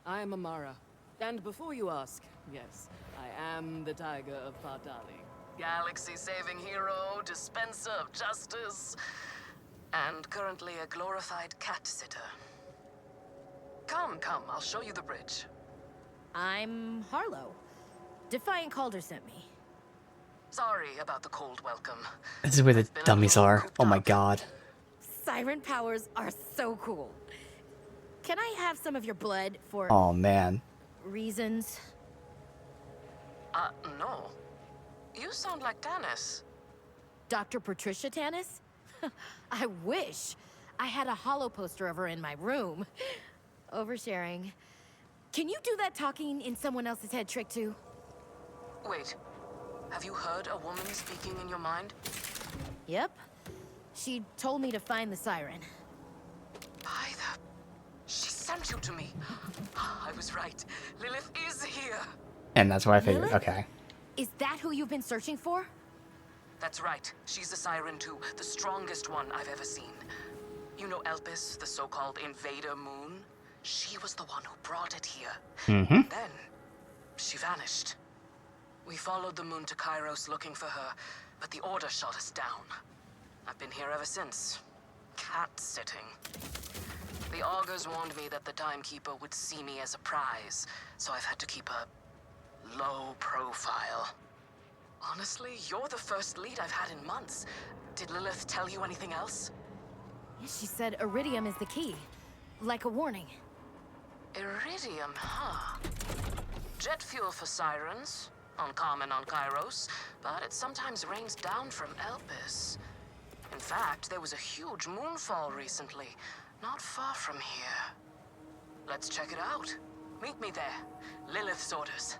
Speaker 8: I am Amara. And before you ask, yes, I am the Tiger of Pardali. Galaxy-saving hero, dispenser of justice, and currently a glorified cat sitter. Come, come, I'll show you the bridge.
Speaker 3: I'm Harlowe. Defiant Calder sent me.
Speaker 8: Sorry about the cold welcome.
Speaker 1: This is where the
Speaker 8: I've been a
Speaker 1: dummies
Speaker 8: little
Speaker 1: are.
Speaker 8: cooped
Speaker 1: Oh my
Speaker 8: up.
Speaker 1: god.
Speaker 3: Siren powers are so cool. Can I have some of your blood for
Speaker 1: Oh man.
Speaker 3: reasons?
Speaker 8: No. You sound like Dennis.
Speaker 3: Dr. Patricia Tanis? I wish. I had a hollow poster of her in my room. Oversharing. Can you do that talking in someone else's head trick too?
Speaker 8: Wait, have you heard a woman speaking in your mind?
Speaker 3: Yep. She told me to find the siren.
Speaker 8: By the... She sent you to me. I was right. Lilith is here.
Speaker 1: And that's what I figured.
Speaker 3: Lilith?
Speaker 1: Okay.
Speaker 3: Is that who you've been searching for?
Speaker 8: That's right. She's the siren too. The strongest one I've ever seen. You know Elpis, the so-called invader moon? She was the one who brought it here.
Speaker 1: Mm-hmm.
Speaker 8: Then, she vanished. We followed the moon to Kairos looking for her, but the Order shot us down. I've been here ever since. Cat-sitting. The augurs warned me that the Timekeeper would see me as a prize, so I've had to keep a low profile. Honestly, you're the first lead I've had in months. Did Lilith tell you anything else?
Speaker 3: She said iridium is the key. Like a warning.
Speaker 8: Iridium, huh? Jet fuel for sirens. Uncommon on Kairos, but it sometimes rains down from Elpis. In fact, there was a huge moonfall recently, not far from here. Let's check it out. Meet me there. Lilith's orders.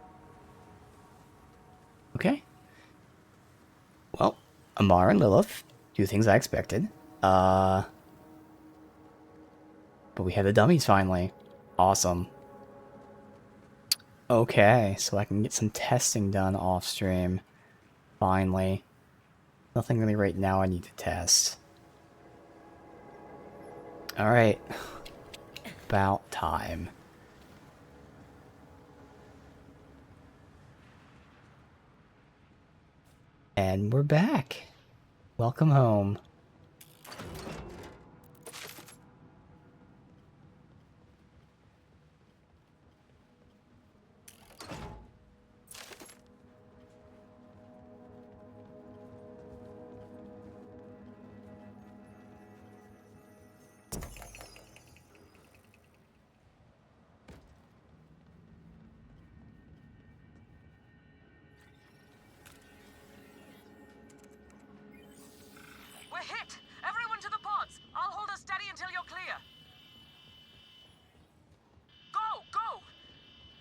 Speaker 1: Okay. Well, Amara and Lilith do things I expected. But we have the dummies finally. Awesome. Okay, so I can get some testing done off stream. Finally. Nothing really right now I need to test. Alright. About time. And we're back. Welcome home.
Speaker 8: We're hit! Everyone to the pods! I'll hold us steady until you're clear. Go! Go!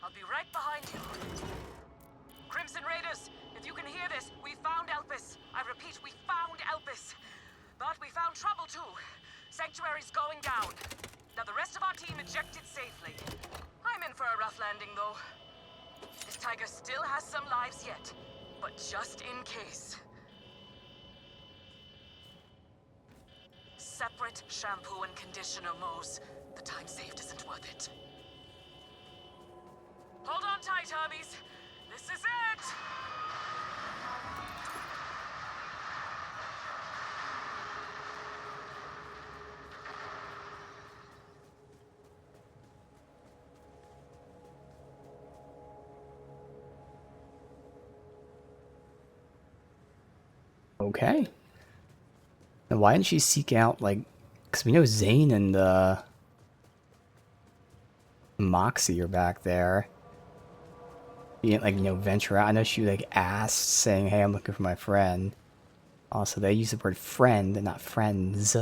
Speaker 8: I'll be right behind you. Crimson Raiders, if you can hear this, we found Elpis. I repeat, we found Elpis. But we found trouble too. Sanctuary's going down. Now the rest of our team ejected safely. I'm in for a rough landing though. This tiger still has some lives yet. But just in case. Separate shampoo and conditioner, Mose. The time saved isn't worth it. Hold on tight, Hermes. This is it!
Speaker 1: Okay. Now why didn't she seek out, like... Because we know Zane and, Moxie are back there. She didn't, like, venture out. I know she, like, asked, saying, hey, I'm looking for my friend. Also, they use the word friend and not friends.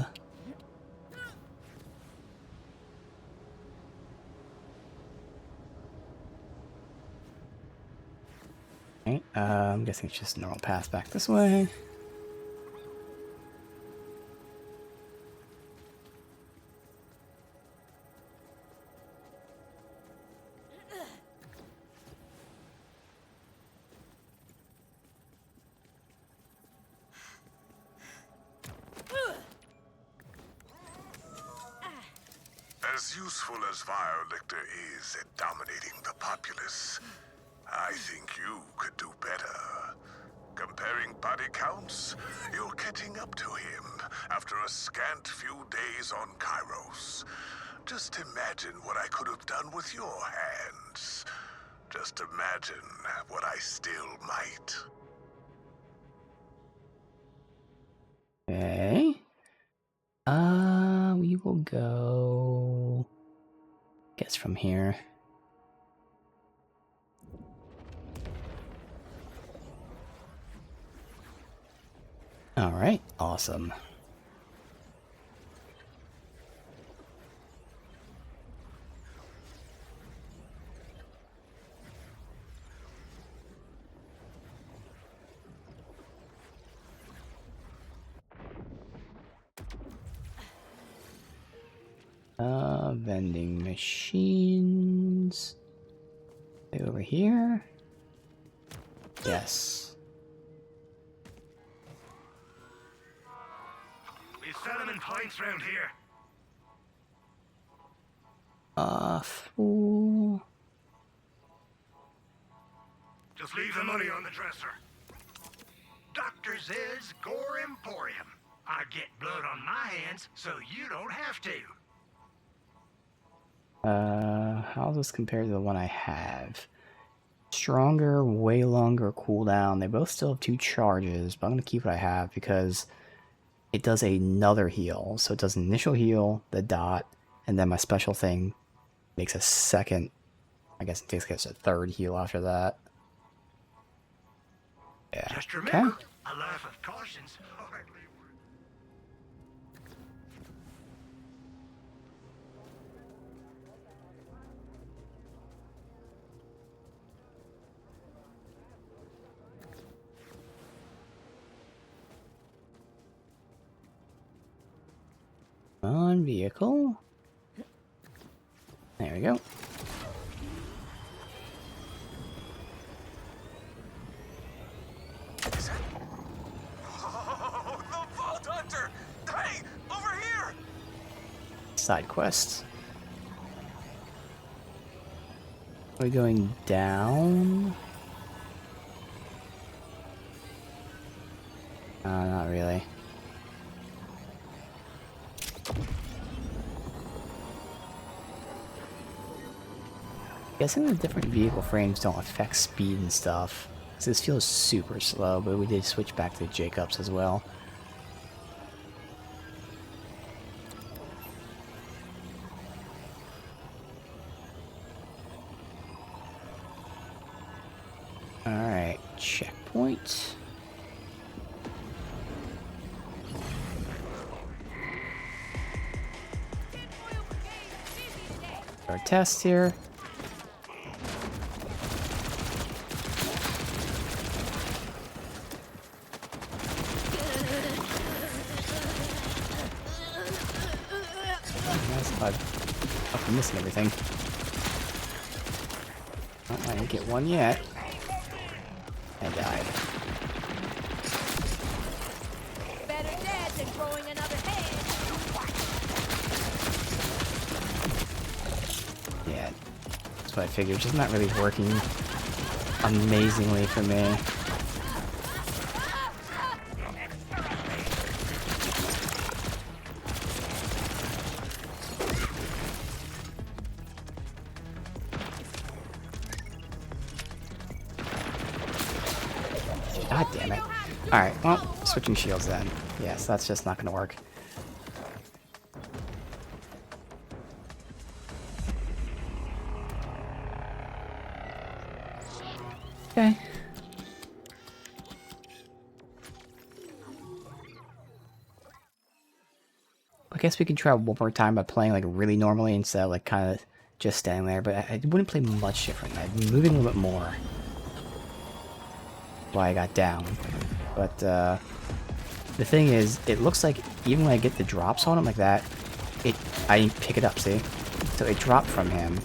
Speaker 1: Okay, I'm guessing it's just a normal path back this way.
Speaker 2: As useful as Virelictor is at dominating the populace, I think you could do better. Comparing body counts, you're catching up to him after a scant few days on Kairos. Just imagine what I could have done with your hands. Just imagine what I still might.
Speaker 1: Okay. We will go... guess from here. Alright, awesome. Vending machines. Over here? Yes.
Speaker 7: We set them in points round here.
Speaker 1: Fool.
Speaker 7: Just leave the money on the dresser. Dr. Zed's Gore Emporium. I get blood on my hands, so you don't have to.
Speaker 1: How does this compare to the one I have? Stronger, way longer cooldown. They both still have 2 charges, but I'm going to keep what I have because it does another heal. So it does initial heal, the dot, and then my special thing makes a second, I guess it takes a third heal after that. Yeah.
Speaker 7: Just remember, a life of caution's hardly worth.
Speaker 1: On vehicle. There we go. side quests. Are we going down? Not really. Guessing the different vehicle frames don't affect speed and stuff. So this feels super slow, but we did switch back to Jacobs as well. Alright, checkpoint. Our test here. I'm missing everything. Oh, I didn't get one yet. I died.
Speaker 3: Better dead than growing another head.
Speaker 1: Yeah, that's what I figured. Just not really working amazingly for me. God damn it. Alright, well, switching shields then. Yes, that's just not gonna work. Okay. I guess we can try one more time by playing like really normally instead of like kind of just standing there, but I wouldn't play much different. I'd be moving a little bit more. Why I got down. But the thing is, it looks like even when I get the drops on him like that, I pick it up, see? So it dropped from him.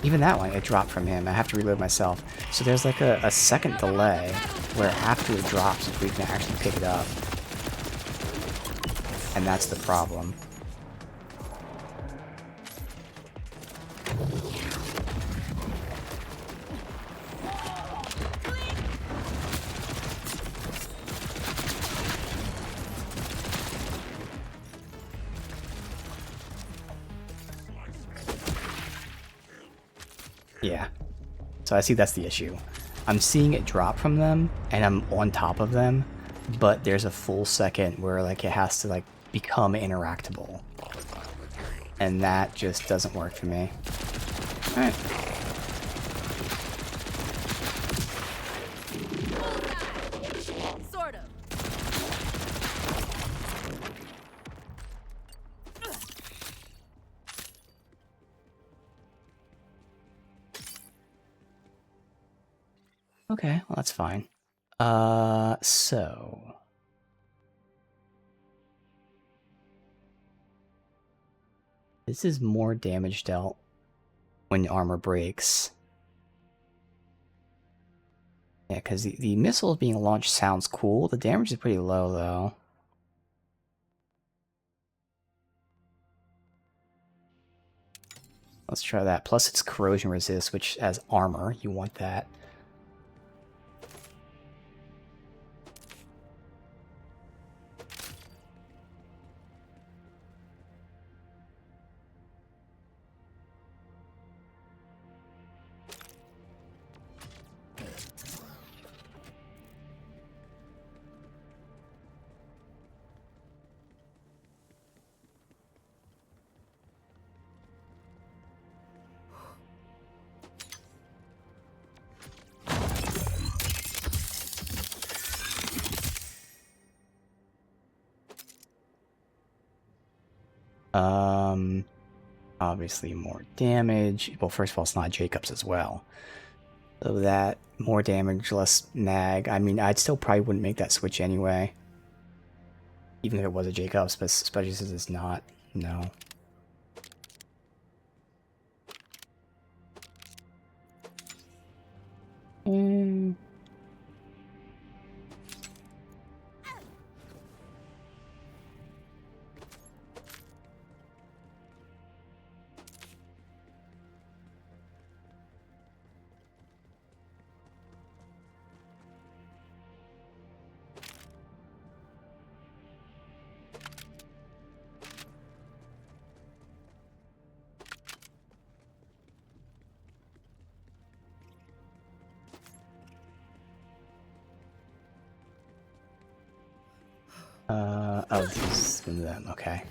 Speaker 1: Even that one, it dropped from him. I have to reload myself. So there's like a second delay where after it drops if we can actually pick it up. And that's the problem. Yeah. So I see that's the issue. I'm seeing it drop from them, and I'm on top of them, but there's a full second where like it has to like become interactable. And that just doesn't work for me. Alright.
Speaker 3: Sort of.
Speaker 1: Okay, well that's fine. So... this is more damage dealt when armor breaks. Yeah, because the missiles being launched sounds cool. The damage is pretty low, though. Let's try that. Plus it's corrosion resist, which as armor, you want that. Obviously more damage. Well, first of all, it's not Jacobs as well. So that, more damage, less nag. I mean, I'd still probably wouldn't make that switch anyway. Even if it was a Jacobs, but especially since it's not. No. Oh, these into them, okay.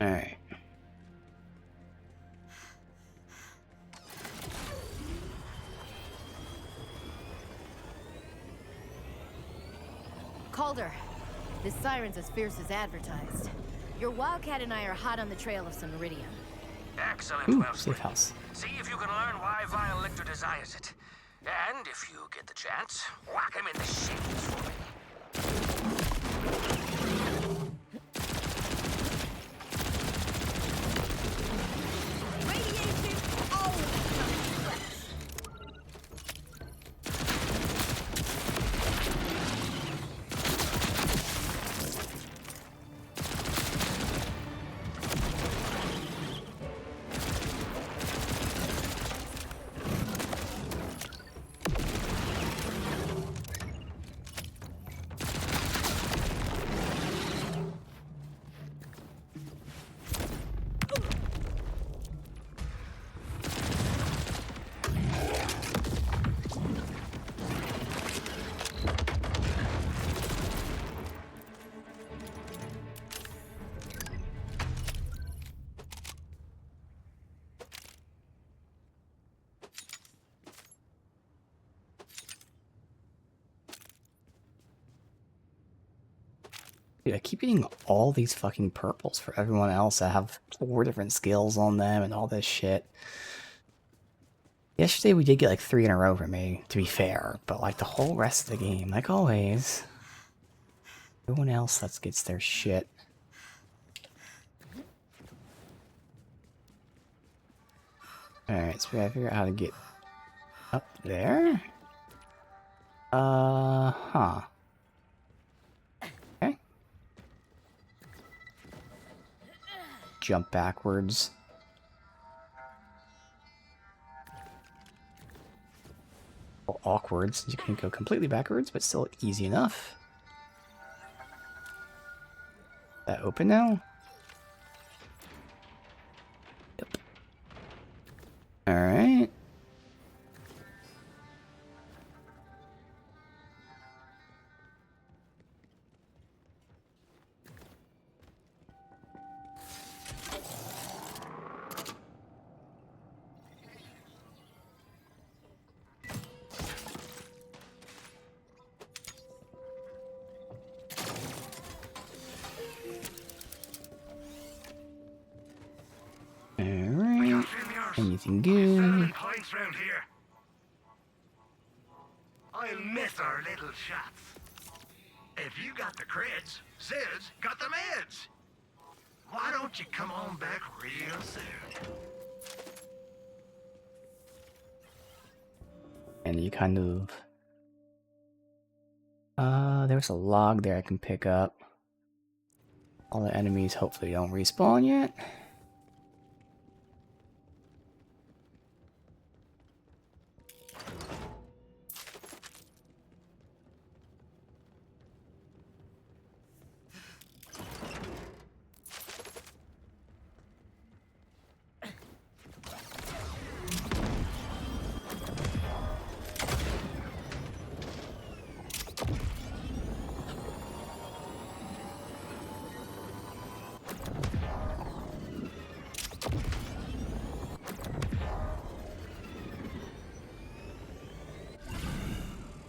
Speaker 1: Alright.
Speaker 3: Calder, this siren's as fierce as advertised. Your Wildcat and I are hot on the trail of some iridium.
Speaker 6: Excellent,
Speaker 1: Ooh,
Speaker 6: Wellspring.
Speaker 1: safe house.
Speaker 6: See if you can learn why Vile Lictor desires it. And if you get the chance, whack him in the shins for me.
Speaker 1: Dude, I keep getting all these fucking purples for everyone else that have 4 different skills on them and all this shit. Yesterday we did get like 3 in a row for me, to be fair, but like the whole rest of the game, like always, everyone else that gets their shit. Alright, so we gotta figure out how to get up there. Huh. Okay. Jump backwards. Well, awkward, since you can go completely backwards, but still easy enough. That open now? Yep. Alright. Alright. Anything good?
Speaker 7: Settling points round here. I'll miss our little shots. If you got the creds, Sid's got the meds. Why don't you come on back real soon?
Speaker 1: And you kind of... there's a log there I can pick up. All the enemies hopefully don't respawn yet.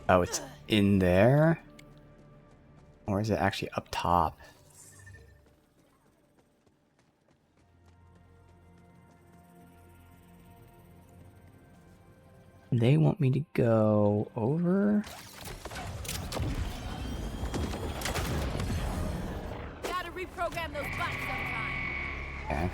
Speaker 1: Oh, it's in there? Or is it actually up top? They want me to go over?
Speaker 3: Gotta reprogram those buttons sometime.
Speaker 1: Okay.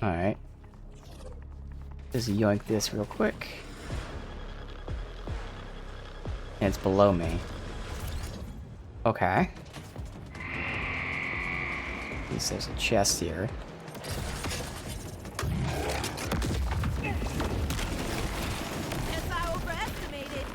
Speaker 1: Alright. Just yoink this real quick. And it's below me. Okay. At least there's a chest here.
Speaker 3: Guess I overestimated.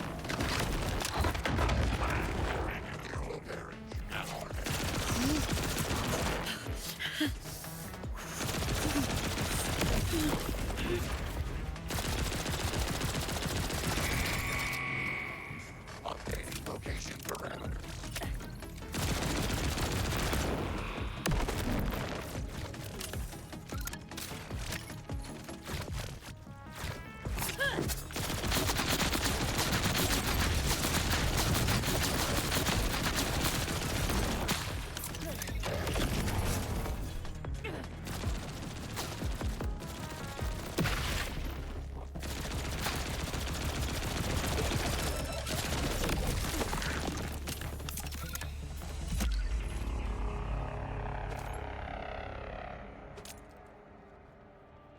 Speaker 2: Updating location parameters.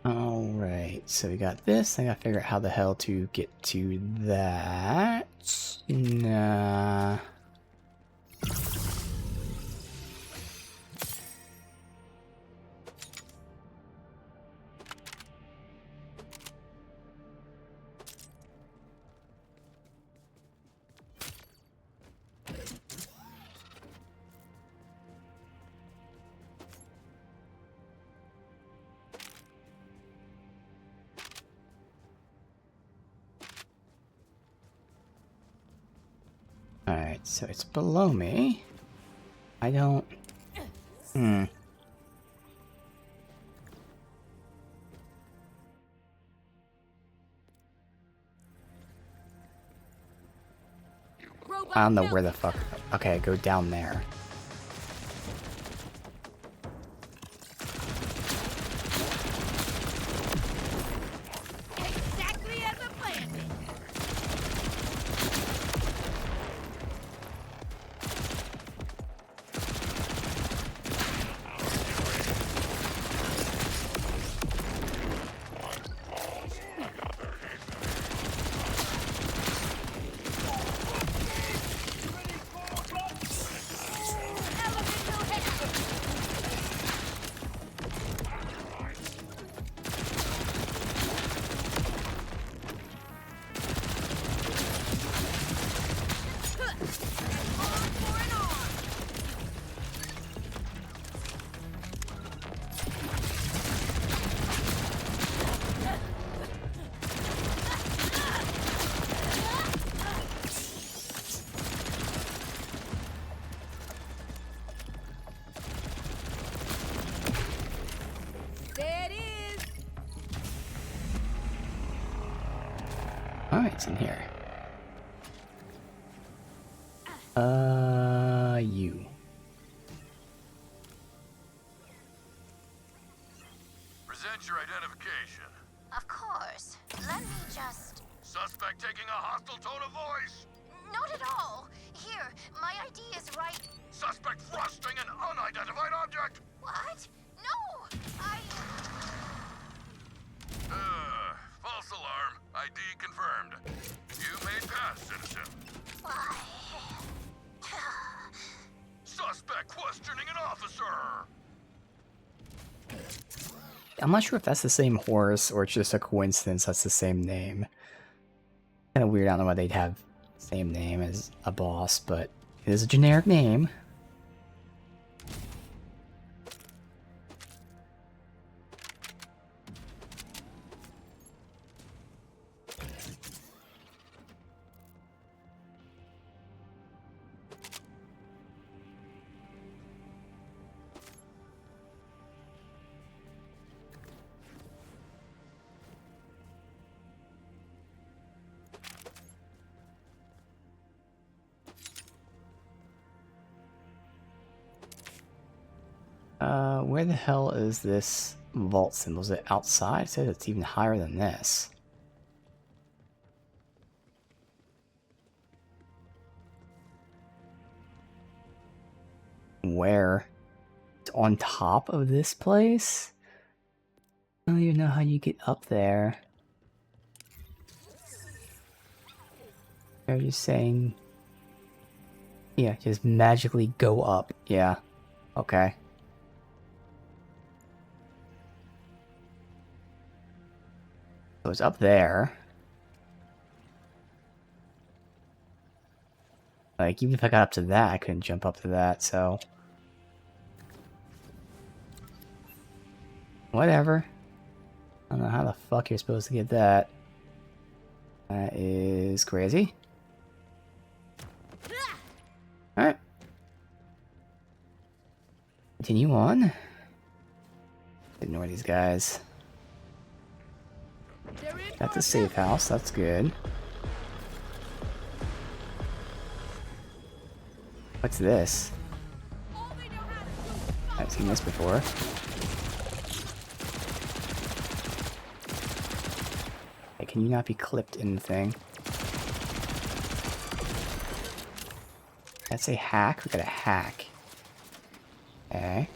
Speaker 1: Alright, so we got this. I gotta figure out how the hell to get to that. Nah. Alright, so it's below me. I don't... I don't know where the fuck... Okay, go down there.
Speaker 3: Exactly as I planned it. There it is.
Speaker 1: Alright, it's in here. You.
Speaker 2: Present your identification.
Speaker 11: Of course. Let me just...
Speaker 2: Suspect taking a hostile tone of voice.
Speaker 11: Not at all. Here, my ID is right...
Speaker 2: Suspect thrusting an unidentified object.
Speaker 11: What? No!
Speaker 2: False alarm. ID confirmed. You may pass, citizen.
Speaker 11: Why?
Speaker 2: Suspect questioning an officer.
Speaker 1: I'm not sure if that's the same horse or it's just a coincidence that's the same name. Kind of weird, I don't know why they'd have the same name as a boss, but it is a generic name. Where the hell is this vault symbol? Is it outside? It says it's even higher than this. Where? It's on top of this place? I don't even know how you get up there. They're just saying... Yeah, just magically go up. Yeah. Okay. So it's up there. Like, even if I got up to that, I couldn't jump up to that, so... Whatever. I don't know how the fuck you're supposed to get that. That is crazy. Alright. Continue on. Ignore these guys. Got the safe house, that's good. What's this? I've seen this before. Hey, can you not be clipped in the thing? That's a hack? We got a hack. Okay.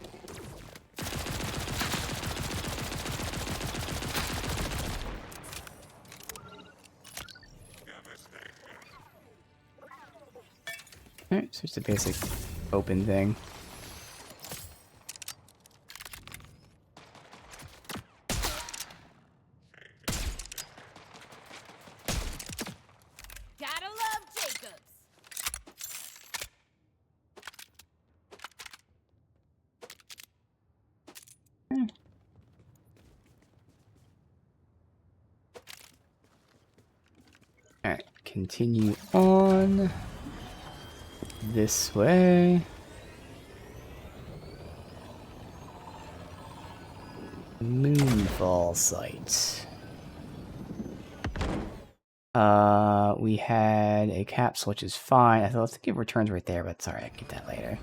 Speaker 1: Alright, so it's a basic open thing.
Speaker 3: Gotta love Jacobs.
Speaker 1: Alright, continue on. This way. Moonfall site. We had a capsule, which is fine. I thought it returns right there, but sorry, I can get that later.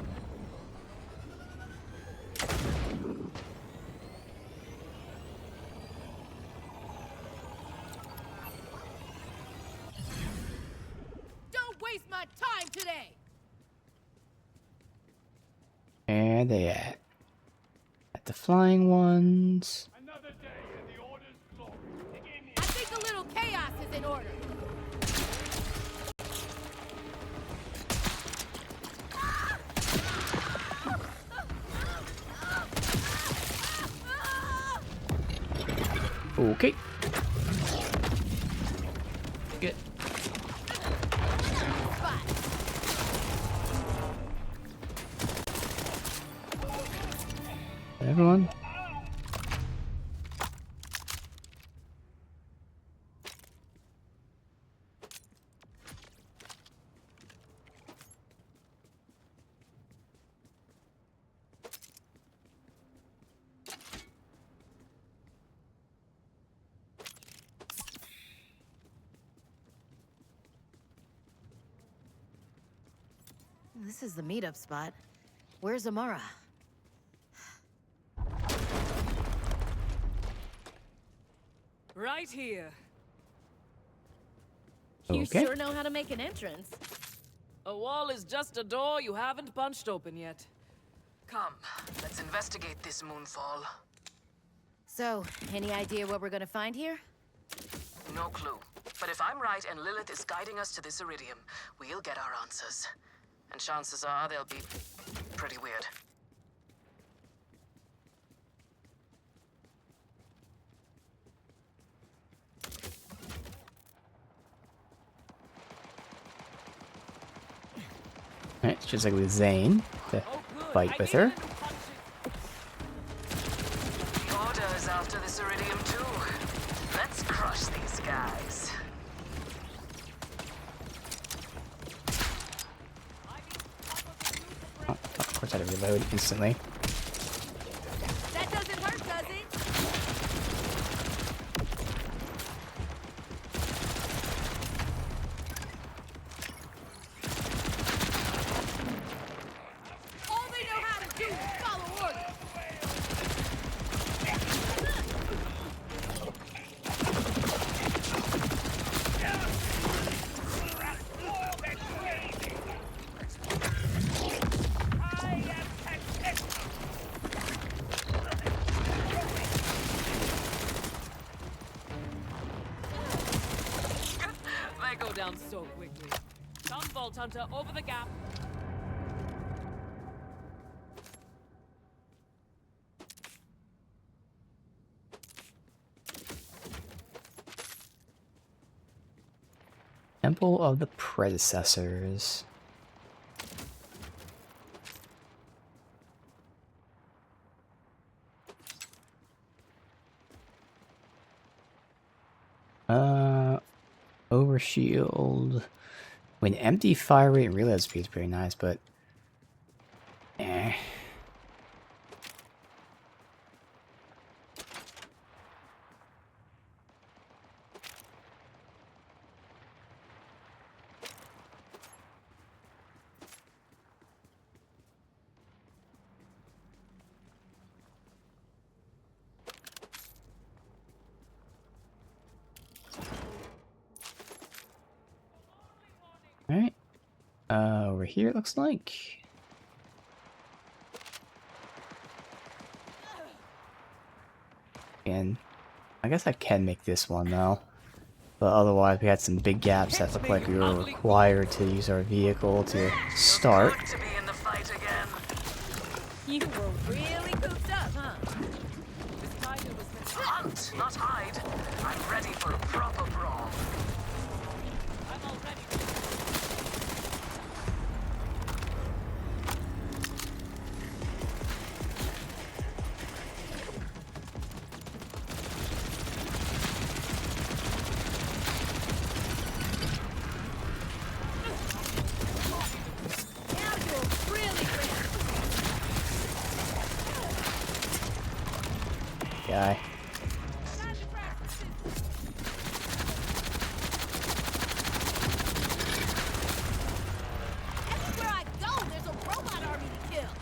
Speaker 3: Don't waste my time today.
Speaker 1: Where they at? At the flying ones.
Speaker 2: Another day in the Order's glory.
Speaker 3: I think a little chaos is in order.
Speaker 1: Okay. Good. Everyone.
Speaker 3: This is the meetup spot. Where's Amara?
Speaker 10: Right here.
Speaker 3: You
Speaker 1: Okay.
Speaker 3: sure know how to make an entrance.
Speaker 8: A wall is just a door you haven't punched open yet. Come, let's investigate this moonfall.
Speaker 3: So, any idea what we're gonna find here?
Speaker 8: No clue. But if I'm right and Lilith is guiding us to this iridium, we'll get our answers. And chances are they'll be pretty weird.
Speaker 1: Alright, it's just like with Zane to fight with her.
Speaker 8: The Order is after this iridium too. Let's crush these guys.
Speaker 1: Oh, of course, I had to reload instantly.
Speaker 3: That doesn't hurt, does it? All they know how to do is follow orders.
Speaker 10: down so quickly. Come, Vault Hunter, over the gap.
Speaker 1: Temple of the Predecessors. Overshield. When empty fire rate and reload speed is pretty nice, but eh. Alright. Over here it looks like. And I guess I can make this one though. But otherwise we had some big gaps that looked like we were required to use our vehicle to start.
Speaker 8: Good to be in the fight again.
Speaker 3: You were really cooped up, huh?
Speaker 8: Hunt, not hide. I'm ready for a proper brawl.
Speaker 10: I'm already.
Speaker 3: Now you're really
Speaker 1: Guy.
Speaker 3: Everywhere I go, there's a robot army to kill.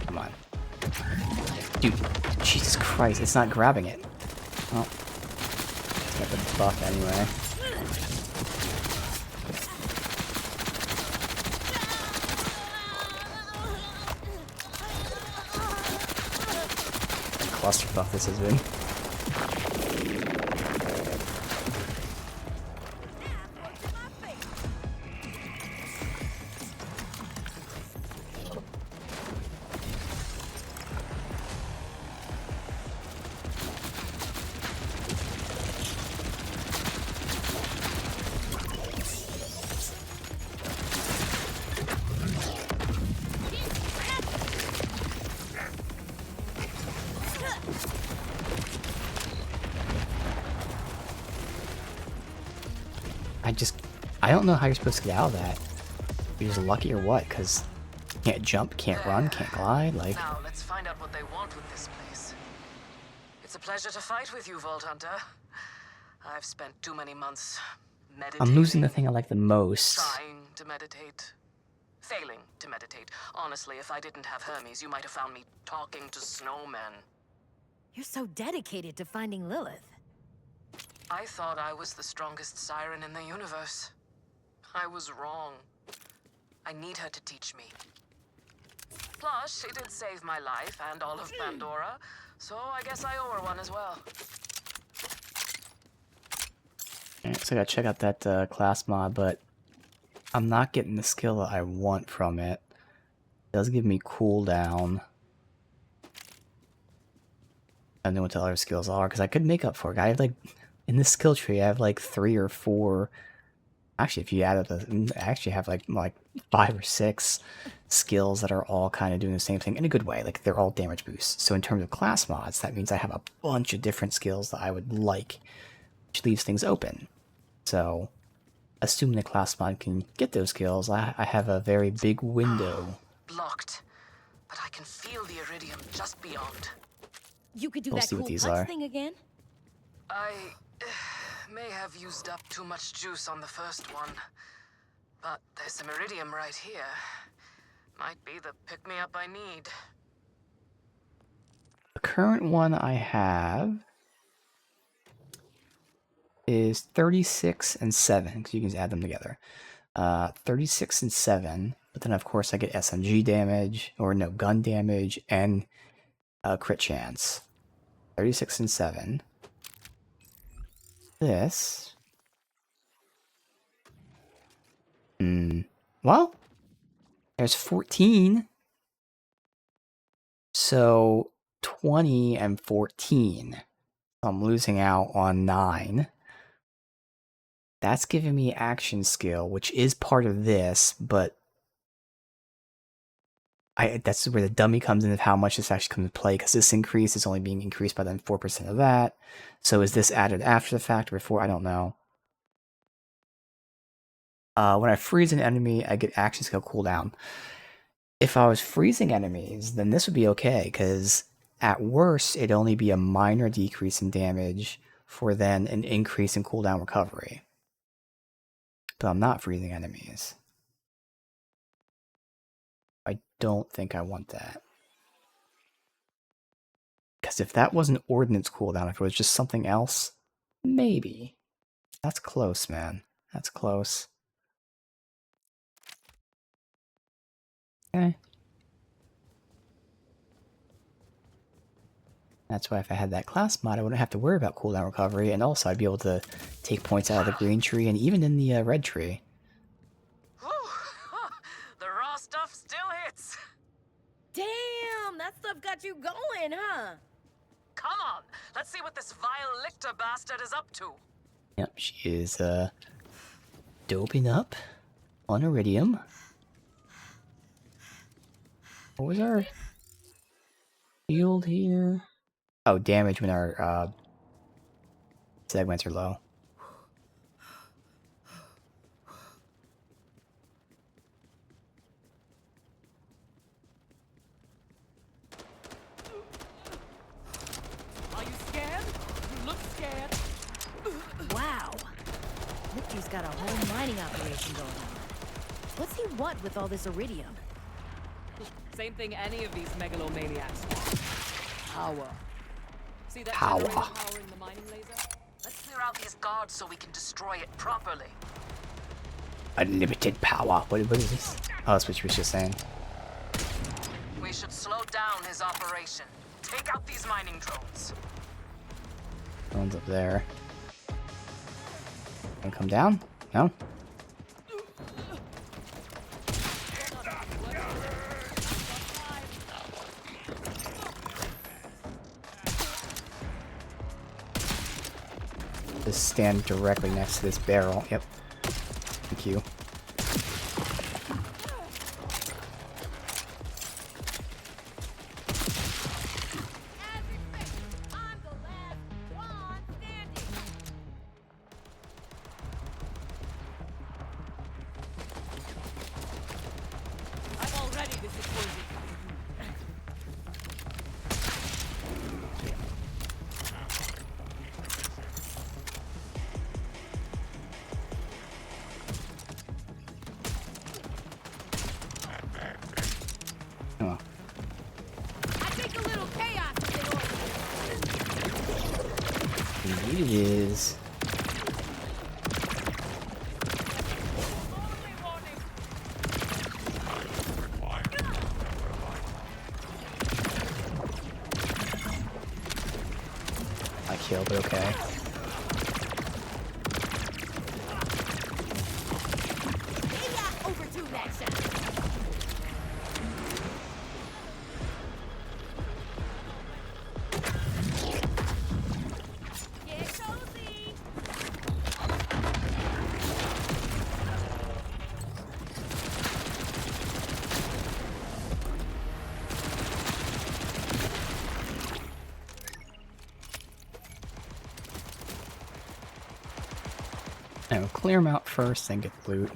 Speaker 1: Come on. Dude, Jesus Christ, it's not grabbing it. Oh. It's got the buff anyway. Clusterfuck this has been. I don't know how you're supposed to get out of that. You're just lucky or what? Because can't jump, can't run, can't glide. Like,
Speaker 8: Now let's find out what they want with this place. It's a pleasure to fight with you, Vault Hunter. I've spent too many months meditating.
Speaker 1: I'm losing the thing I like the most.
Speaker 8: Trying to meditate. Failing to meditate. Honestly, if I didn't have Hermes, you might have found me talking to snowmen.
Speaker 3: You're so dedicated to finding Lilith.
Speaker 8: I thought I was the strongest siren in the universe. I was wrong. I need her to teach me. Plus, she did save my life and all of Pandora, so I guess I owe her one as well.
Speaker 1: Alright, so I gotta check out that class mod, but I'm not getting the skill that I want from it. It does give me cooldown. I don't know what the other skills are, because I could make up for it. I have like, in this skill tree, I have like 3 or 4. Actually, if you add up, I actually have like 5 or 6 skills that are all kind of doing the same thing in a good way. Like they're all damage boosts. So in terms of class mods, that means I have a bunch of different skills that I would like, which leaves things open. So, assuming the class mod can get those skills, I have a very big window.
Speaker 8: Blocked, but I can feel the iridium just beyond.
Speaker 3: You could do
Speaker 1: We'll
Speaker 3: that
Speaker 1: see
Speaker 3: cool
Speaker 1: what these
Speaker 3: punch
Speaker 1: are.
Speaker 3: thing again?
Speaker 8: I may have used up too much juice on the first one, but there's some iridium right here. Might be the pick-me-up I need.
Speaker 1: The current one I have is 36 and 7, because you can add them together. 36 and 7, but then of course I get SMG damage, or no, gun damage, and crit chance. 36 and 7. This. Well, there's 14. So 20 and 14. I'm losing out on 9. That's giving me action skill, which is part of this, but that's where the dummy comes in of how much this actually comes into play, because this increase is only being increased by then 4% of that. So is this added after the fact or before? I don't know. When I freeze an enemy, I get action skill cooldown. If I was freezing enemies, then this would be okay, because at worst, it'd only be a minor decrease in damage for then an increase in cooldown recovery. But I'm not freezing enemies. I don't think I want that. Because if that wasn't ordnance cooldown, if it was just something else, maybe. That's close, man. That's close. Okay. That's why if I had that class mod, I wouldn't have to worry about cooldown recovery, and also I'd be able to take points out of the green tree and even in the red tree.
Speaker 8: The raw stuff still hits.
Speaker 3: Damn, that stuff got you going, huh?
Speaker 8: Come on, let's see what this vile Lichter bastard is up to.
Speaker 1: Yep, she is doping up on iridium. What was our field here? Oh, damage when our segments are low.
Speaker 8: Are you scared? You look scared.
Speaker 3: Wow. Mickey's got a whole mining operation going on. What's he want with all this iridium?
Speaker 8: Same thing any of these megalomaniacs want. Power. See that
Speaker 1: Power.
Speaker 8: generator powering the mining laser? Let's clear out these guards so we can destroy it properly.
Speaker 1: Unlimited power. What is this? Oh, that's what she was just saying.
Speaker 8: We should slow down his operation. Take out these mining drones.
Speaker 1: One's up there. Wanna come down? No? Just stand directly next to this barrel. Yep. Thank you.
Speaker 8: I'm already disappointed.
Speaker 1: Oh.
Speaker 3: I think a little chaos is in order.
Speaker 1: Indeed it is. I kill, but okay.
Speaker 3: Overdo that shot. Get cozy.
Speaker 1: Now clear them out first, then get the loot.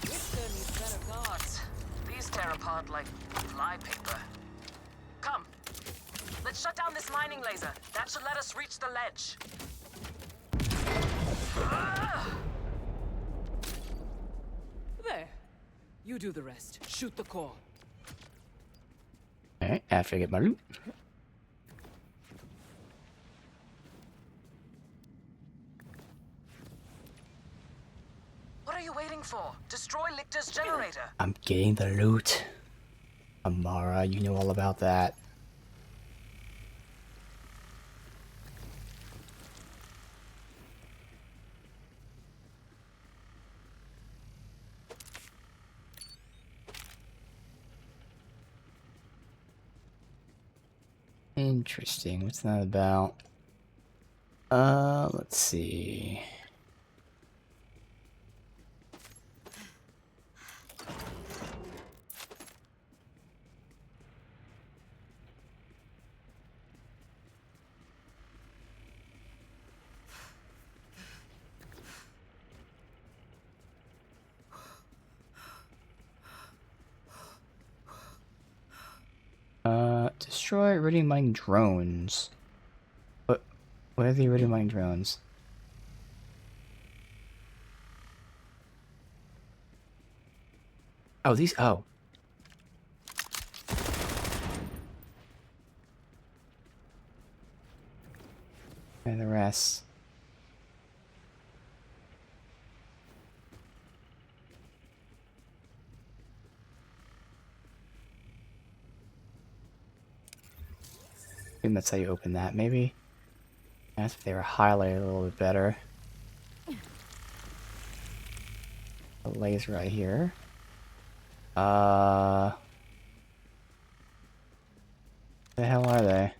Speaker 8: Lichter needs better guards. These tear apart like fly paper. Come, shut down this mining laser. That should let us reach the ledge. There. You do the rest. Shoot the core.
Speaker 1: Alright, after I get my loot.
Speaker 8: What are you waiting for? Destroy Lichter's generator.
Speaker 1: I'm getting the loot. Amara, you know all about that. Interesting. What's that about? Let's see. Destroy iridium mining drones. What are the iridium mining drones? Oh, these, oh. And the rest. I think that's how you open that, maybe? That's if they were highlighted a little bit better. The laser right here. The hell are they?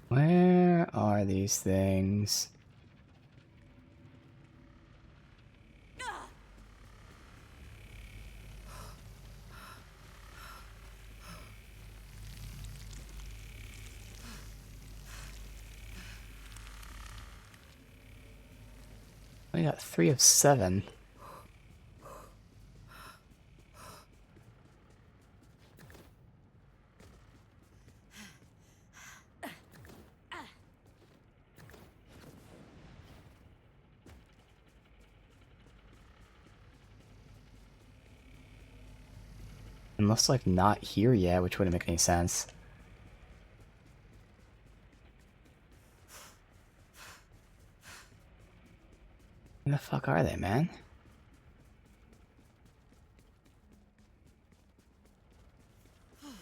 Speaker 1: Where are these things? I got 3 of 7. Unless, like, not here yet, which wouldn't make any sense. Where the fuck are they, man? Can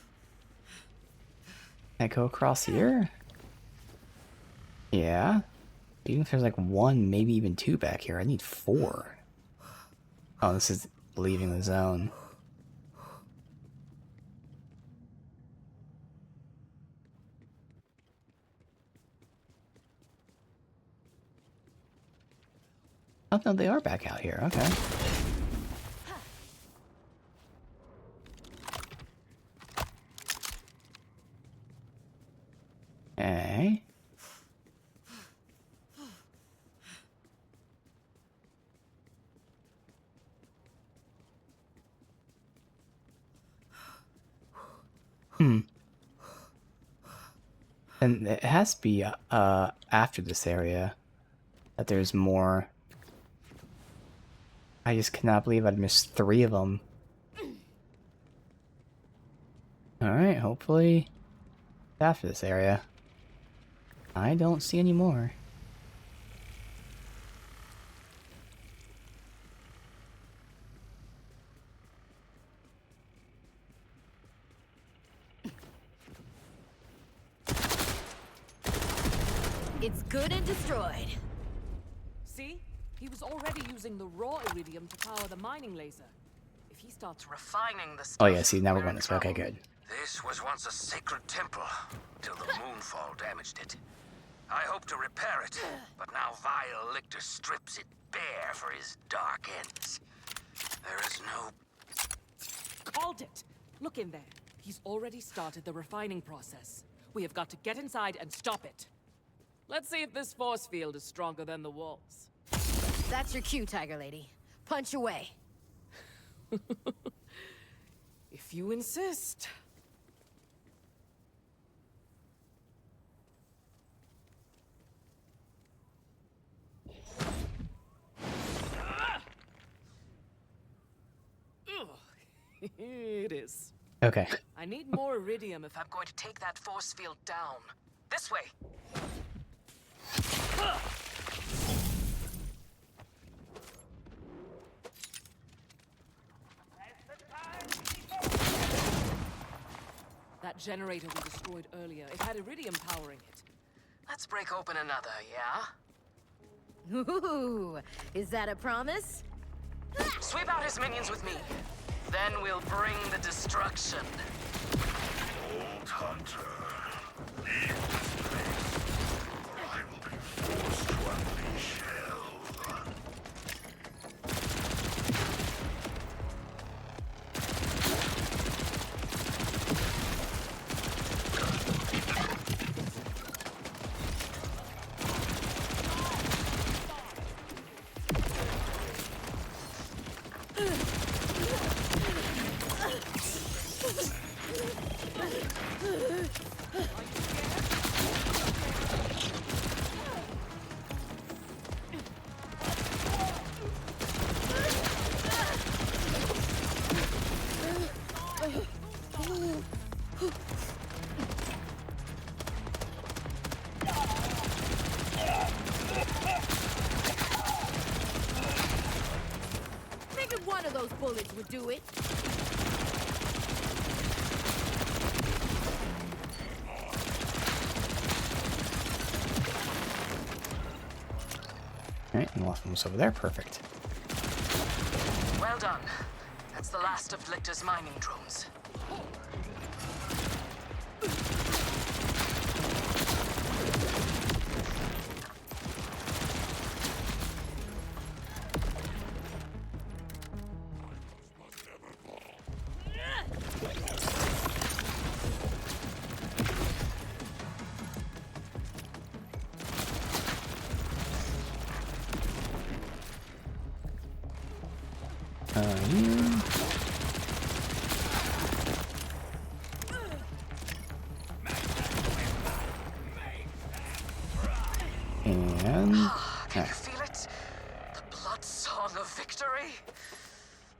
Speaker 1: I go across here? Yeah. Even if there's like 1, maybe even 2 back here, I need 4. Oh, this is leaving the zone. Oh no, they are back out here, okay. Okay. And it has to be after this area that there's more. I just cannot believe I'd missed 3 of them. Alright, hopefully after this area. I don't see any more.
Speaker 3: It's good and destroyed.
Speaker 8: See? He was already using the raw iridium to power the mining laser. If he starts refining the stuff...
Speaker 1: Oh yeah, see, now we're going this way. Okay, good.
Speaker 6: This was once a sacred temple, till the moonfall damaged it. I hope to repair it, but now vile Lichter strips it bare for his dark ends. There is no...
Speaker 8: Called it! Look in there. He's already started the refining process. We have got to get inside and stop it. Let's see if this force field is stronger than the walls.
Speaker 3: That's your cue, Tiger Lady. Punch away.
Speaker 8: If you insist. It is.
Speaker 1: Okay.
Speaker 8: I need more iridium if I'm going to take that force field down. This way. That generator we destroyed earlier, it had iridium powering it. Let's break open another, yeah?
Speaker 3: Ooh, is that a promise?
Speaker 8: Sweep out his minions with me. Then we'll bring the destruction.
Speaker 2: Old Hunter, leave this place, or I will be forced to unleash hell.
Speaker 3: Figured one of those bullets would do it.
Speaker 1: Alright, and the last one was over there. Perfect.
Speaker 8: Well done. That's the last of Lictor's mining drones.
Speaker 1: Here. And...
Speaker 8: Can you feel it? The blood song of victory?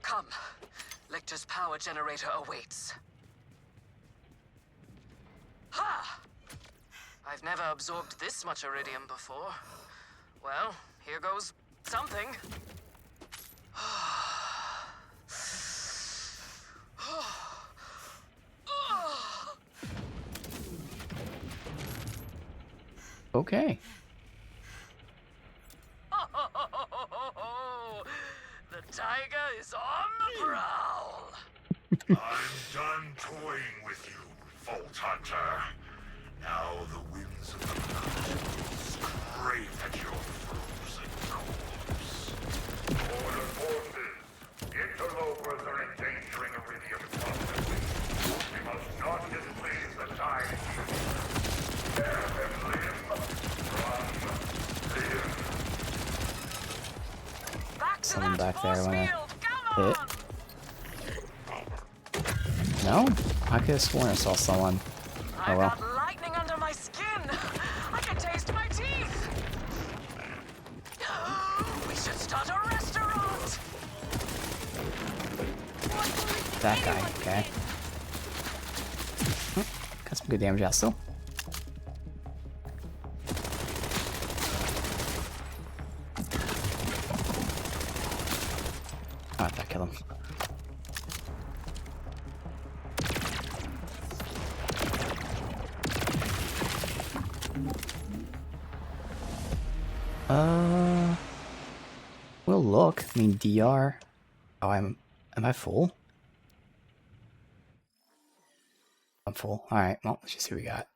Speaker 8: Come. Lictor's power generator awaits. Ha! I've never absorbed this much iridium before. Well, here goes something.
Speaker 1: Okay.
Speaker 8: The tiger is on the prowl.
Speaker 2: I'm done toying with you, Vault Hunter. Now the winds of the mountains scrape at your frozen corpse. Order forces, interlopers are endangering Iridium constantly. We must not displease the Time Keeper. Spare them live. Run. Live.
Speaker 8: Back to
Speaker 1: Someone
Speaker 8: that
Speaker 1: back there
Speaker 8: force
Speaker 1: when I
Speaker 8: field. Come
Speaker 1: hit.
Speaker 8: on.
Speaker 1: No? I could have sworn I saw someone. Oh
Speaker 8: I've
Speaker 1: well.
Speaker 8: got lightning under my skin. I can taste my teeth. We should start a restaurant.
Speaker 1: That guy, okay. Got some good damage out still. Alright, that killed him. We'll look. I mean, DR. Oh, am I full? I'm full. Alright, well, let's just see what we got.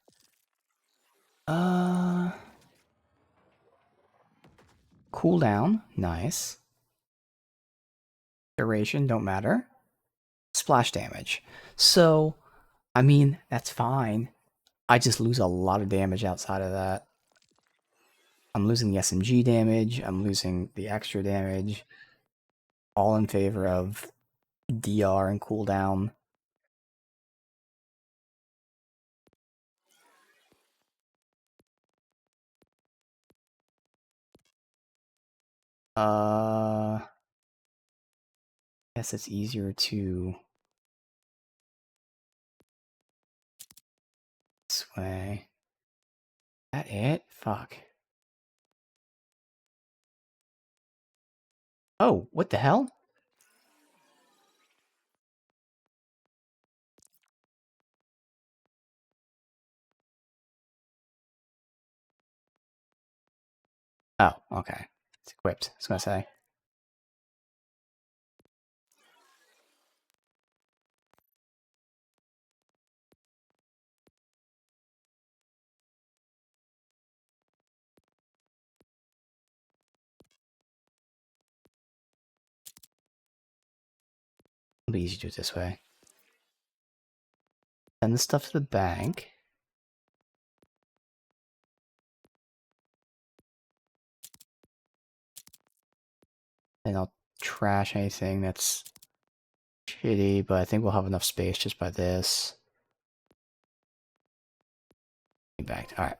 Speaker 1: Cooldown, nice. Duration, don't matter. Splash damage. So, I mean, that's fine. I just lose a lot of damage outside of that. I'm losing the SMG damage, I'm losing the extra damage, all in favor of DR and cooldown. Guess it's easier to this way. That it? Fuck. Oh, what the hell? Oh, okay. It's equipped, I was gonna say. It'll be easy to do it this way. Send the stuff to the bank. And I'll trash anything that's shitty, but I think we'll have enough space just by this. Banked. Alright.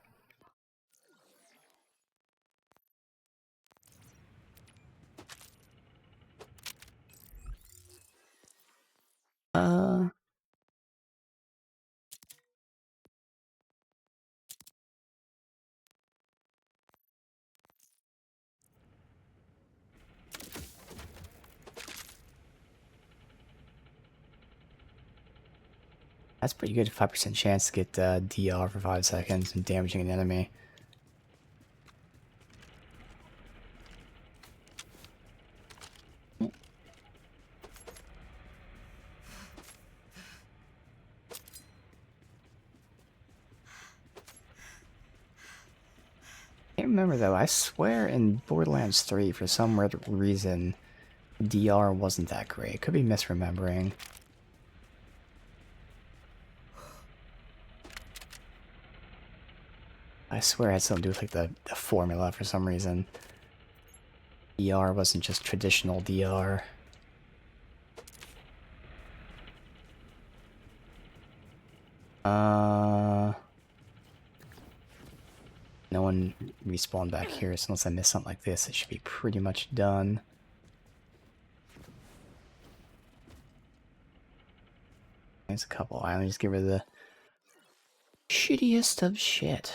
Speaker 1: That's pretty good. 5% chance to get DR for 5 seconds and damaging an enemy. I can't remember though. I swear in Borderlands 3, for some weird reason, DR wasn't that great. Could be misremembering. I swear it had something to do with like the formula for some reason. DR wasn't just traditional DR. No one respawned back here, so unless I miss something like this, it should be pretty much done. There's a couple islands, just give her the shittiest of shit.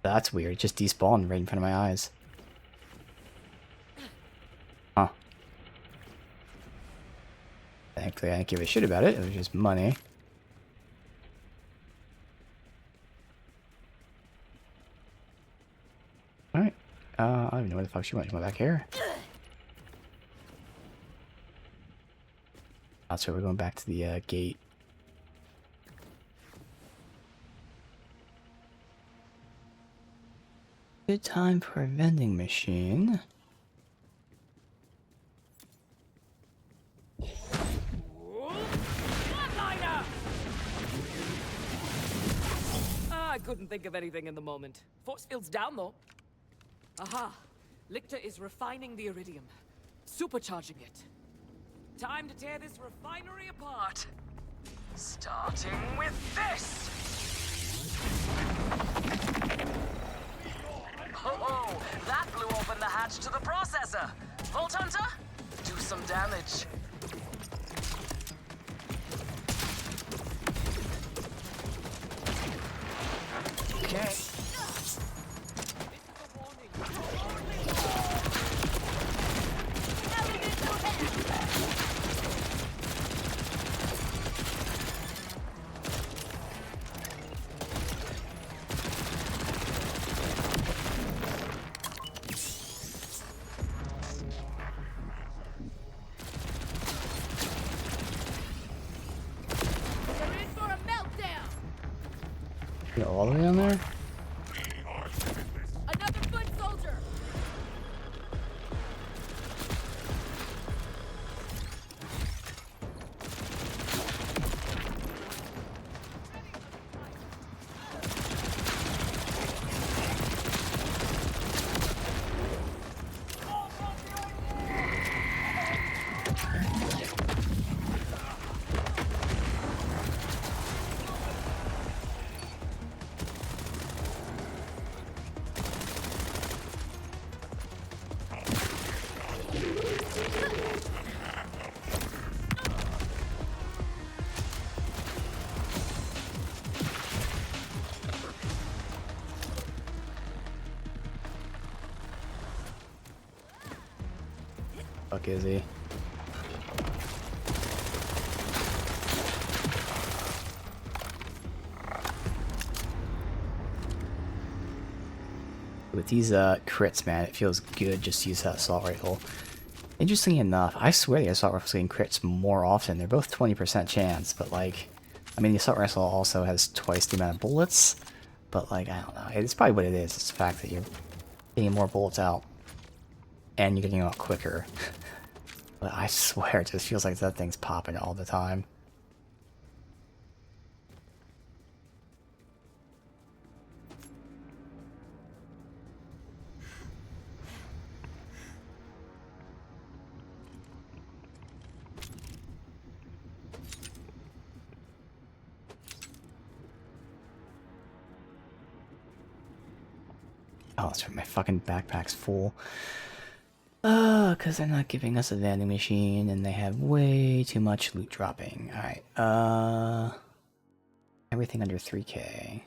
Speaker 1: That's weird, it just despawned right in front of my eyes. Huh. Thankfully I didn't give a shit about it, it was just money. Alright. I don't even know where the fuck she went. She went back here. That's why we're going back to the gate. Good time for a vending machine.
Speaker 8: I couldn't think of anything in the moment. Force field's down, though. Aha! Lictor is refining the iridium. Supercharging it. Time to tear this refinery apart. Starting with this! Oh, that blew open the hatch to the processor. Vault Hunter, do some damage. Okay.
Speaker 1: go all the way down there?
Speaker 10: Another foot soldier!
Speaker 1: Fuck is he? With these crits, man, it feels good just to use that assault rifle. Interestingly enough, I swear the assault rifle getting crits more often. They're both 20% chance, but like, I mean, the assault rifle also has twice the amount of bullets, but like, I don't know. It's probably what it is. It's the fact that you're getting more bullets out, and you're getting out quicker. But I swear, it just feels like that thing's popping all the time. Oh, that's right, my fucking backpack's full. Because they're not giving us a vending machine, and they have way too much loot dropping. Alright, everything under 3K.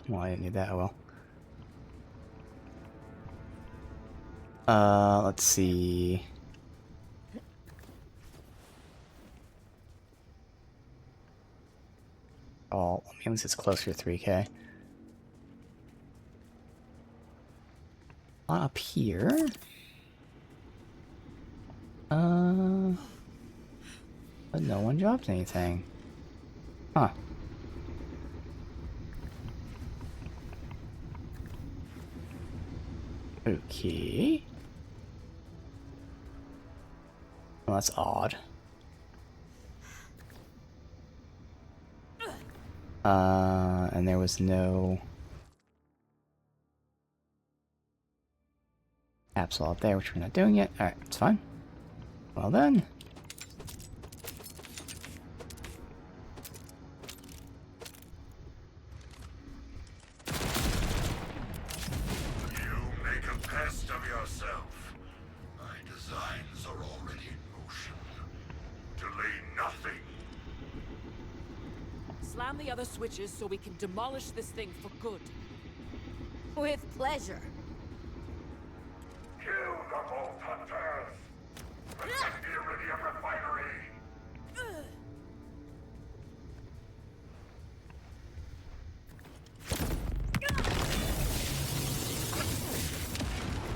Speaker 1: Well, I didn't need that, oh well. Let's see. Oh, at least it's closer to 3K. Up here? But no one dropped anything. Huh. Okay. Well, that's odd. And there was no capsule out there, which we're not doing yet. Alright, it's fine. Well then.
Speaker 10: Slam the other switches so we can demolish this thing for good.
Speaker 3: With pleasure.
Speaker 2: Kill the Vault Hunters! Protect the Iridium Refinery!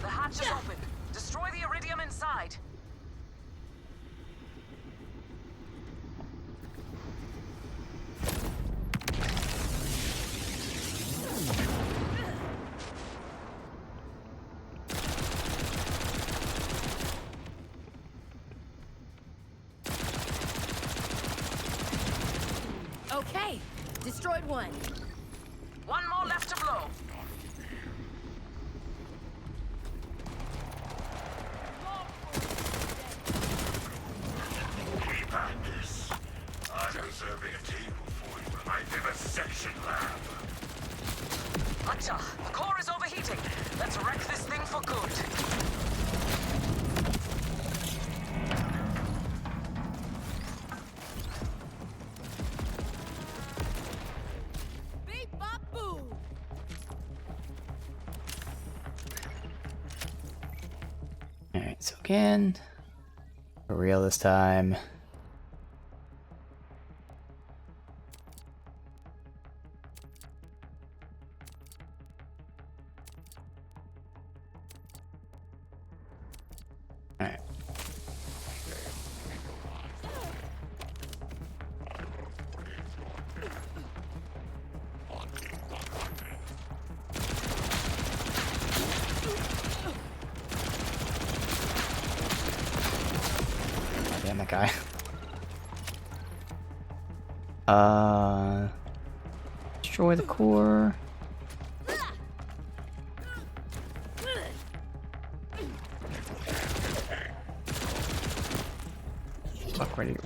Speaker 8: The hatch is open. Destroy the iridium inside.
Speaker 3: Okay, destroyed one.
Speaker 8: One more left to blow.
Speaker 2: Keep at this. I'm reserving a table for you in my vivisection lab.
Speaker 8: Gotcha. The core is overheating. Let's wreck this thing for good.
Speaker 10: Beep bop boo!
Speaker 1: Again. For real this time. Alright. Oh, damn that guy. Destroy the core. Fuck, ready.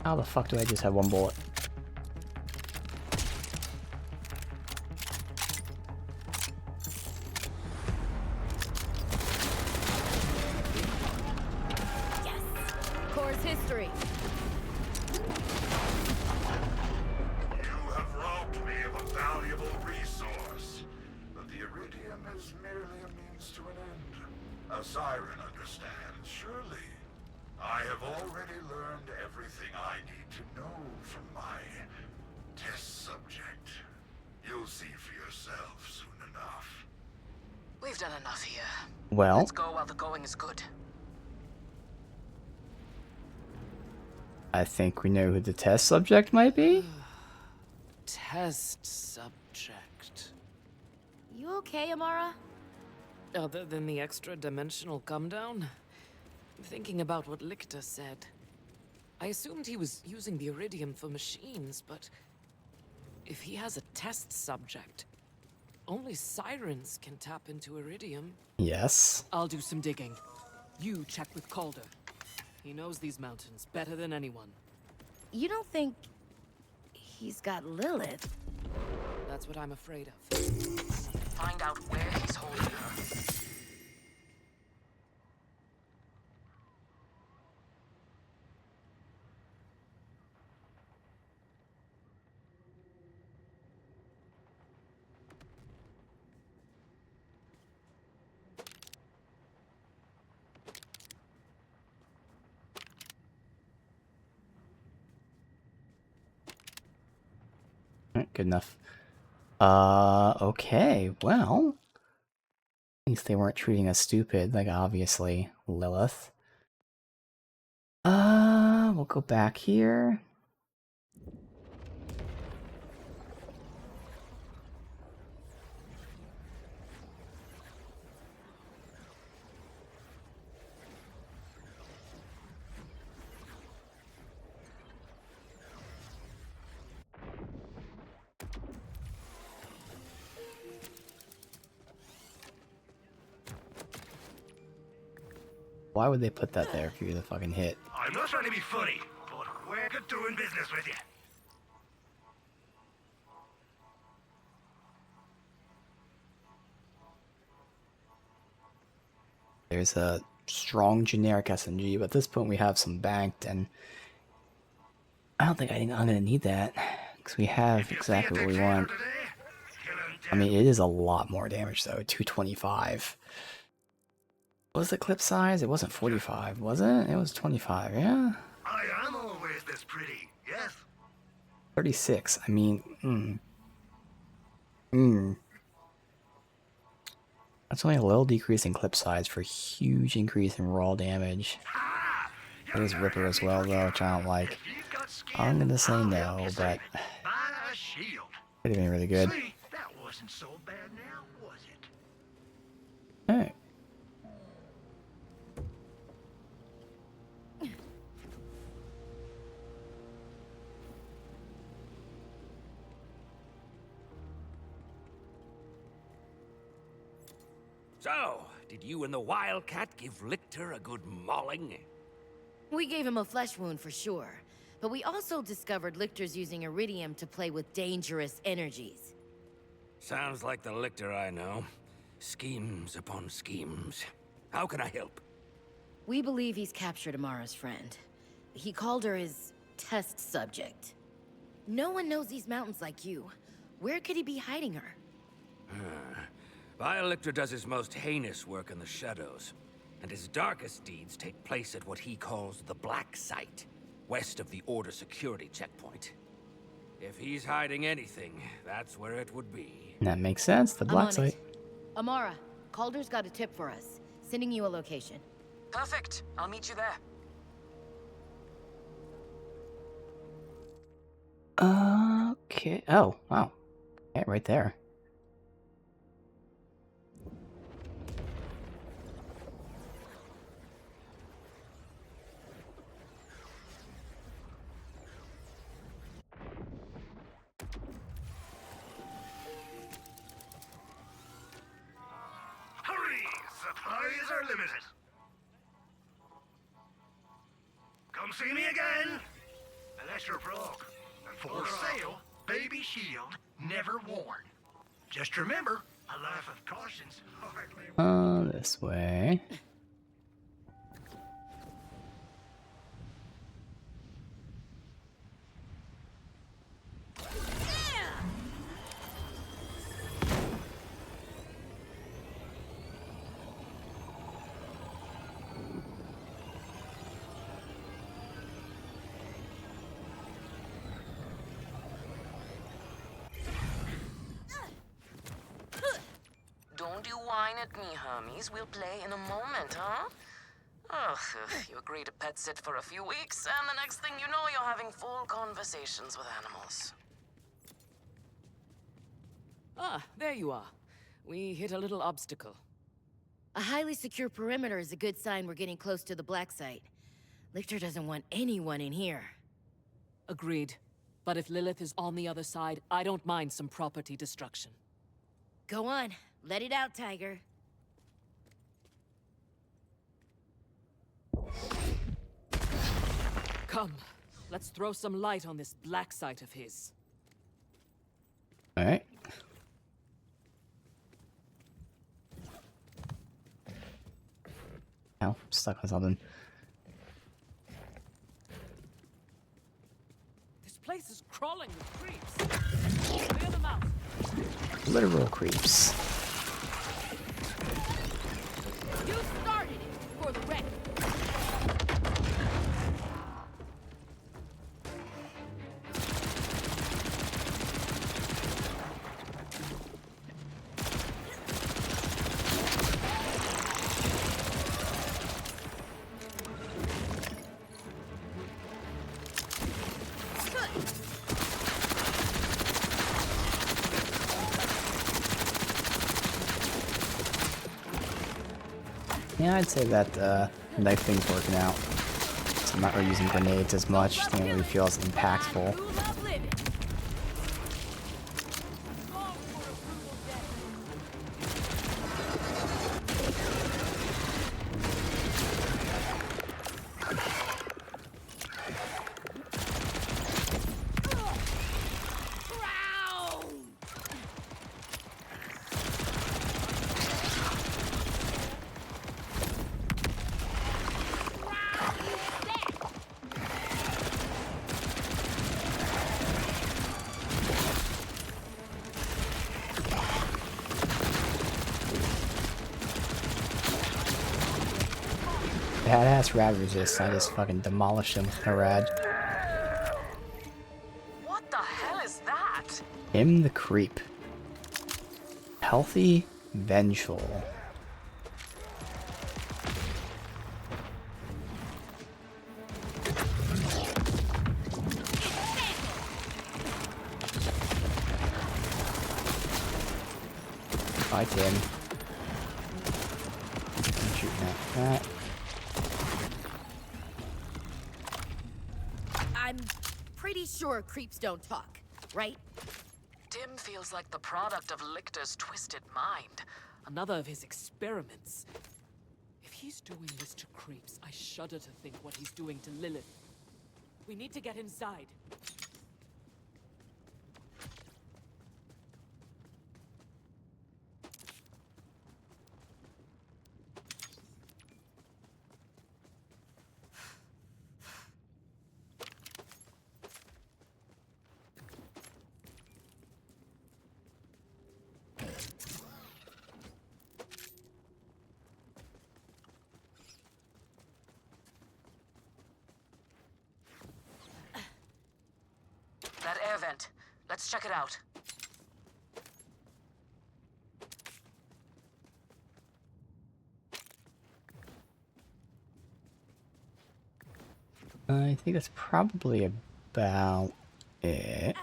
Speaker 1: How the fuck do I just have one bullet?
Speaker 3: Core's history.
Speaker 2: You have robbed me of a valuable resource, but the iridium is merely a means to an end. A siren understands, surely. I have already learned everything I need to know from my test subject. You'll see for yourself soon enough.
Speaker 8: We've done enough here.
Speaker 1: Well,
Speaker 8: Let's go while the going is good.
Speaker 1: I think we know who the test subject might be.
Speaker 8: Test subject.
Speaker 3: You okay, Amara?
Speaker 8: Other than the extra-dimensional come-down? Thinking about what Lichter said. I assumed he was using the iridium for machines, but if he has a test subject, only sirens can tap into iridium.
Speaker 1: Yes.
Speaker 8: I'll do some digging. You check with Calder. He knows these mountains better than anyone.
Speaker 3: You don't think he's got Lilith?
Speaker 8: That's what I'm afraid of. Find out where he's holding her.
Speaker 1: Alright, good enough. Okay, well. At least they weren't treating us stupid, like obviously Lilith. We'll go back here. Why would they put that there if you're the fucking hit?
Speaker 7: I'm not trying to be funny, but we're good doing business with you.
Speaker 1: There's a strong generic SMG, but at this point we have some banked, and I don't think I'm gonna need that because we have exactly what we want. I mean, it is a lot more damage though. 225. What was the clip size? It wasn't 45, was it? It was 25. Yeah.
Speaker 7: I am always this pretty, yes?
Speaker 1: 36. I mean, That's only a little decrease in clip size for a huge increase in raw damage. There's Ripper as well, though, which I don't like. I'm gonna say no, but could have been really good.
Speaker 7: See, that wasn't so bad now, was it?
Speaker 1: Alright.
Speaker 4: So, did you and the Wildcat give Lichter a good mauling?
Speaker 3: We gave him a flesh wound for sure, but we also discovered Lichter's using iridium to play with dangerous energies.
Speaker 4: Sounds like the Lichter I know. Schemes upon schemes. How can I help?
Speaker 3: We believe he's captured Amara's friend, He called her his test subject. No one knows these mountains like you. Where could he be hiding her?
Speaker 4: Violictor does his most heinous work in the shadows, and his darkest deeds take place at what he calls the Black Site, west of the Order security checkpoint. If he's hiding anything, that's where it would be.
Speaker 1: That makes sense. The
Speaker 3: I'm
Speaker 1: black
Speaker 3: on
Speaker 1: site.
Speaker 3: it. Amara, Calder's got a tip for us. Sending you a location.
Speaker 8: Perfect. I'll meet you there.
Speaker 1: Okay. Oh, wow. Okay, right there.
Speaker 7: Hurry! Supplies are limited. Come see me again. Unless you're broke. And for sale, baby shield, never worn. Just remember, a life of caution's hardly...
Speaker 1: This way.
Speaker 8: Don't you whine at me, Hermes. We'll play in a moment, huh? Ugh, you agree to pet sit for a few weeks, and the next thing you know, you're having full conversations with animals.
Speaker 10: Ah, there you are. We hit a little obstacle.
Speaker 3: A highly secure perimeter is a good sign we're getting close to the Black Site. Lichter doesn't want anyone in here.
Speaker 10: Agreed. But if Lilith is on the other side, I don't mind some property destruction.
Speaker 3: Go on. Let it out, Tiger.
Speaker 10: Come, let's throw some light on this black site of his.
Speaker 1: Alright. Ow, stuck on something.
Speaker 10: This place is crawling with creeps. Clear them out.
Speaker 1: Literal creeps.
Speaker 3: You started it for the wreck.
Speaker 1: Yeah, I'd say that knife thing's working out. So I'm not really using grenades as much. I don't really feel as impactful. Badass rad resist. I just fucking demolished him with my rad.
Speaker 8: What the hell is that?
Speaker 1: Him the creep. Healthy, vengeful. Fight him. Shooting at that.
Speaker 3: I'm pretty sure creeps don't talk, right?
Speaker 8: Tim feels like the product of Lichter's twisted mind.
Speaker 10: Another of his experiments. If he's doing this to creeps, I shudder to think what he's doing to Lilith. We need to get inside.
Speaker 8: air vent. Let's check it out.
Speaker 1: I think that's probably about it.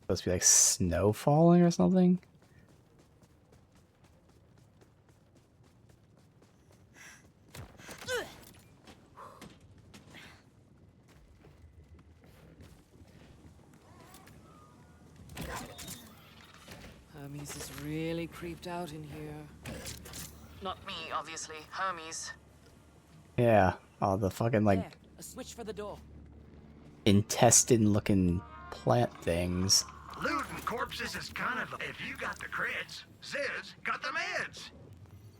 Speaker 1: Supposed to be like snow falling or something?
Speaker 8: Hermes is really creeped out in here. Not me, obviously. Hermes.
Speaker 1: Yeah, all the fucking like
Speaker 8: There, a switch for the door.
Speaker 1: intestine-looking plant things.
Speaker 7: Looting corpses is kind of if you got the creds, Zed's got the meds.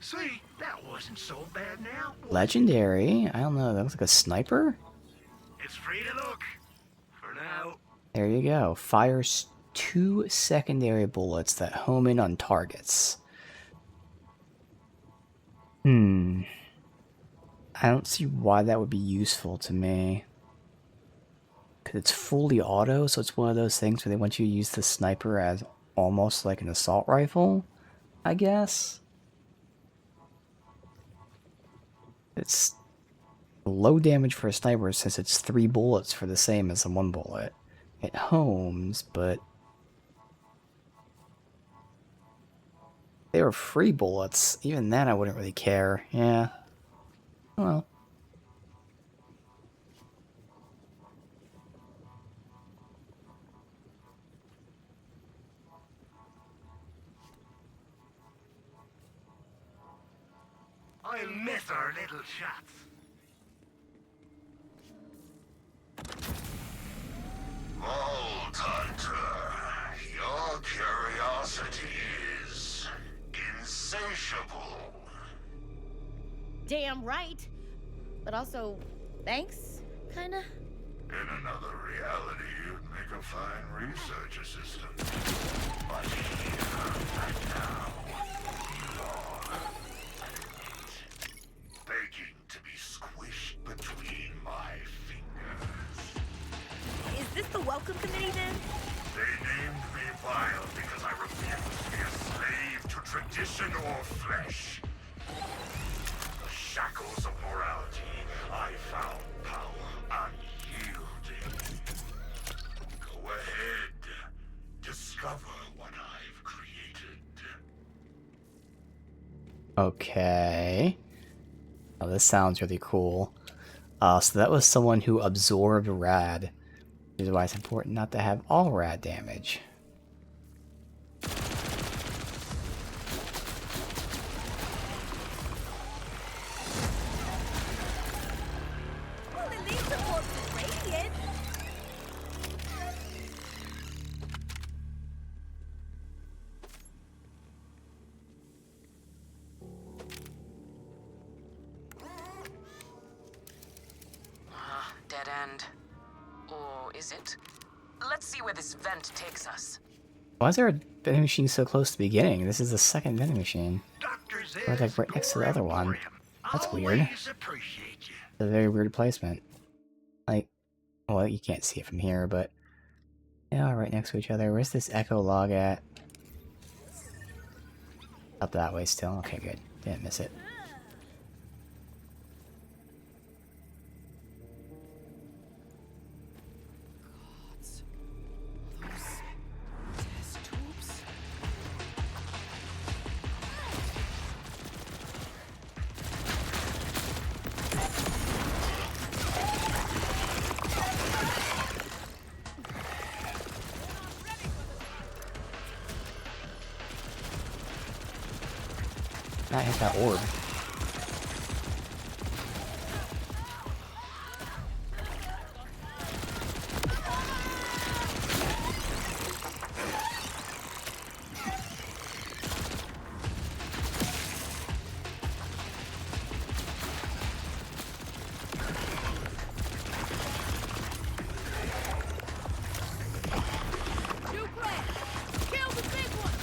Speaker 7: See, that wasn't so bad now.
Speaker 1: Legendary? I don't know, that looks like a sniper?
Speaker 7: It's free to look. For now.
Speaker 1: There you go. Fires 2 secondary bullets that home in on targets. I don't see why that would be useful to me. Because it's fully auto, so it's one of those things where they want you to use the sniper as almost like an assault rifle, I guess. It's low damage for a sniper since it's 3 bullets for the same as a 1 bullet. It homes, but they were free bullets. Even then, I wouldn't really care. Yeah. Well.
Speaker 7: I'll miss our little shots.
Speaker 2: Vault Hunter, your curiosity is insatiable.
Speaker 3: Damn right. But also, thanks, kinda.
Speaker 2: In another reality, you'd make a fine research assistant. But here, right now, you are begging to be squished between my fingers.
Speaker 3: Is this the welcome committee then?
Speaker 2: They named me vile because I refuse to be a slave to tradition or flesh. The shackles of morality, I found power unyielding. Go ahead, discover what I've created.
Speaker 1: Okay. Oh, this sounds really cool. So that was someone who absorbed rad. Which is why it's important not to have all rad damage.
Speaker 3: Well, at least the corpse is radiant.
Speaker 8: Dead end. Or is it? Let's see where this vent takes us.
Speaker 1: Why is there a vending machine so close to the beginning? This is the second vending machine.
Speaker 7: Dr. Zed's
Speaker 1: Or like right next to the other one. That's weird.
Speaker 7: Always appreciate you.
Speaker 1: It's a very weird placement. Like, well, you can't see it from here, but yeah, right next to each other. Where's this echo log at? Up that way still. Okay, good. Didn't miss it.
Speaker 8: Test tubes?
Speaker 1: Not hit that orb.
Speaker 3: New plan. Kill the big one.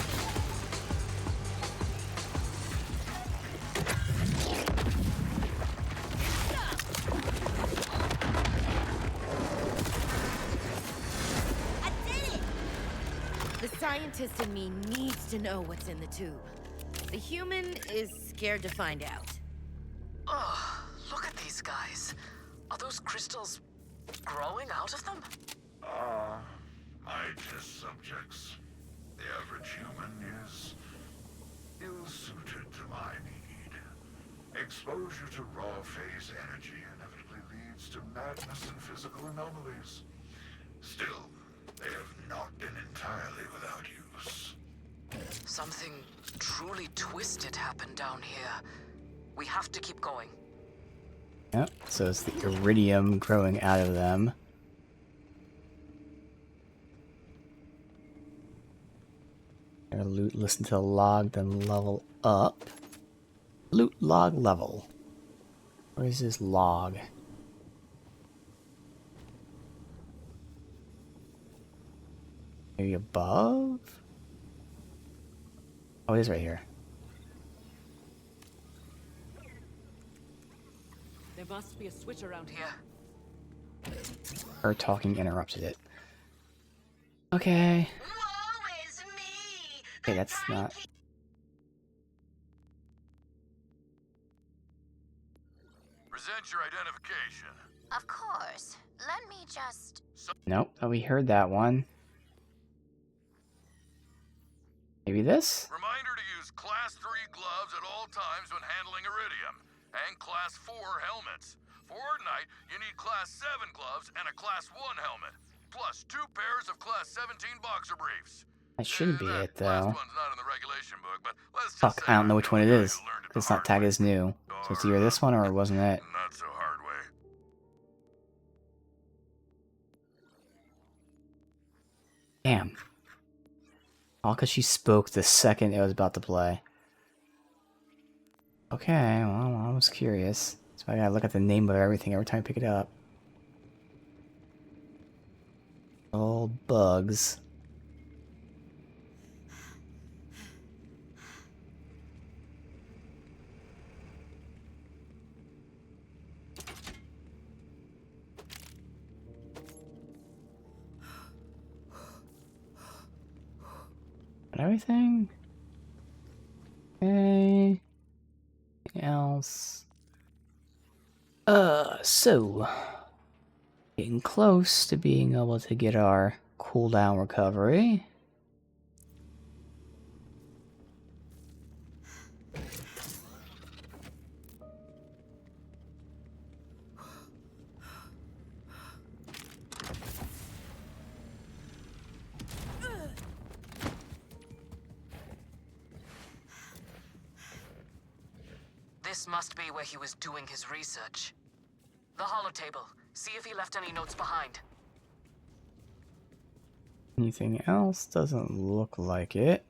Speaker 3: scientist in me needs to know what's in the tube. The human is scared to find out.
Speaker 8: Oh, look at these guys. Are those crystals growing out of them?
Speaker 2: My test subjects. The average human is ill-suited to my need. Exposure to raw phase energy inevitably leads to madness and physical anomalies. Still, they have not been entirely without use.
Speaker 8: Something truly twisted happened down here. We have to keep going.
Speaker 1: Yep, so it's the iridium growing out of them. Loot, listen to the log, then level up. Loot log level. Where is this log? Maybe above? Oh, it is right here.
Speaker 8: There must be a switch around here.
Speaker 1: Her talking interrupted it. Okay. Okay, that's not...
Speaker 2: Present your identification.
Speaker 11: Of course. Let me just...
Speaker 1: Nope, oh, we heard that one. Maybe this?
Speaker 2: Reminder to use Class 3 gloves at all times when handling iridium, and Class 4 helmets. For Ordinite, you need Class 7 gloves and a Class 1 helmet, plus 2 pairs of Class 17 boxer briefs.
Speaker 1: That shouldn't be it, though.
Speaker 2: Last one's not in the regulation book, but let's just
Speaker 1: Fuck,
Speaker 2: say
Speaker 1: I don't know which one it is.
Speaker 2: learned it
Speaker 1: It's
Speaker 2: the
Speaker 1: not tagged
Speaker 2: hard
Speaker 1: as new. So it's either this one or it wasn't it.
Speaker 2: Not so hard way.
Speaker 1: Damn. All because she spoke the second it was about to play. Okay, well, I was curious. So I gotta look at the name of everything every time I pick it up. All bugs. Everything? Okay. Anything else? So getting close to being able to get our cooldown recovery.
Speaker 8: This must be where he was doing his research. The holotable. See if he left any notes behind.
Speaker 1: Anything else? Doesn't look like it.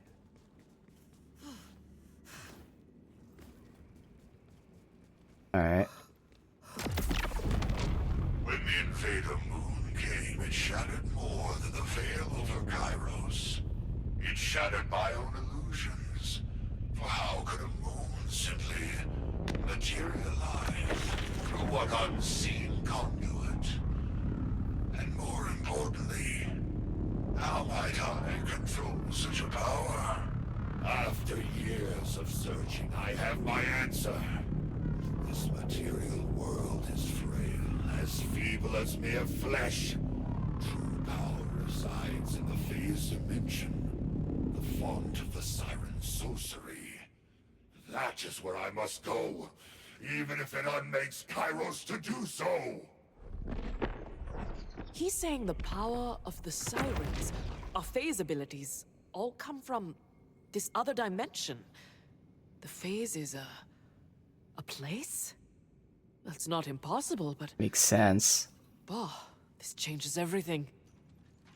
Speaker 1: Alright.
Speaker 2: When the Invader Moon came, it shattered more than the veil over Kairos. It shattered my own illusions. For how could a moon simply materialize through what unseen conduit? And more importantly, how might I control such a power? After years of searching, I have my answer. This material world is frail, as feeble as mere flesh. True power resides in the phase dimension, the font of the Siren sorcery. That is where I must go, even if it unmakes Kairos to do so.
Speaker 12: He's saying the power of the Sirens, our phase abilities, all come from this other dimension. The phase is a place? That's not impossible, but...
Speaker 1: Makes sense.
Speaker 12: Oh, this changes everything.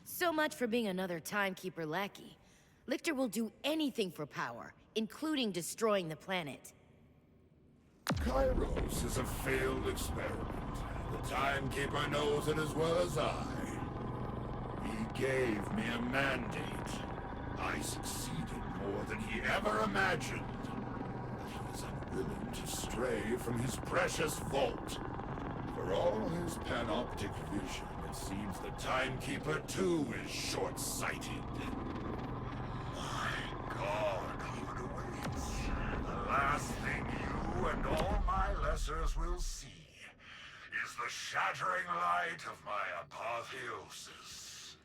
Speaker 3: So much for being another timekeeper lackey. Lictor will do anything for power, including destroying the planet.
Speaker 2: Kairos is a failed experiment. The Timekeeper knows it as well as I. He gave me a mandate. I succeeded more than he ever imagined. But he is unwilling to stray from his precious vault. For all his panoptic vision, it seems the Timekeeper too is short-sighted. answers will see is the shattering light of my apotheosis.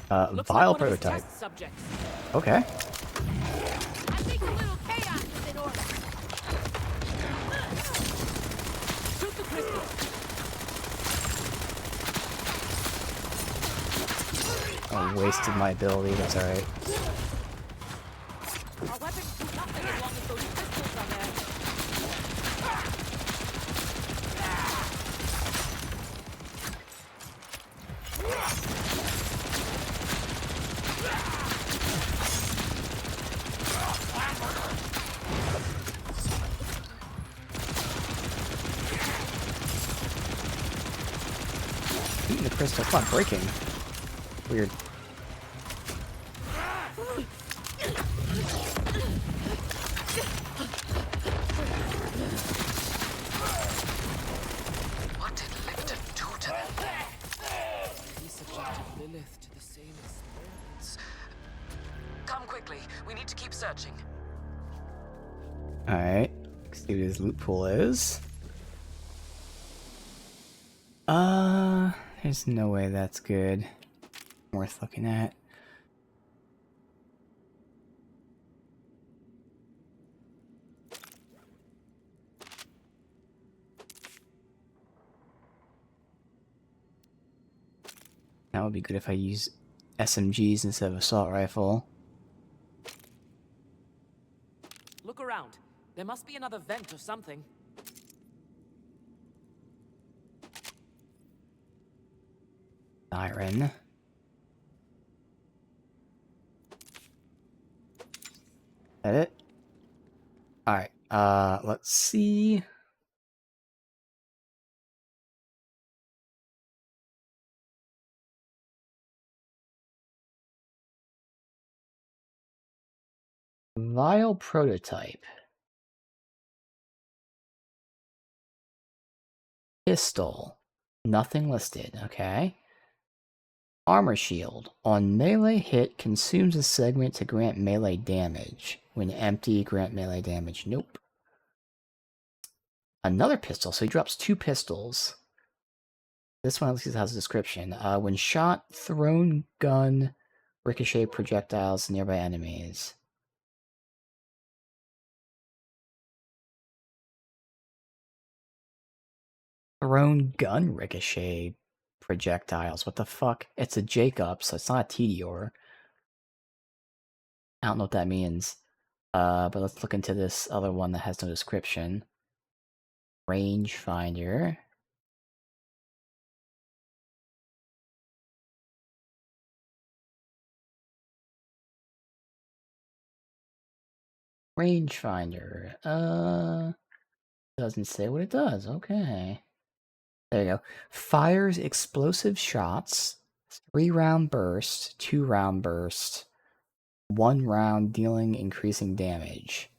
Speaker 12: Looks like
Speaker 1: Vile
Speaker 12: one of his
Speaker 1: prototype.
Speaker 12: test subjects.
Speaker 1: Okay.
Speaker 3: I think a little chaos is in order.
Speaker 12: Shoot the crystal.
Speaker 1: I wasted my ability, that's alright.
Speaker 12: Our weapons do nothing as long as those crystals are there.
Speaker 1: Eating the crystal, it's not breaking. Weird.
Speaker 8: What did Lictor do to them?
Speaker 12: He subjected Lilith to the same experiments.
Speaker 8: Come quickly. We need to keep searching.
Speaker 1: Alright. Let's see what his loot pool is. There's no way that's good. Worth looking at. That would be good if I use SMGs instead of assault rifle.
Speaker 12: Look around. There must be another vent or something.
Speaker 1: Siren. That it? Alright, let's see. Vile prototype. Pistol. Nothing listed, okay. Armor shield. On melee hit, consumes a segment to grant melee damage. When empty, grant melee damage. Nope. Another pistol, so he drops 2 pistols. This one at least has a description. When shot, thrown gun, ricochet projectiles to nearby enemies. Thrown gun ricochet projectiles. What the fuck? It's a Jacob, so it's not a Tedior. I don't know what that means. But let's look into this other one that has no description. Rangefinder. Rangefinder. Doesn't say what it does. Okay. There you go. Fires explosive shots. 3-round burst, 2-round burst, 1 round dealing increasing damage.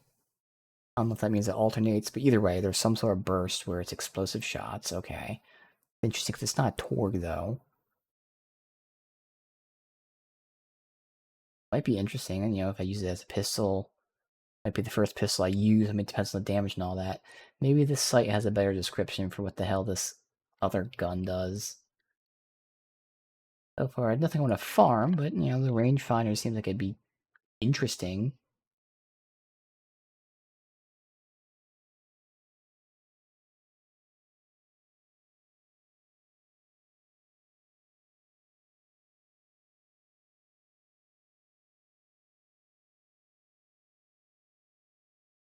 Speaker 1: I don't know if that means it alternates, but either way, there's some sort of burst where it's explosive shots. Okay. Interesting, because it's not Torg, though. Might be interesting, and if I use it as a pistol, might be the first pistol I use. I mean, it depends on the damage and all that. Maybe this site has a better description for what the hell this other gun does. So far, nothing I want to farm, but, the rangefinder seems like it'd be interesting.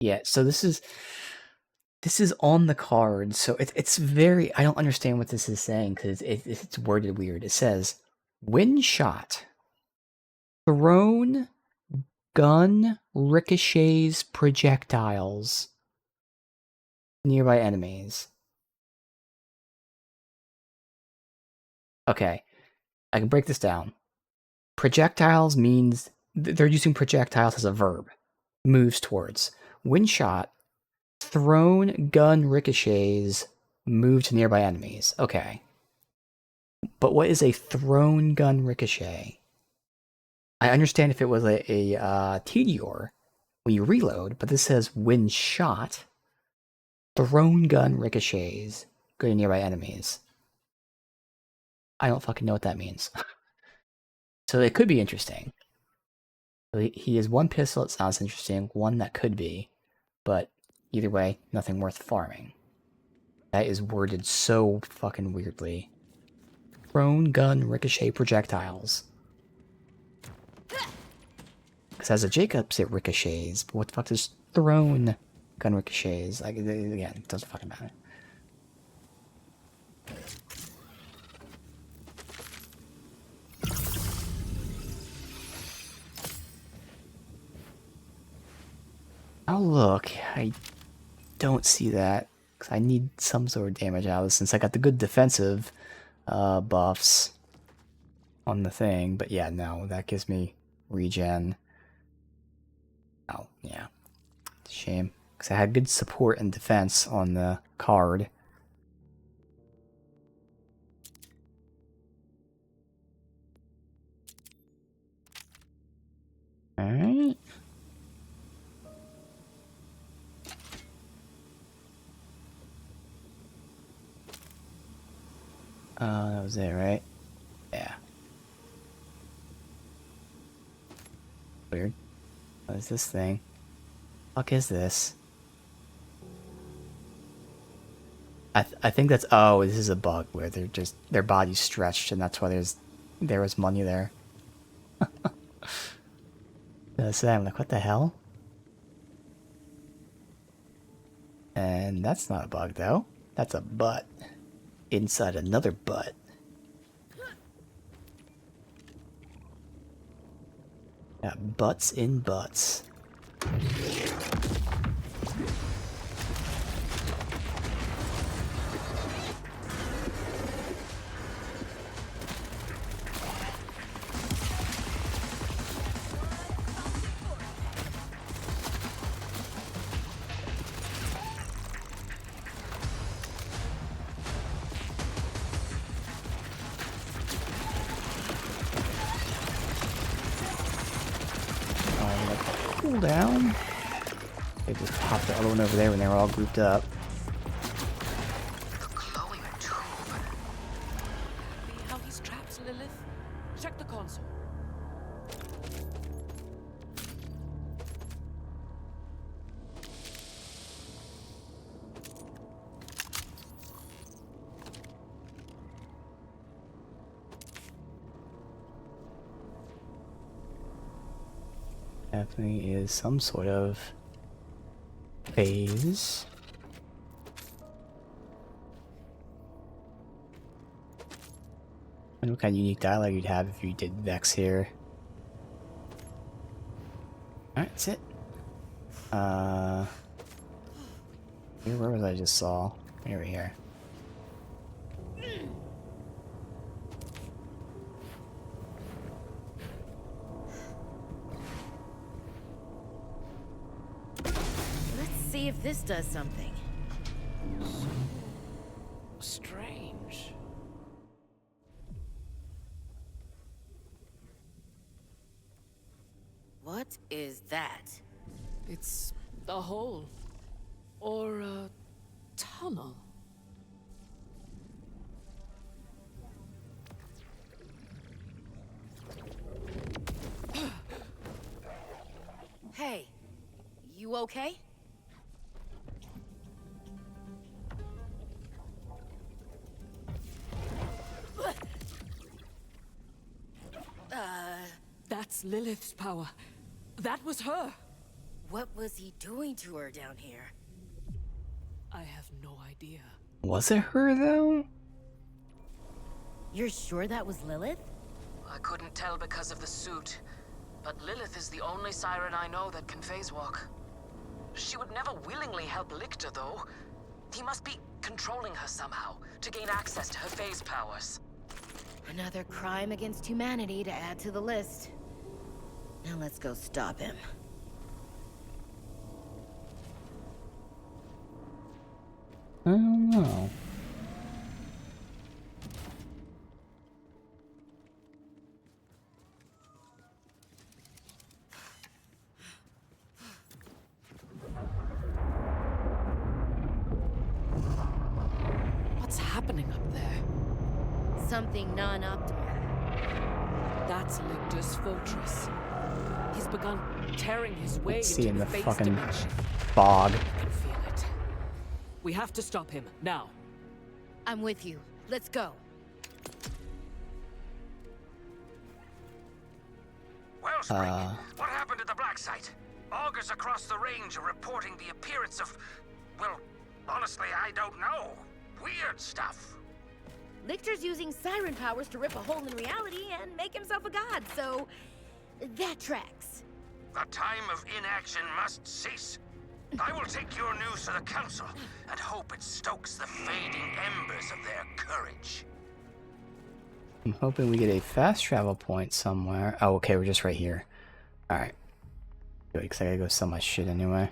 Speaker 1: Yeah, so this is on the card, so it's very... I don't understand what this is saying, because it's worded weird. It says, when shot, thrown gun ricochets projectiles nearby enemies. Okay, I can break this down. Projectiles means... they're using projectiles as a verb. Moves towards. When shot, thrown gun ricochets move to nearby enemies. Okay. But what is a thrown gun ricochet? I understand if it was a Tedior when you reload, but this says when shot. Thrown gun ricochets. Go to nearby enemies. I don't fucking know what that means. So it could be interesting. He has one pistol that sounds interesting, one that could be, but either way, nothing worth farming. That is worded so fucking weirdly. Thrown gun ricochet projectiles. Because as a Jacobs, it ricochets, but what the fuck does thrown gun ricochets? Like, again, it doesn't fucking matter. Oh look, I don't see that. Because I need some sort of damage out of this since I got the good defensive buffs on the thing. But yeah, no, that gives me regen. Oh, yeah. Shame. Because I had good support and defense on the card. Alright. That was it, right? Yeah. Weird. What is this thing? Fuck is this? I think that's, oh, this is a bug where they're just, their body's stretched and that's why there was money there. So I'm like, what the hell? And that's not a bug though. That's a butt. Inside another butt. Got butts in butts. Down. They just popped the other one over there when they were all grouped up.
Speaker 8: The glowing tube. See how he's trapped, Lilith? Check the console.
Speaker 1: Definitely is some sort of phase. I wonder what kind of unique dialogue you'd have if you did Vex here. Alright, that's it. Where was I just saw? Over here.
Speaker 3: See if this does something.
Speaker 12: Strange.
Speaker 3: What is that?
Speaker 12: It's a hole. Or a tunnel.
Speaker 3: Hey, you okay?
Speaker 12: That's Lilith's power. That was her.
Speaker 3: What was he doing to her down here?
Speaker 12: I have no idea.
Speaker 1: Was it her though?
Speaker 3: You're sure that was Lilith?
Speaker 8: I couldn't tell because of the suit, but Lilith is the only siren I know that can phase walk. She would never willingly help Lictor, though. He must be controlling her somehow to gain access to her phase powers.
Speaker 3: Another crime against humanity to add to the list. Now let's go stop him.
Speaker 1: I don't know.
Speaker 12: happening up there?
Speaker 3: Something non-optimal.
Speaker 12: That's Lictor's fortress. He's begun tearing his way
Speaker 1: Let's see
Speaker 12: into
Speaker 1: in
Speaker 12: the
Speaker 1: the
Speaker 12: Fate's
Speaker 1: fucking
Speaker 12: dimension.
Speaker 1: fog.
Speaker 12: I can feel it. We have to stop him, now.
Speaker 3: I'm with you. Let's go.
Speaker 9: Wellspring, what happened to the black site? Augurs across the range are reporting the appearance of... well, honestly, I don't know. Weird stuff.
Speaker 3: Lictor's using siren powers to rip a hole in reality and make himself a god, so... that tracks.
Speaker 9: The time of inaction must cease. I will take your news to the Council and hope it stokes the fading embers of their courage.
Speaker 1: I'm hoping we get a fast travel point somewhere. Oh, okay, we're just right here. Alright. Good, because I gotta go sell my shit anyway.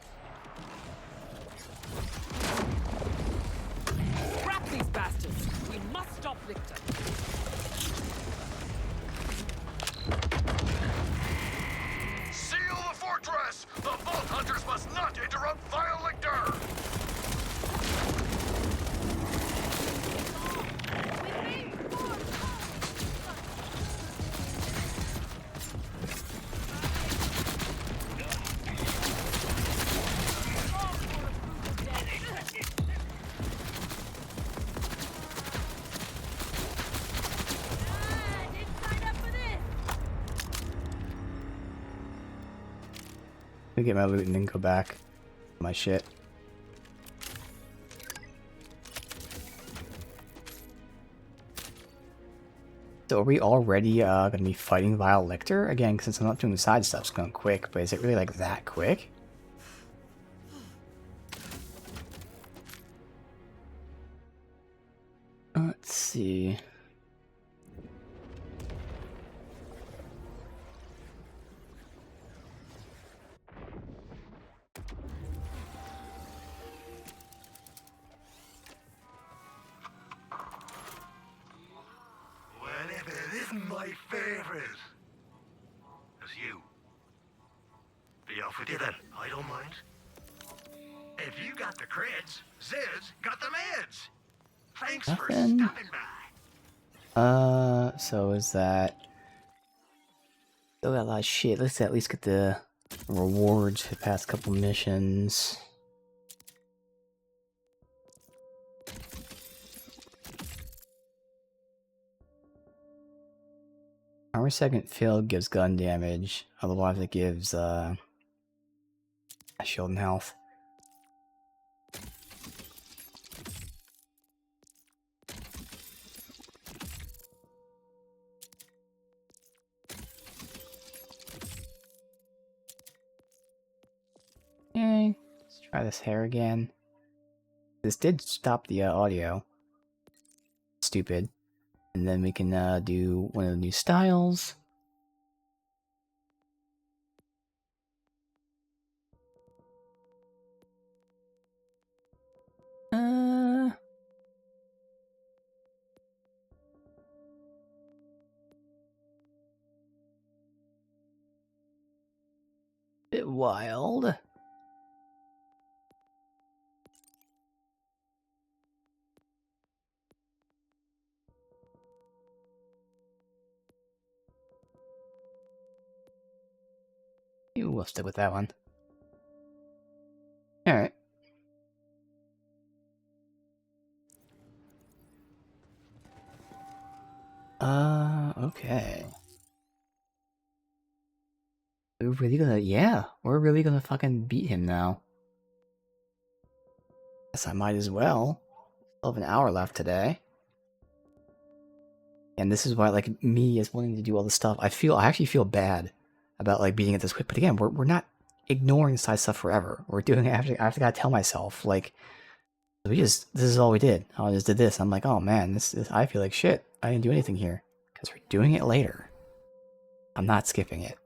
Speaker 12: Grab these bastards! We must stop Lictor!
Speaker 2: Seal the fortress! The Vault Hunters must not interrupt Vile Lictor!
Speaker 1: Let me get my loot and then go back. My shit. So are we already gonna be fighting Vile Lictor? Again, since I'm not doing the side stuff, it's going quick, but is it really like that quick? Let's see.
Speaker 7: Well, if it isn't my favorite, it's you. Be off with you then. I don't mind. If you got the creds, Zed's got the meds. Thanks for
Speaker 1: Nothing.
Speaker 7: stopping by.
Speaker 1: So is that... Still got a lot of shit. Let's at least get the rewards for the past couple missions. Armor second field gives gun damage, otherwise it gives shield and health. Okay, let's try this hair again. This did stop the audio. Stupid. And then we can do one of the new styles. Bit wild. We'll stick with that one. Alright. Okay. We're really gonna, yeah, we're really gonna fucking beat him now. Guess I might as well. Still have an hour left today. And this is why, like, me as wanting to do all this stuff, I actually feel bad about, like, beating it this quick. But again, we're not ignoring the side stuff forever. We're doing it after, I gotta tell myself, like, this is all we did. I just did this. I'm like, oh man, this I feel like shit. I didn't do anything here. Because we're doing it later. I'm not skipping it.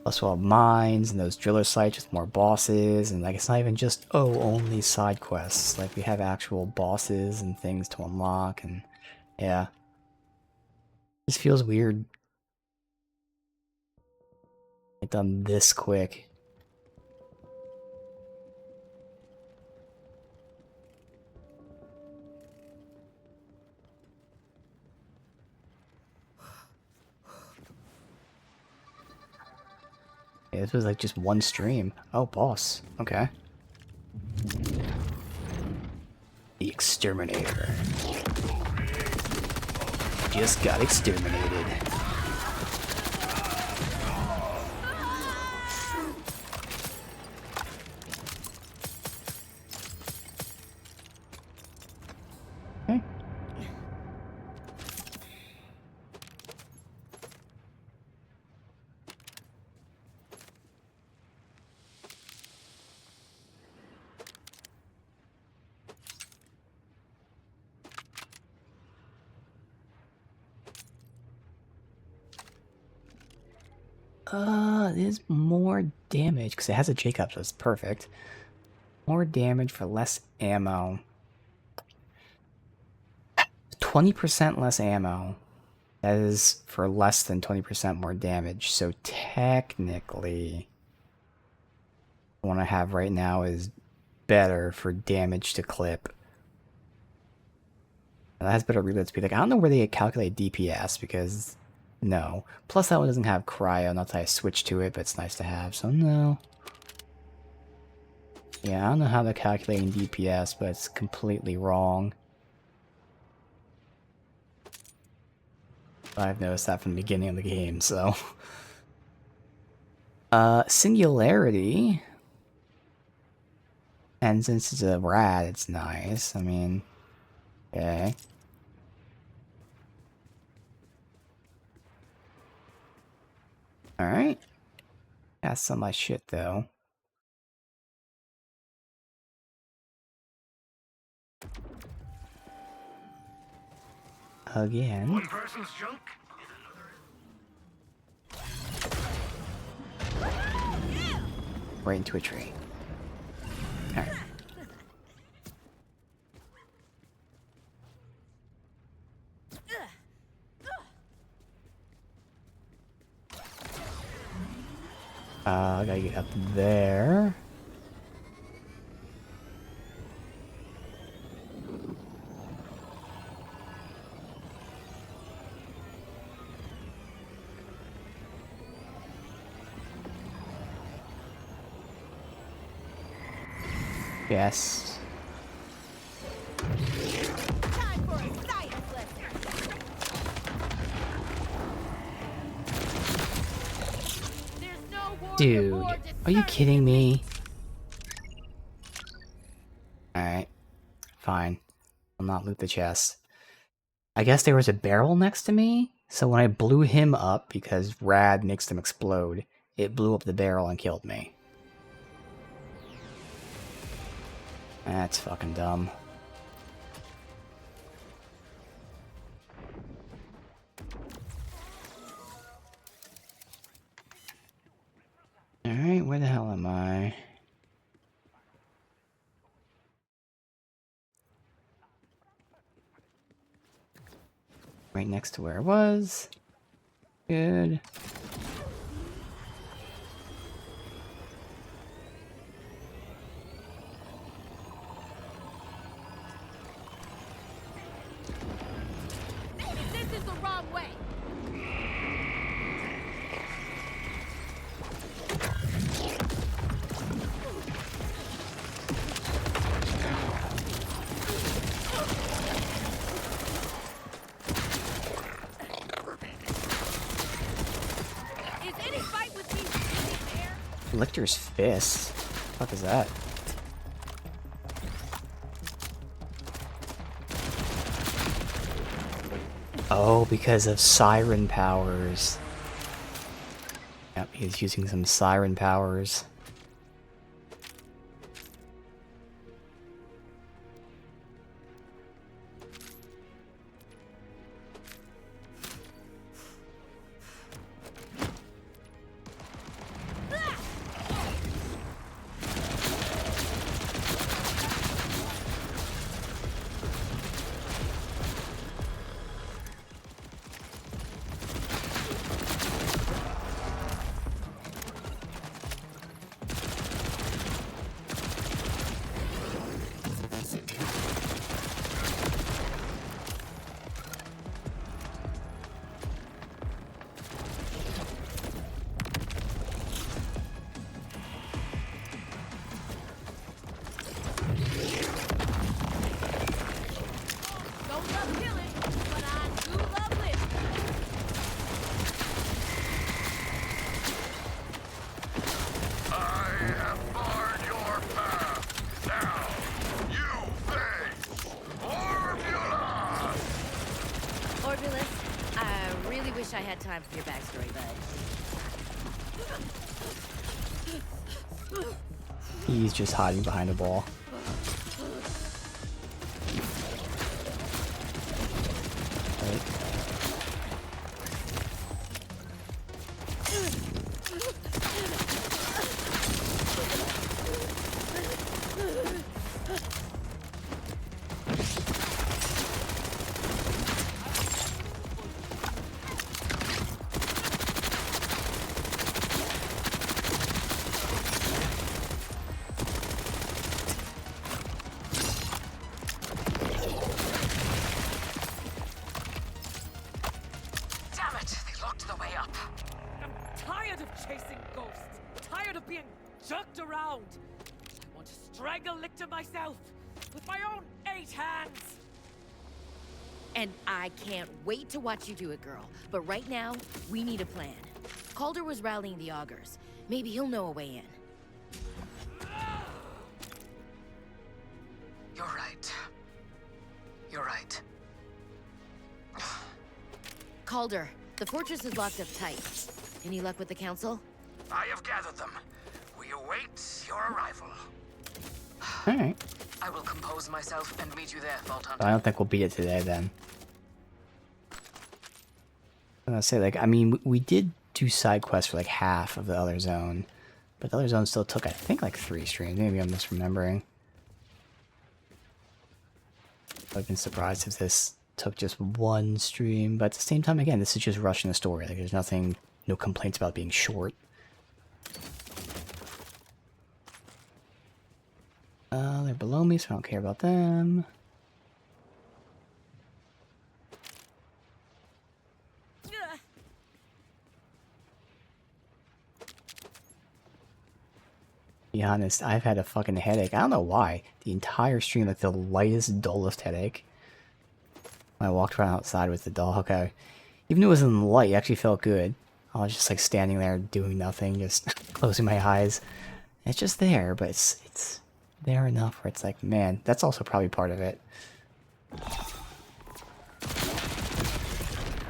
Speaker 1: Plus we'll have mines and those driller sites with more bosses, and like it's not even just only side quests. Like we have actual bosses and things to unlock, and yeah. This feels weird. Like done this quick. Yeah, this was like just one stream. Oh, boss. Okay. The Exterminator. Just got exterminated. Okay. There's more damage because it has a Jacob, so it's perfect. More damage for less ammo. 20% less ammo. That is for less than 20% more damage. So technically, the one I have right now is better for damage to clip. And that has better reload speed. Like, I don't know where they calculate DPS because no. Plus that one doesn't have cryo, not that I switched to it, but it's nice to have, so no. Yeah, I don't know how they're calculating DPS, but it's completely wrong. I've noticed that from the beginning of the game, so. Singularity. And since it's a rad, it's nice. I mean, okay. Alright. That's some of my shit, though. Again.
Speaker 7: One person's junk.
Speaker 1: Right into a tree. Alright. I gotta get up there. Yes.
Speaker 11: Time for a science lesson.
Speaker 3: There's no warrior
Speaker 1: Dude,
Speaker 3: more
Speaker 1: are you
Speaker 3: discerning
Speaker 1: kidding
Speaker 3: than
Speaker 1: me? Alright. Fine. I'll not loot the chest. I guess there was a barrel next to me, so when I blew him up, because Rad makes them explode, it blew up the barrel and killed me. That's fucking dumb. Alright, where the hell am I? Right next to where I was. Good.
Speaker 3: Maybe this is the wrong way. Is any fight with me really fair?
Speaker 1: Lictor's fist. What the fuck is that? Oh, because of siren powers. Yep, he's using some siren powers.
Speaker 3: I had time for your backstory, bud.
Speaker 1: He's just hiding behind a wall. Right.
Speaker 8: Damn it! They locked the way up.
Speaker 12: I'm tired of chasing ghosts. Tired of being jerked around. I want to strangle Lictor myself with my own 8 hands.
Speaker 3: And I can't wait to watch you do it, girl. But right now, we need a plan. Calder was rallying the augurs. Maybe he'll know a way in.
Speaker 8: You're right. You're right.
Speaker 3: Calder, the fortress is locked up tight. Any luck with the council?
Speaker 6: I have gathered them. We await your arrival.
Speaker 1: Alright.
Speaker 8: I will compose myself and meet you there, Vault Hunter.
Speaker 1: I don't think we'll beat it today then. I was gonna say, like, I mean, we did do side quests for like half of the other zone, but the other zone still took, I think, like 3 streams. Maybe I'm misremembering. I've been surprised if this took just 1 stream, but at the same time, again, this is just rushing the story. Like, there's nothing, no complaints about being short. They're below me, so I don't care about them. Be honest, I've had a fucking headache. I don't know why. The entire stream, like the lightest, dullest headache. When I walked around outside with the dog, even though it wasn't light, it actually felt good. I was just like standing there doing nothing, just closing my eyes. It's just there, but it's there enough where it's like, man, that's also probably part of it.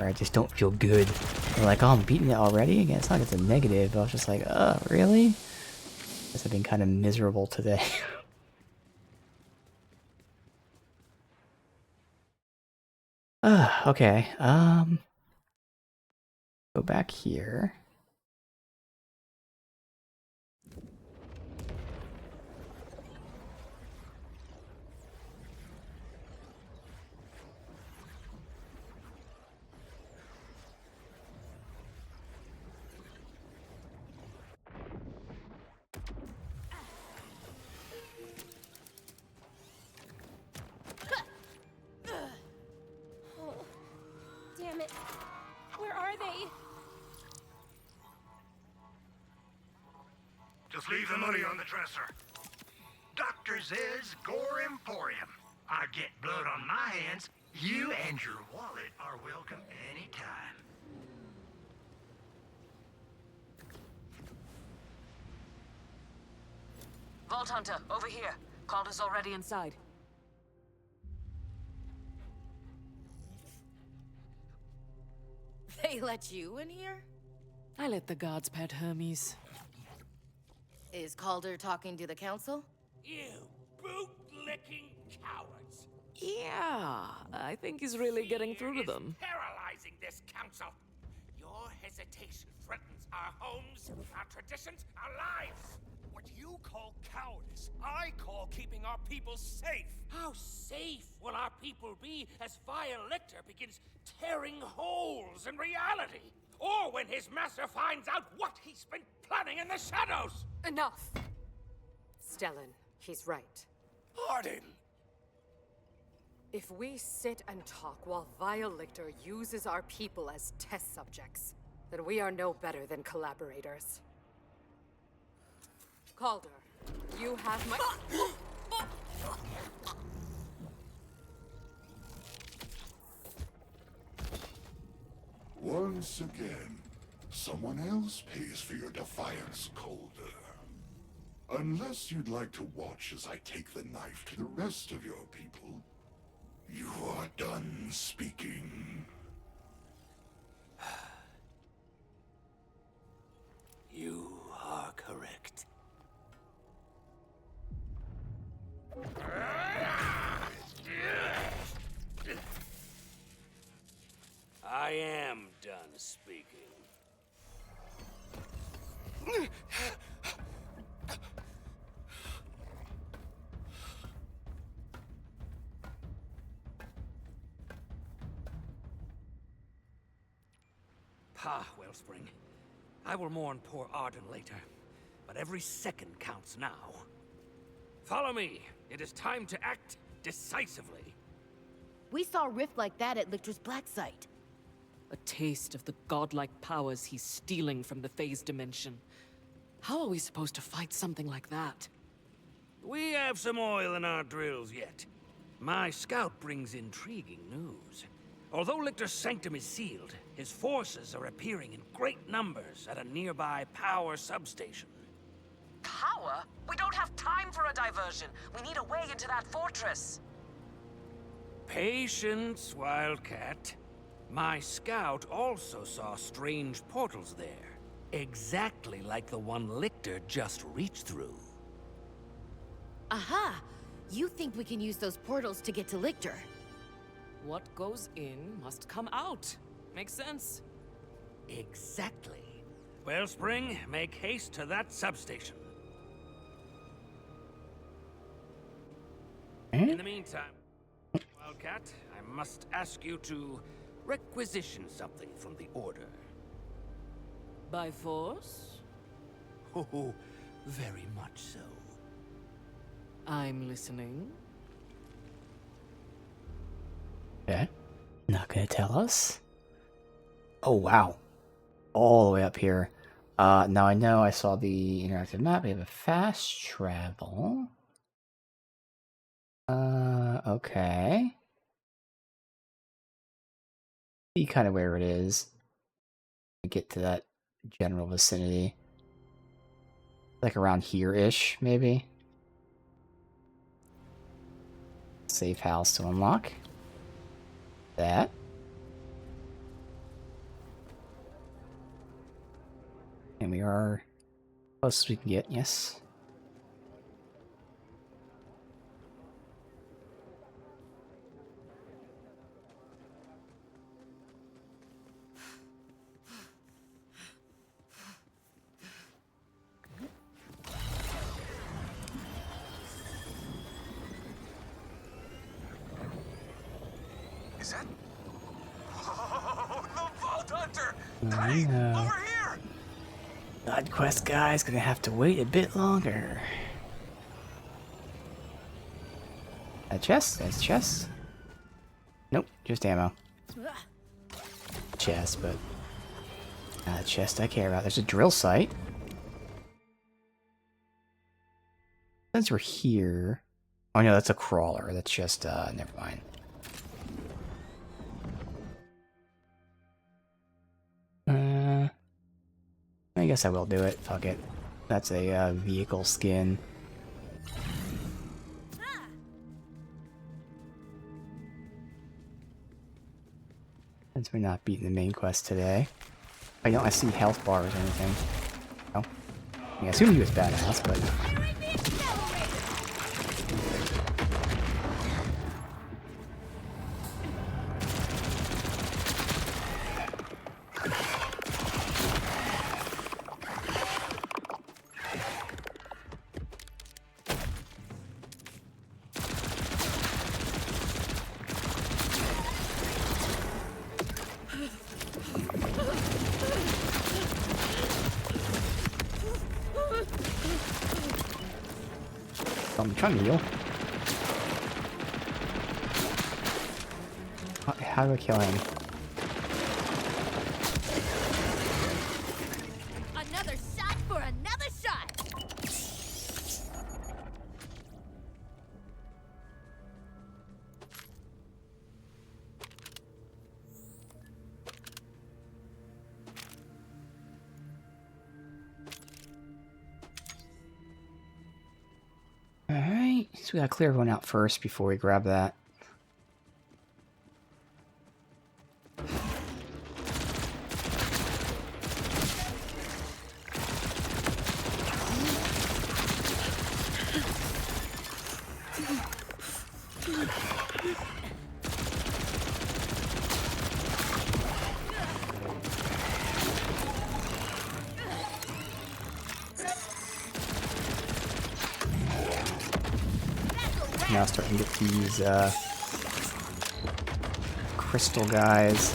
Speaker 1: Or I just don't feel good. They're like, oh, I'm beating it already? Again, it's not like it's a negative, but I was just like, really? Guess I've been kind of miserable today. Okay, go back here.
Speaker 13: Damn it. Where are they?
Speaker 7: Just leave the money on the dresser. Dr. Zed's Gore Emporium. I get blood on my hands. You and your wallet are welcome anytime.
Speaker 8: Vault Hunter, over here. Calder's already inside.
Speaker 3: They let you in here?
Speaker 12: I let the guards pet Hermes.
Speaker 3: Is Calder talking to the council?
Speaker 4: You boot-licking cowards!
Speaker 12: Yeah, I think he's really getting through to them.
Speaker 4: Paralyzing this council. Your hesitation threatens our homes, our traditions, our lives.
Speaker 9: What you call cowardice, I call keeping our people safe.
Speaker 4: How safe will our people be as Vile Lictor begins tearing holes in reality? Or when his master finds out what he's been planning in the shadows?
Speaker 10: Enough! Stellan, he's right.
Speaker 9: Arden!
Speaker 10: If we sit and talk while Vile Lictor uses our people as test subjects, then we are no better than collaborators. Calder, you have my...
Speaker 2: Once again, someone else pays for your defiance, Calder. Unless you'd like to watch as I take the knife to the rest of your people, you are done speaking.
Speaker 4: You are correct. I am done speaking. Wellspring. I will mourn poor Arden later, but every second counts now. Follow me. It is time to act decisively.
Speaker 3: We saw a rift like that at Lictor's Black Site.
Speaker 12: A taste of the godlike powers he's stealing from the phase dimension. How are we supposed to fight something like that?
Speaker 4: We have some oil in our drills yet. My scout brings intriguing news. Although Lictor's sanctum is sealed, his forces are appearing in great numbers at a nearby power substation.
Speaker 8: Power? We don't have time for a diversion. We need a way into that fortress.
Speaker 4: Patience, Wildcat. My scout also saw strange portals there. Exactly like the one Lictor just reached through.
Speaker 3: Aha! You think we can use those portals to get to Lictor?
Speaker 12: What goes in must come out. Makes sense.
Speaker 4: Exactly. Wellspring, make haste to that substation. In the meantime, Wildcat, I must ask you to requisition something from the Order.
Speaker 12: By force?
Speaker 4: Oh, very much so.
Speaker 12: I'm listening.
Speaker 1: Okay. Not gonna tell us. Oh, wow. All the way up here. Now I know I saw the interactive map. We have a fast travel. Okay. See kind of where it is. Get to that general vicinity. Like around here-ish, maybe. Safe house to unlock. That. And we are close as we can get, yes.
Speaker 6: Is that? Oh, the Vault Hunter!
Speaker 1: I
Speaker 6: Hey,
Speaker 1: know.
Speaker 6: over here!
Speaker 1: Side quest guy's gonna have to wait a bit longer. A chest? That's chest? Nope, just ammo. Chest, but not a chest I care about. There's a drill site. Since we're here... Oh no, that's a crawler. That's just, never mind. I guess I will do it. Fuck it. That's a vehicle skin. Since we're not beating the main quest today. I don't see health bars or anything. Oh. I assume he was badass, but... I'm trying to heal. How do I kill him?
Speaker 3: Another shot for another shot!
Speaker 1: Alright, so we gotta clear everyone out first before we grab that. Now starting to get these crystal guys.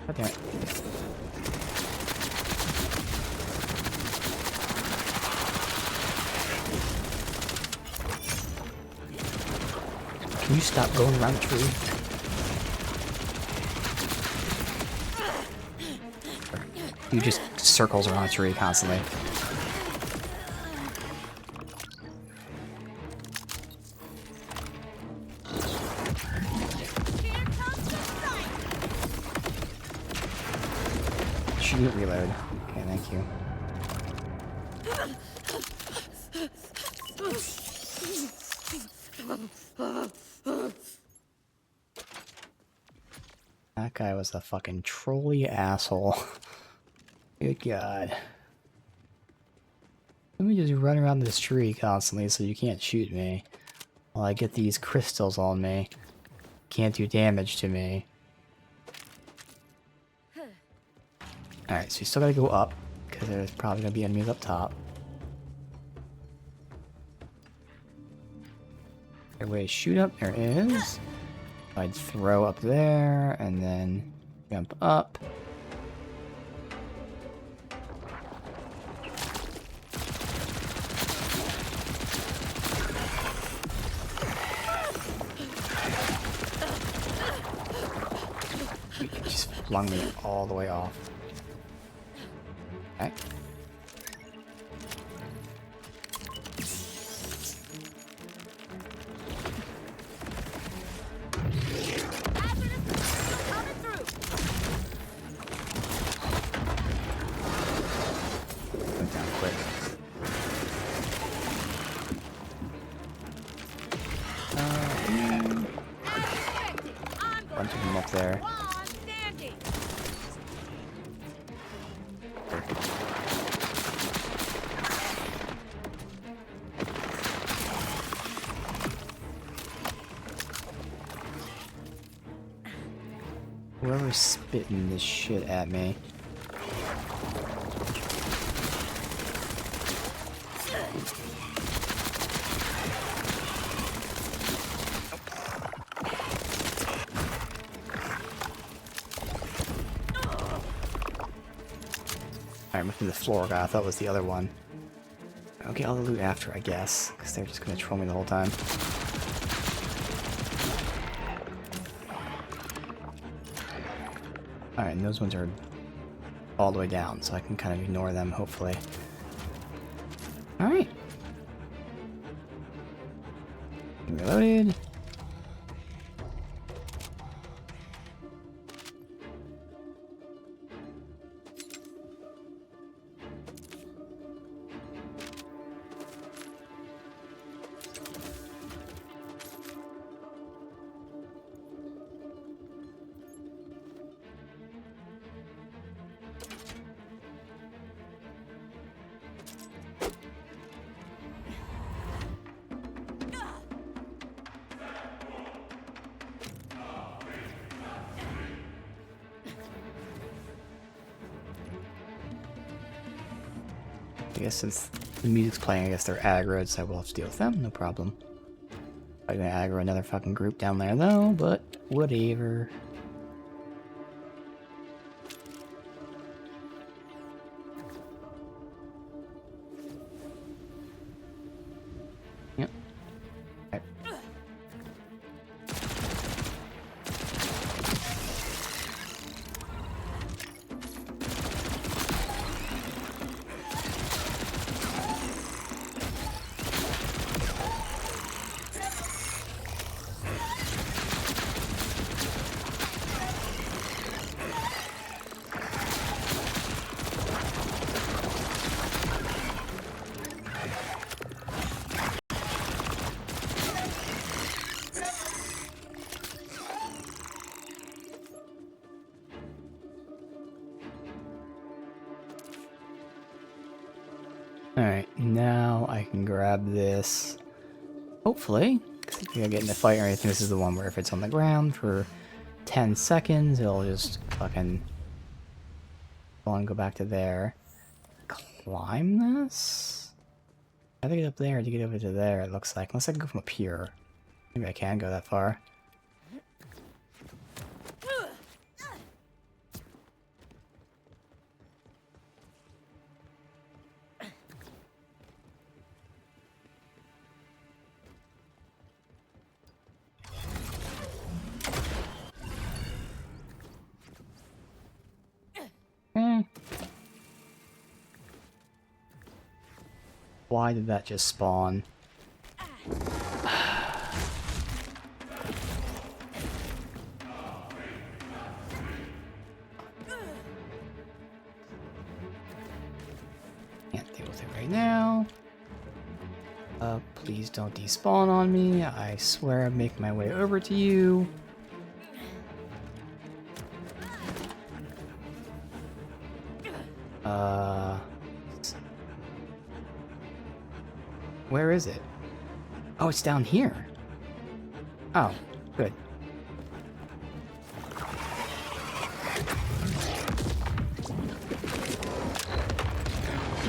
Speaker 1: God damn it. Can you stop going around the tree? You just circles around a tree constantly. Shouldn't reload. Okay, thank you. That guy was a fucking trolly asshole. Good God. Let me just run around this tree constantly so you can't shoot me. While I get these crystals on me. Can't do damage to me. Alright, so you still gotta go up, because there's probably gonna be enemies up top. There way to shoot up, there is. I'd throw up there, and then jump up. You just flung me all the way off. Okay. Went down quick. Bunch of them up there. Whoever's spitting this shit at me. I went through the floor guy, I thought it was the other one. I'll get all the loot after, I guess, because they're just gonna troll me the whole time. Alright, and those ones are all the way down, so I can kind of ignore them, hopefully. Alright. Reloaded. I guess since the music's playing, I guess they're aggroed, so I will have to deal with them, no problem. I'm gonna aggro another fucking group down there though, but whatever. Yep. Okay. Alright, now I can grab this. Hopefully, because if I get in a fight or anything, this is the one where if it's on the ground for 10 seconds, it'll just fucking go back to there. Climb this? I have to get up there to get over to there, it looks like. Unless I can go from up here. Maybe I can go that far. Why did that just spawn? Can't deal with it right now. Please don't despawn on me. I swear I'm making my way over to you. Where is it? Oh, it's down here. Oh, good.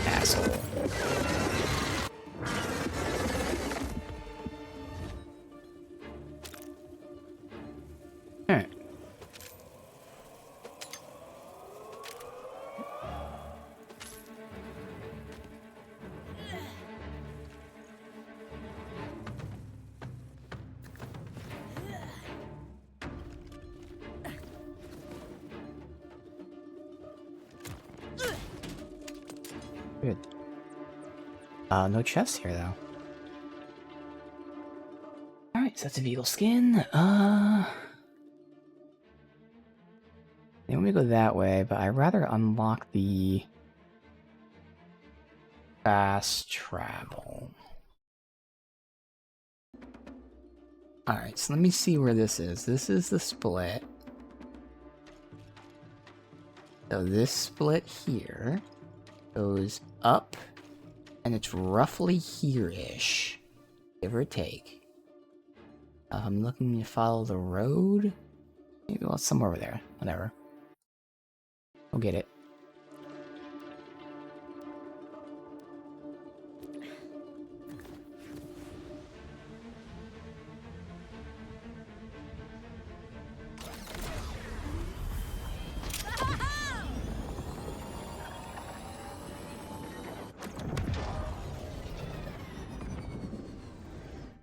Speaker 1: Asshole. Alright. Good. No chest here though. Alright, so that's a vehicle skin. They want me to go that way, but I'd rather unlock the fast travel. Alright, so let me see where this is. This is the split. So this split here goes up, and it's roughly here-ish, give or take. I'm looking to follow the road. Maybe well, somewhere over there. Whatever. We'll get it.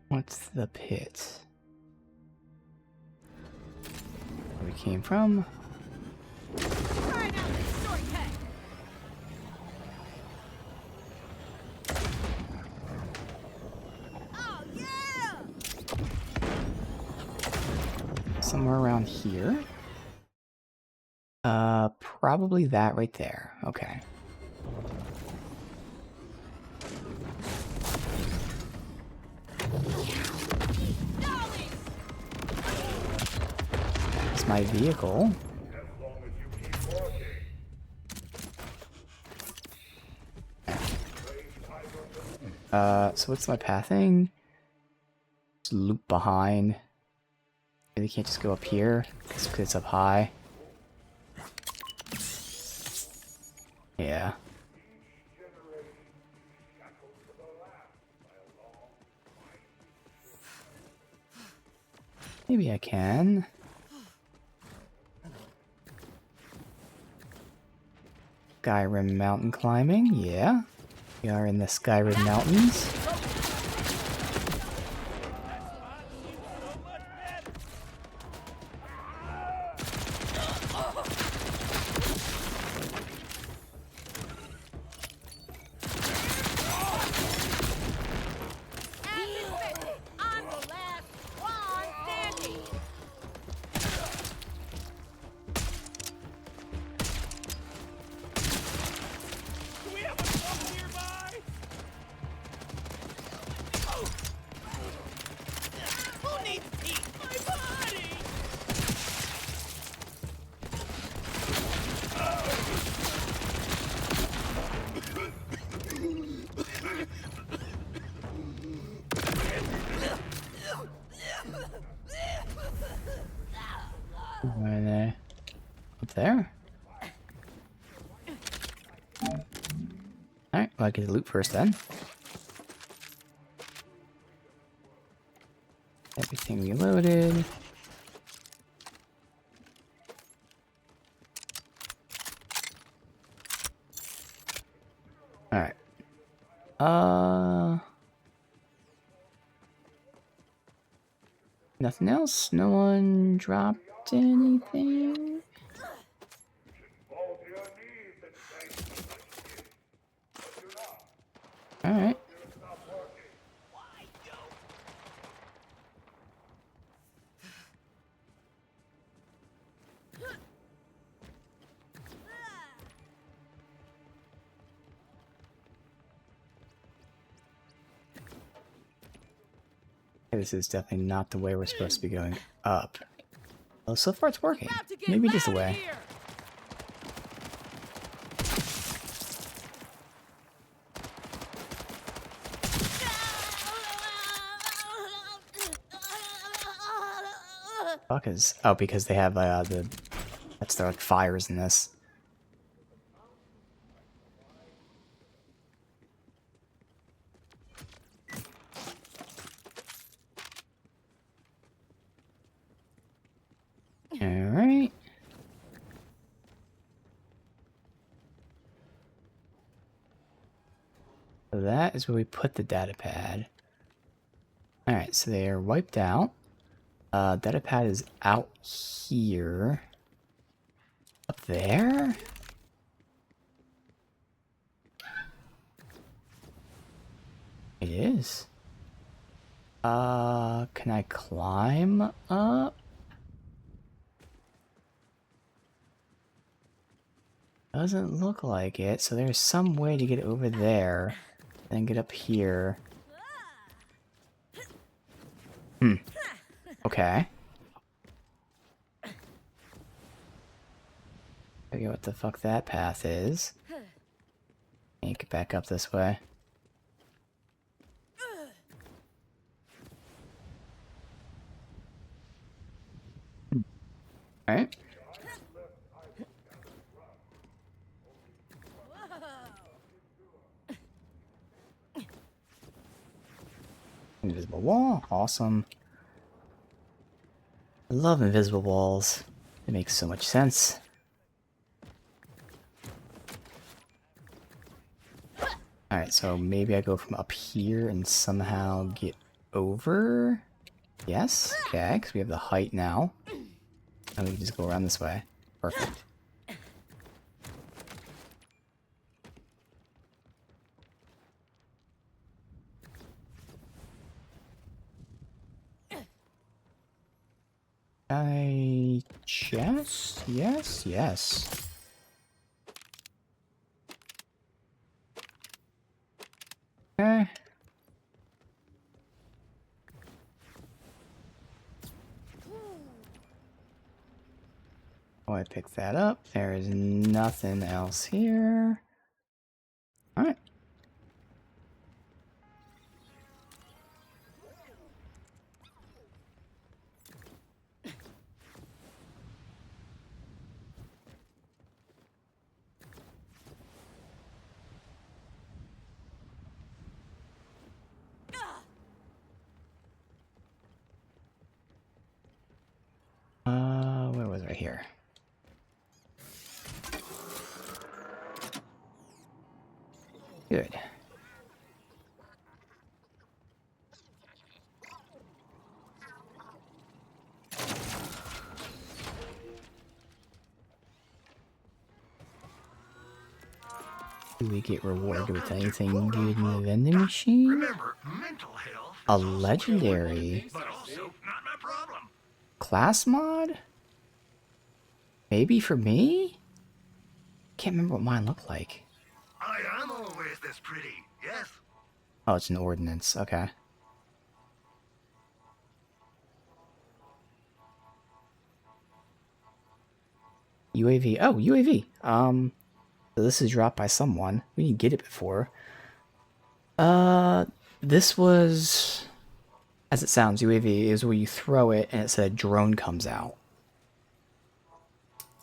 Speaker 1: What's the pit? Where we came from? Somewhere around here? Probably that right there. Okay. That's my vehicle. So what's my pathing? Just loop behind. Really can't just go up here because it's up high. Yeah. Maybe I can. Skyrim mountain climbing, yeah. We are in the Skyrim mountains. Where are they? Up there? Alright, well, I get the loot first then. Everything reloaded. Alright. Nothing else? No one dropped anything? Alright. This is definitely not the way we're supposed to be going up. Well, so far it's working. Maybe just the way. Fuck is... Oh, because they have the... That's their like, fires in this. Alright. So that is where we put the data pad. Alright, so they are wiped out. Data pad is out here. Up there? It is. Can I climb up? Doesn't look like it, so there's some way to get over there, then get up here. Okay. I forget what the fuck that path is. Can't get back up this way. Alright. Invisible wall, awesome. I love invisible walls. It makes so much sense. Alright, so maybe I go from up here and somehow get over? Yes? Okay, because we have the height now. And we can just go around this way. Perfect. Chest? Yes, yes. Okay. Oh, I picked that up. There is nothing else here. Alright. Where was I here? Good. Do we get rewarded with anything good in the vending machine?
Speaker 7: Remember, mental health
Speaker 1: A legendary
Speaker 7: but also not my problem.
Speaker 1: class mod? Maybe for me? Can't remember what mine looked like.
Speaker 7: I'm always this pretty, yes?
Speaker 1: Oh, it's an ordinance. Okay. UAV. Oh, UAV. So this is dropped by someone. We didn't get it before. This was, as it sounds, UAV is where you throw it and it said a drone comes out.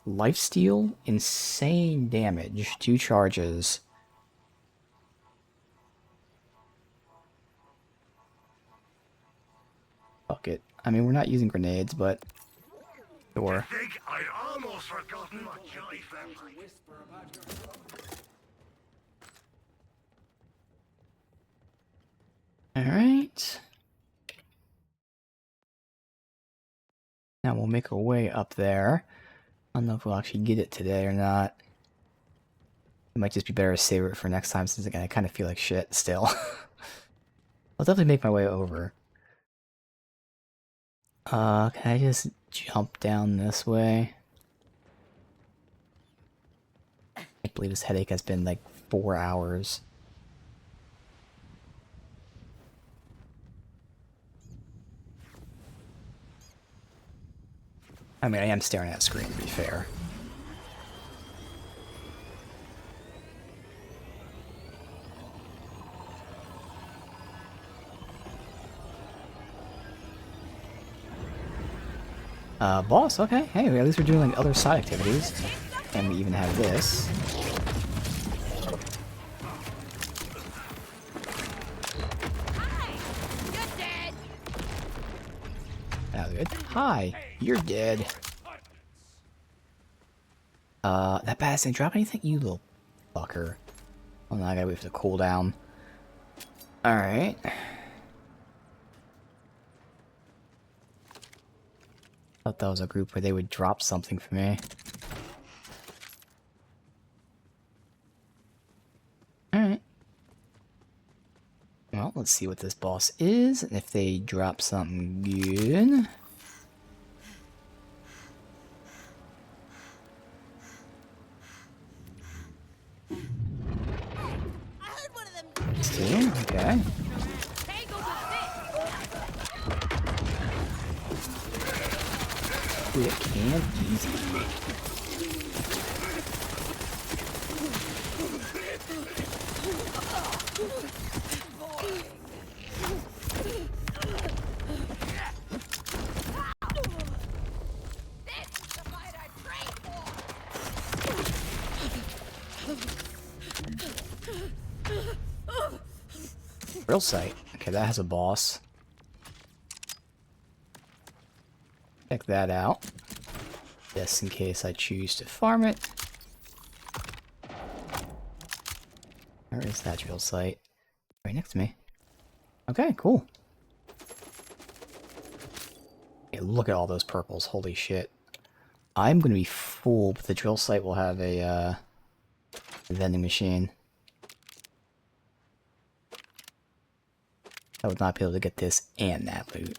Speaker 1: Lifesteal, insane damage, 2 charges. Fuck it. I mean, we're not using grenades, but sure.
Speaker 7: I think I'd almost forgotten my jelly family.
Speaker 1: Alright. Now we'll make our way up there. I don't know if we'll actually get it today or not. It might just be better to save it for next time, since again, I kind of feel like shit still. I'll definitely make my way over. Can I just jump down this way? I can't believe this headache has been like 4 hours. I mean, I am staring at a screen, to be fair. Boss, okay. Hey, at least we're doing like other side activities. And we even have this. That was good. Hi, you're dead. That badass didn't drop anything? You little fucker. Oh no, I gotta wait for the cooldown. Alright. Thought that was a group where they would drop something for me. Alright. Well, let's see what this boss is, and if they drop something good. These two, okay. Dude, it can easy. Real sight. Okay, that has a boss. Check that out. Just in case I choose to farm it. Where is that drill site? Right next to me. Okay, cool. Yeah, look at all those purples. Holy shit. I'm gonna be full, but the drill site will have a vending machine. I would not be able to get this and that loot.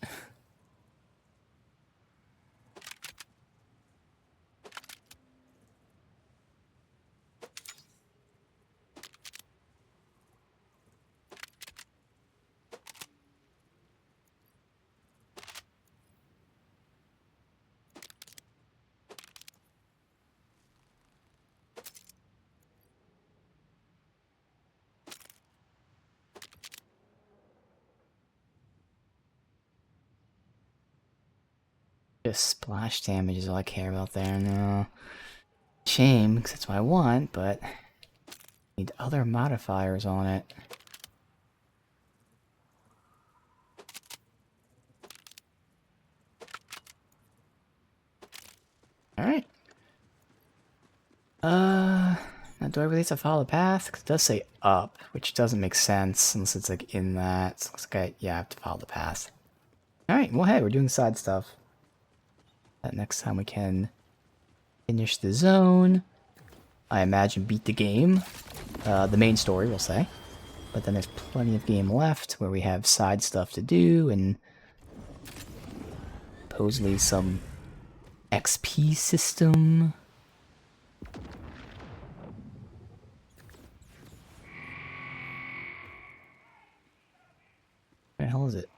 Speaker 1: Just splash damage is all I care about there. No. Shame, because that's what I want, but need other modifiers on it. Alright. Now do I really have to follow the path? Because it does say up, which doesn't make sense unless it's like in that. So it looks like I have to follow the path. Alright, well hey, we're doing side stuff. That next time we can finish the zone. I imagine beat the game. The main story, we'll say. But then there's plenty of game left where we have side stuff to do and supposedly some XP system. Where the hell is it?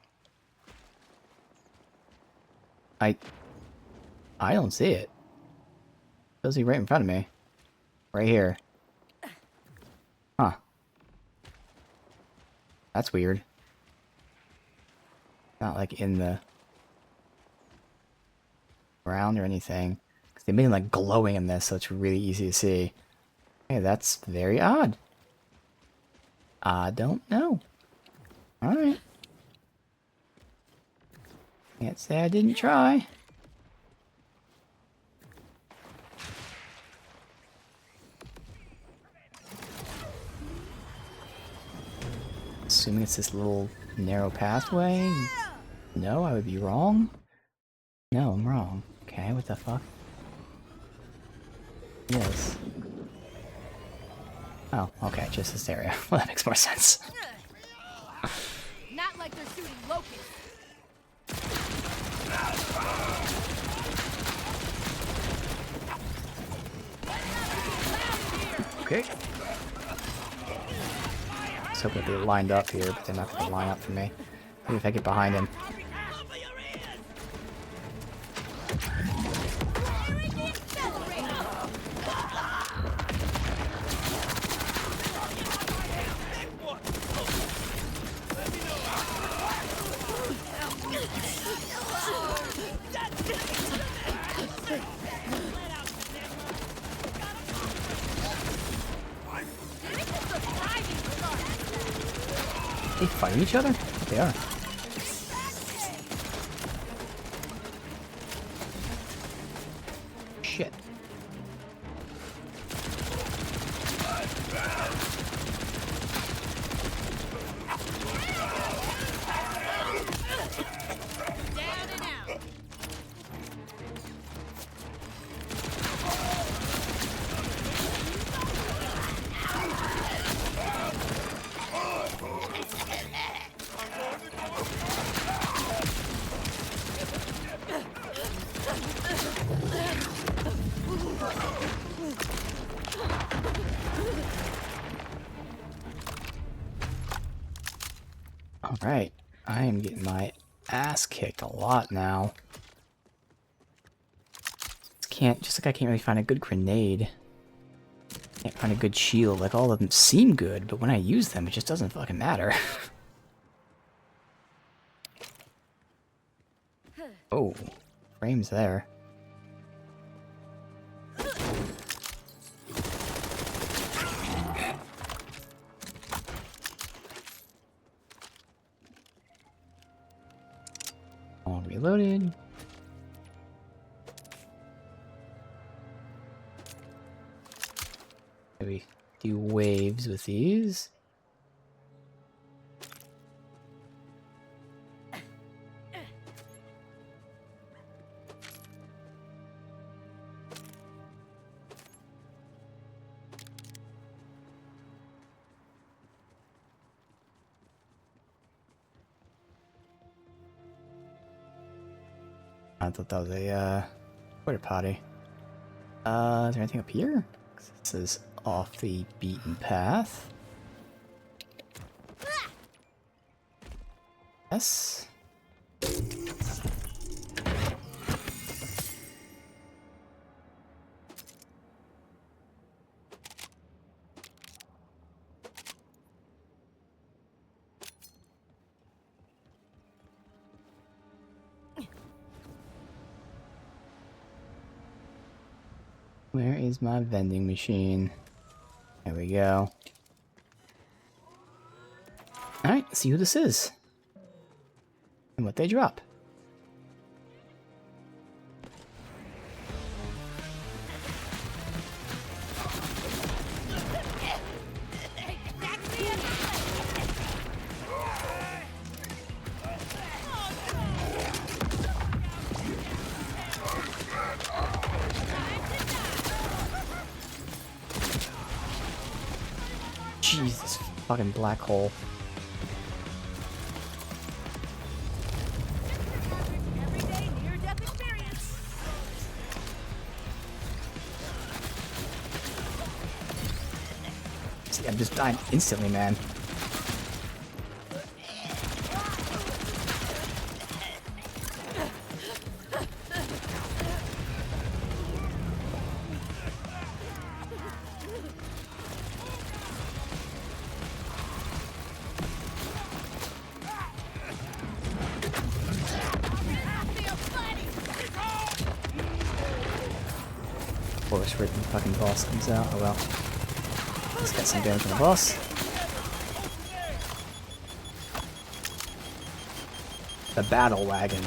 Speaker 1: I don't see it. Does he right in front of me? Right here. Huh. That's weird. Not like in the ground or anything. They made him like glowing in this, so it's really easy to see. Hey, that's very odd. I don't know. Alright. Can't say I didn't try. Assuming it's this little narrow pathway. No, I would be wrong. No, I'm wrong. Okay, what the fuck? Yes. Oh, okay, just this area. Well, that makes more sense.
Speaker 3: Not like they're shooting locusts.
Speaker 1: Okay. I was hoping they lined up here, but they're not going to line up for me. Maybe if I get behind him. They fighting each other? They are. Shit. Alright, I am getting my ass kicked a lot now. Just like I can't really find a good grenade. Can't find a good shield. Like, all of them seem good, but when I use them, it just doesn't fucking matter. Oh, frames there. All reloaded. Maybe do waves with these. I thought that was a porta potty. Is there anything up here? This is off the beaten path. Yes. Where is my vending machine? There we go. Alright, let's see who this is. And what they drop. Jesus fucking black hole. See, I'm just dying instantly, man. course, right when the fucking boss comes out. Oh well. Let's get some damage on the boss. The battle wagon.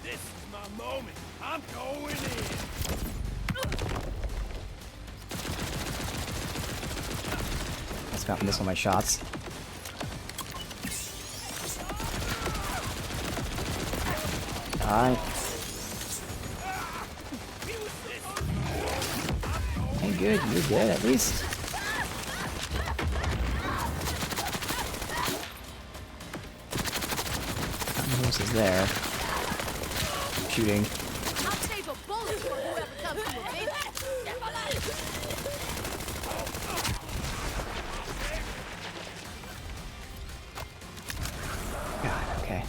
Speaker 9: This is my moment. I'm going in.
Speaker 1: Let's not miss all my shots. Alright. Hey, good, you're dead at least. Who else is there? Shooting.
Speaker 3: I'll save a bullet for whoever comes to avenge
Speaker 1: God, okay.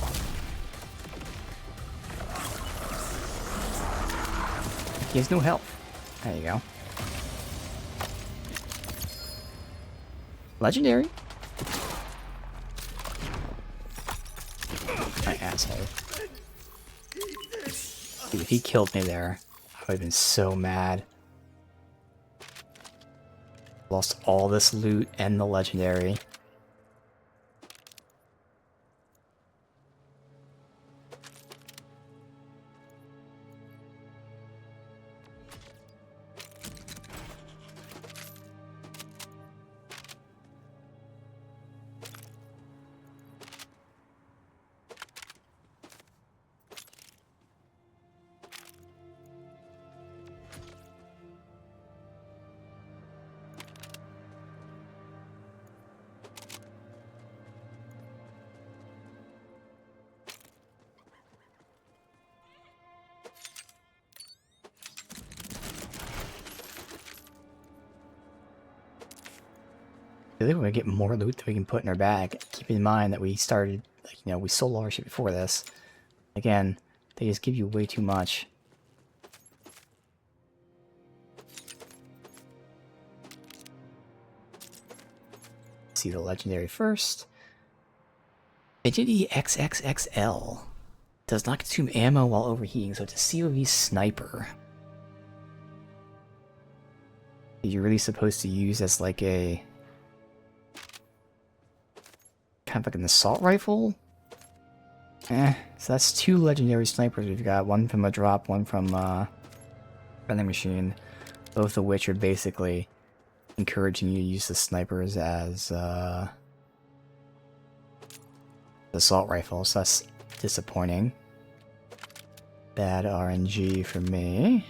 Speaker 1: He has no health. There you go. Legendary. My asshole. Dude, if he killed me there, I would have been so mad. Lost all this loot and the legendary. I think we're gonna get more loot that we can put in our bag. Keep in mind that we started, like, you know, we sold all our shit before this. Again, they just give you way too much. Let's see the legendary first. Vigility XXXL. Does not consume ammo while overheating, so it's a COV sniper. You're really supposed to use as like a... kind of like an assault rifle? So that's two legendary snipers we've got. One from a drop, one from vending machine. Both of which are basically encouraging you to use the snipers as assault rifles. So that's disappointing. Bad RNG for me.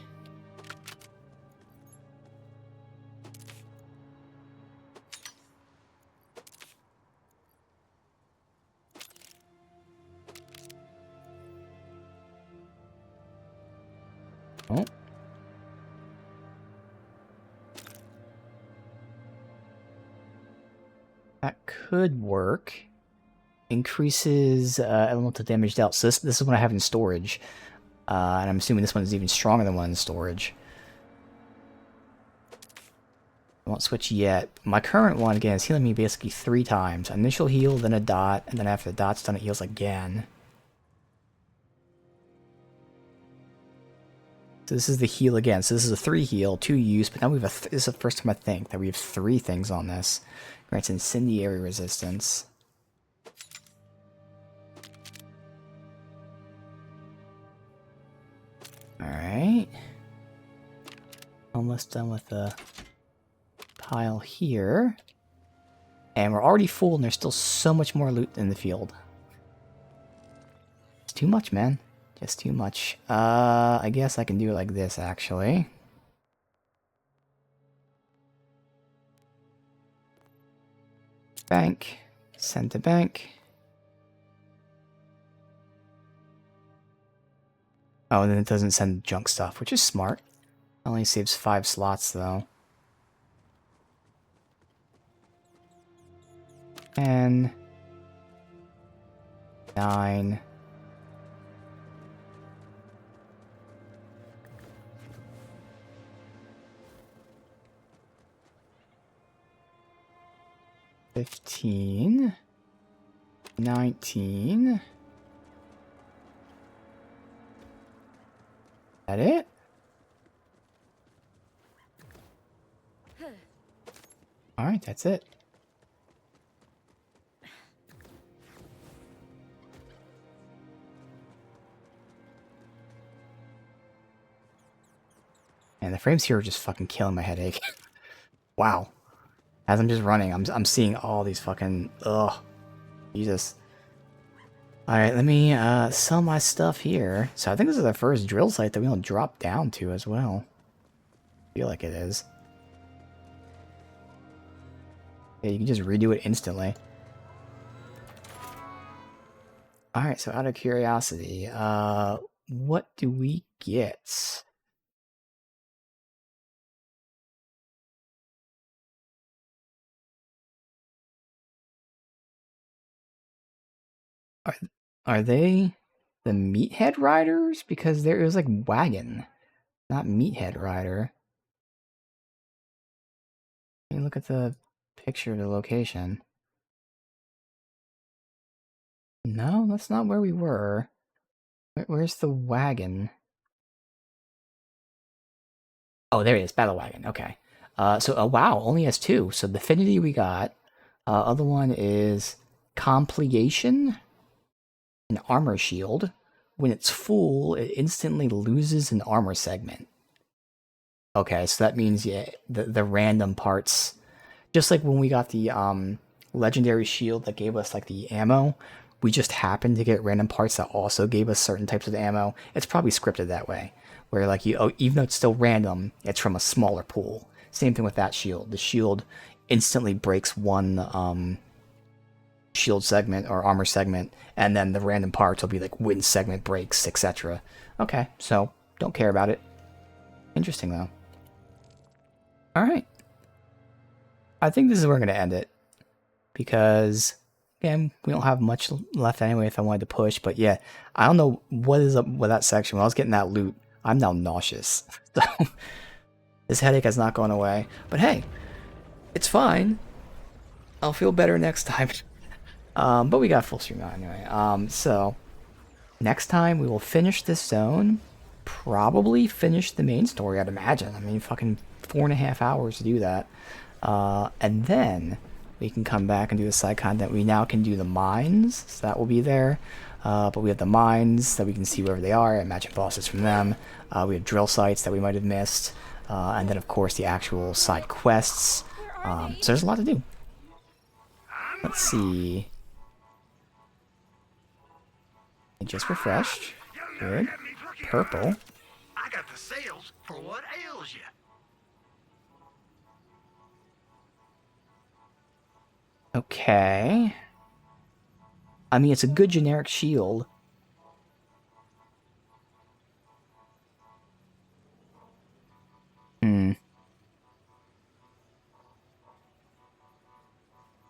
Speaker 1: Oh. That could work. Increases elemental damage dealt. So this is what I have in storage. And I'm assuming this one is even stronger than one in storage. I won't switch yet. My current one, again, is healing me basically 3 times. Initial heal, then a dot, and then after the dot's done, it heals again. So this is the heal again. So this is a 3 heal, 2 use, but now we have this is the first time I think that we have 3 things on this. Grants incendiary resistance. Alright. Almost done with the pile here. And we're already full and there's still so much more loot in the field. It's too much, man. Just too much. I guess I can do it like this, actually. Bank. Send to bank. Oh, and then it doesn't send junk stuff, which is smart. Only saves 5 slots, though. 10. 9. 15, 19, That it? Alright, that's it. And the frames here are just fucking killing my headache. Wow. As I'm just running, I'm seeing all these fucking... Ugh. Jesus. Alright, let me sell my stuff here. So I think this is the first drill site that we don't drop down to as well. I feel like it is. Yeah, you can just redo it instantly. Alright, so out of curiosity, what do we get? Are they the Meathead Riders? Because there was like Wagon, not Meathead Rider. Let me look at the picture of the location. No, that's not where we were. Where's the wagon? Oh, there it is, Battle Wagon. Okay. Wow, only has 2. So Affinity we got. Other one is Complegation, an armor shield. When it's full, it instantly loses an armor segment. Okay, so that means, yeah, the random parts, just like when we got the legendary shield that gave us like the ammo, we just happened to get random parts that also gave us certain types of ammo. It's probably scripted that way, where like even though it's still random, it's from a smaller pool. Same thing with that shield. The shield instantly breaks one shield segment or armor segment, and then the random parts will be like wind segment breaks, etc. Okay, so don't care about it. Interesting though. Alright. I think this is where we're going to end it. Because, again, we don't have much left anyway if I wanted to push. But yeah, I don't know what is up with that section. When I was getting that loot, I'm now nauseous. So, this headache has not gone away. But hey, it's fine. I'll feel better next time. But we got full stream now anyway. So, next time we will finish this zone. Probably finish the main story, I'd imagine. I mean, fucking 4.5 hours to do that. And then we can come back and do the side content. We now can do the mines, so that will be there. But we have the mines that we can see wherever they are and matching bosses from them. We have drill sites that we might have missed. And then, of course, the actual side quests. So there's a lot to do. Let's see. It just refreshed. Good. Purple.
Speaker 7: I got the sales for what ails you.
Speaker 1: Okay. I mean, it's a good generic shield.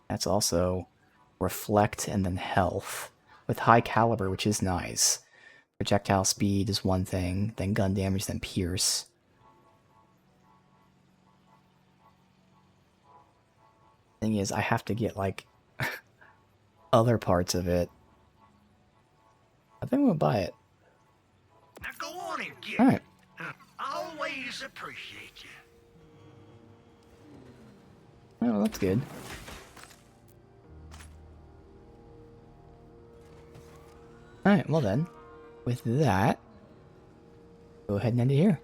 Speaker 1: That's also reflect and then health. With high caliber, which is nice. Projectile speed is one thing, then gun damage, then pierce. Thing is, I have to get, like, other parts of it. I think I'm gonna buy it.
Speaker 7: Now go on and get
Speaker 1: Alright.
Speaker 7: it. I always appreciate you.
Speaker 1: Oh, that's good. Alright, well then, with that, go ahead and end it here.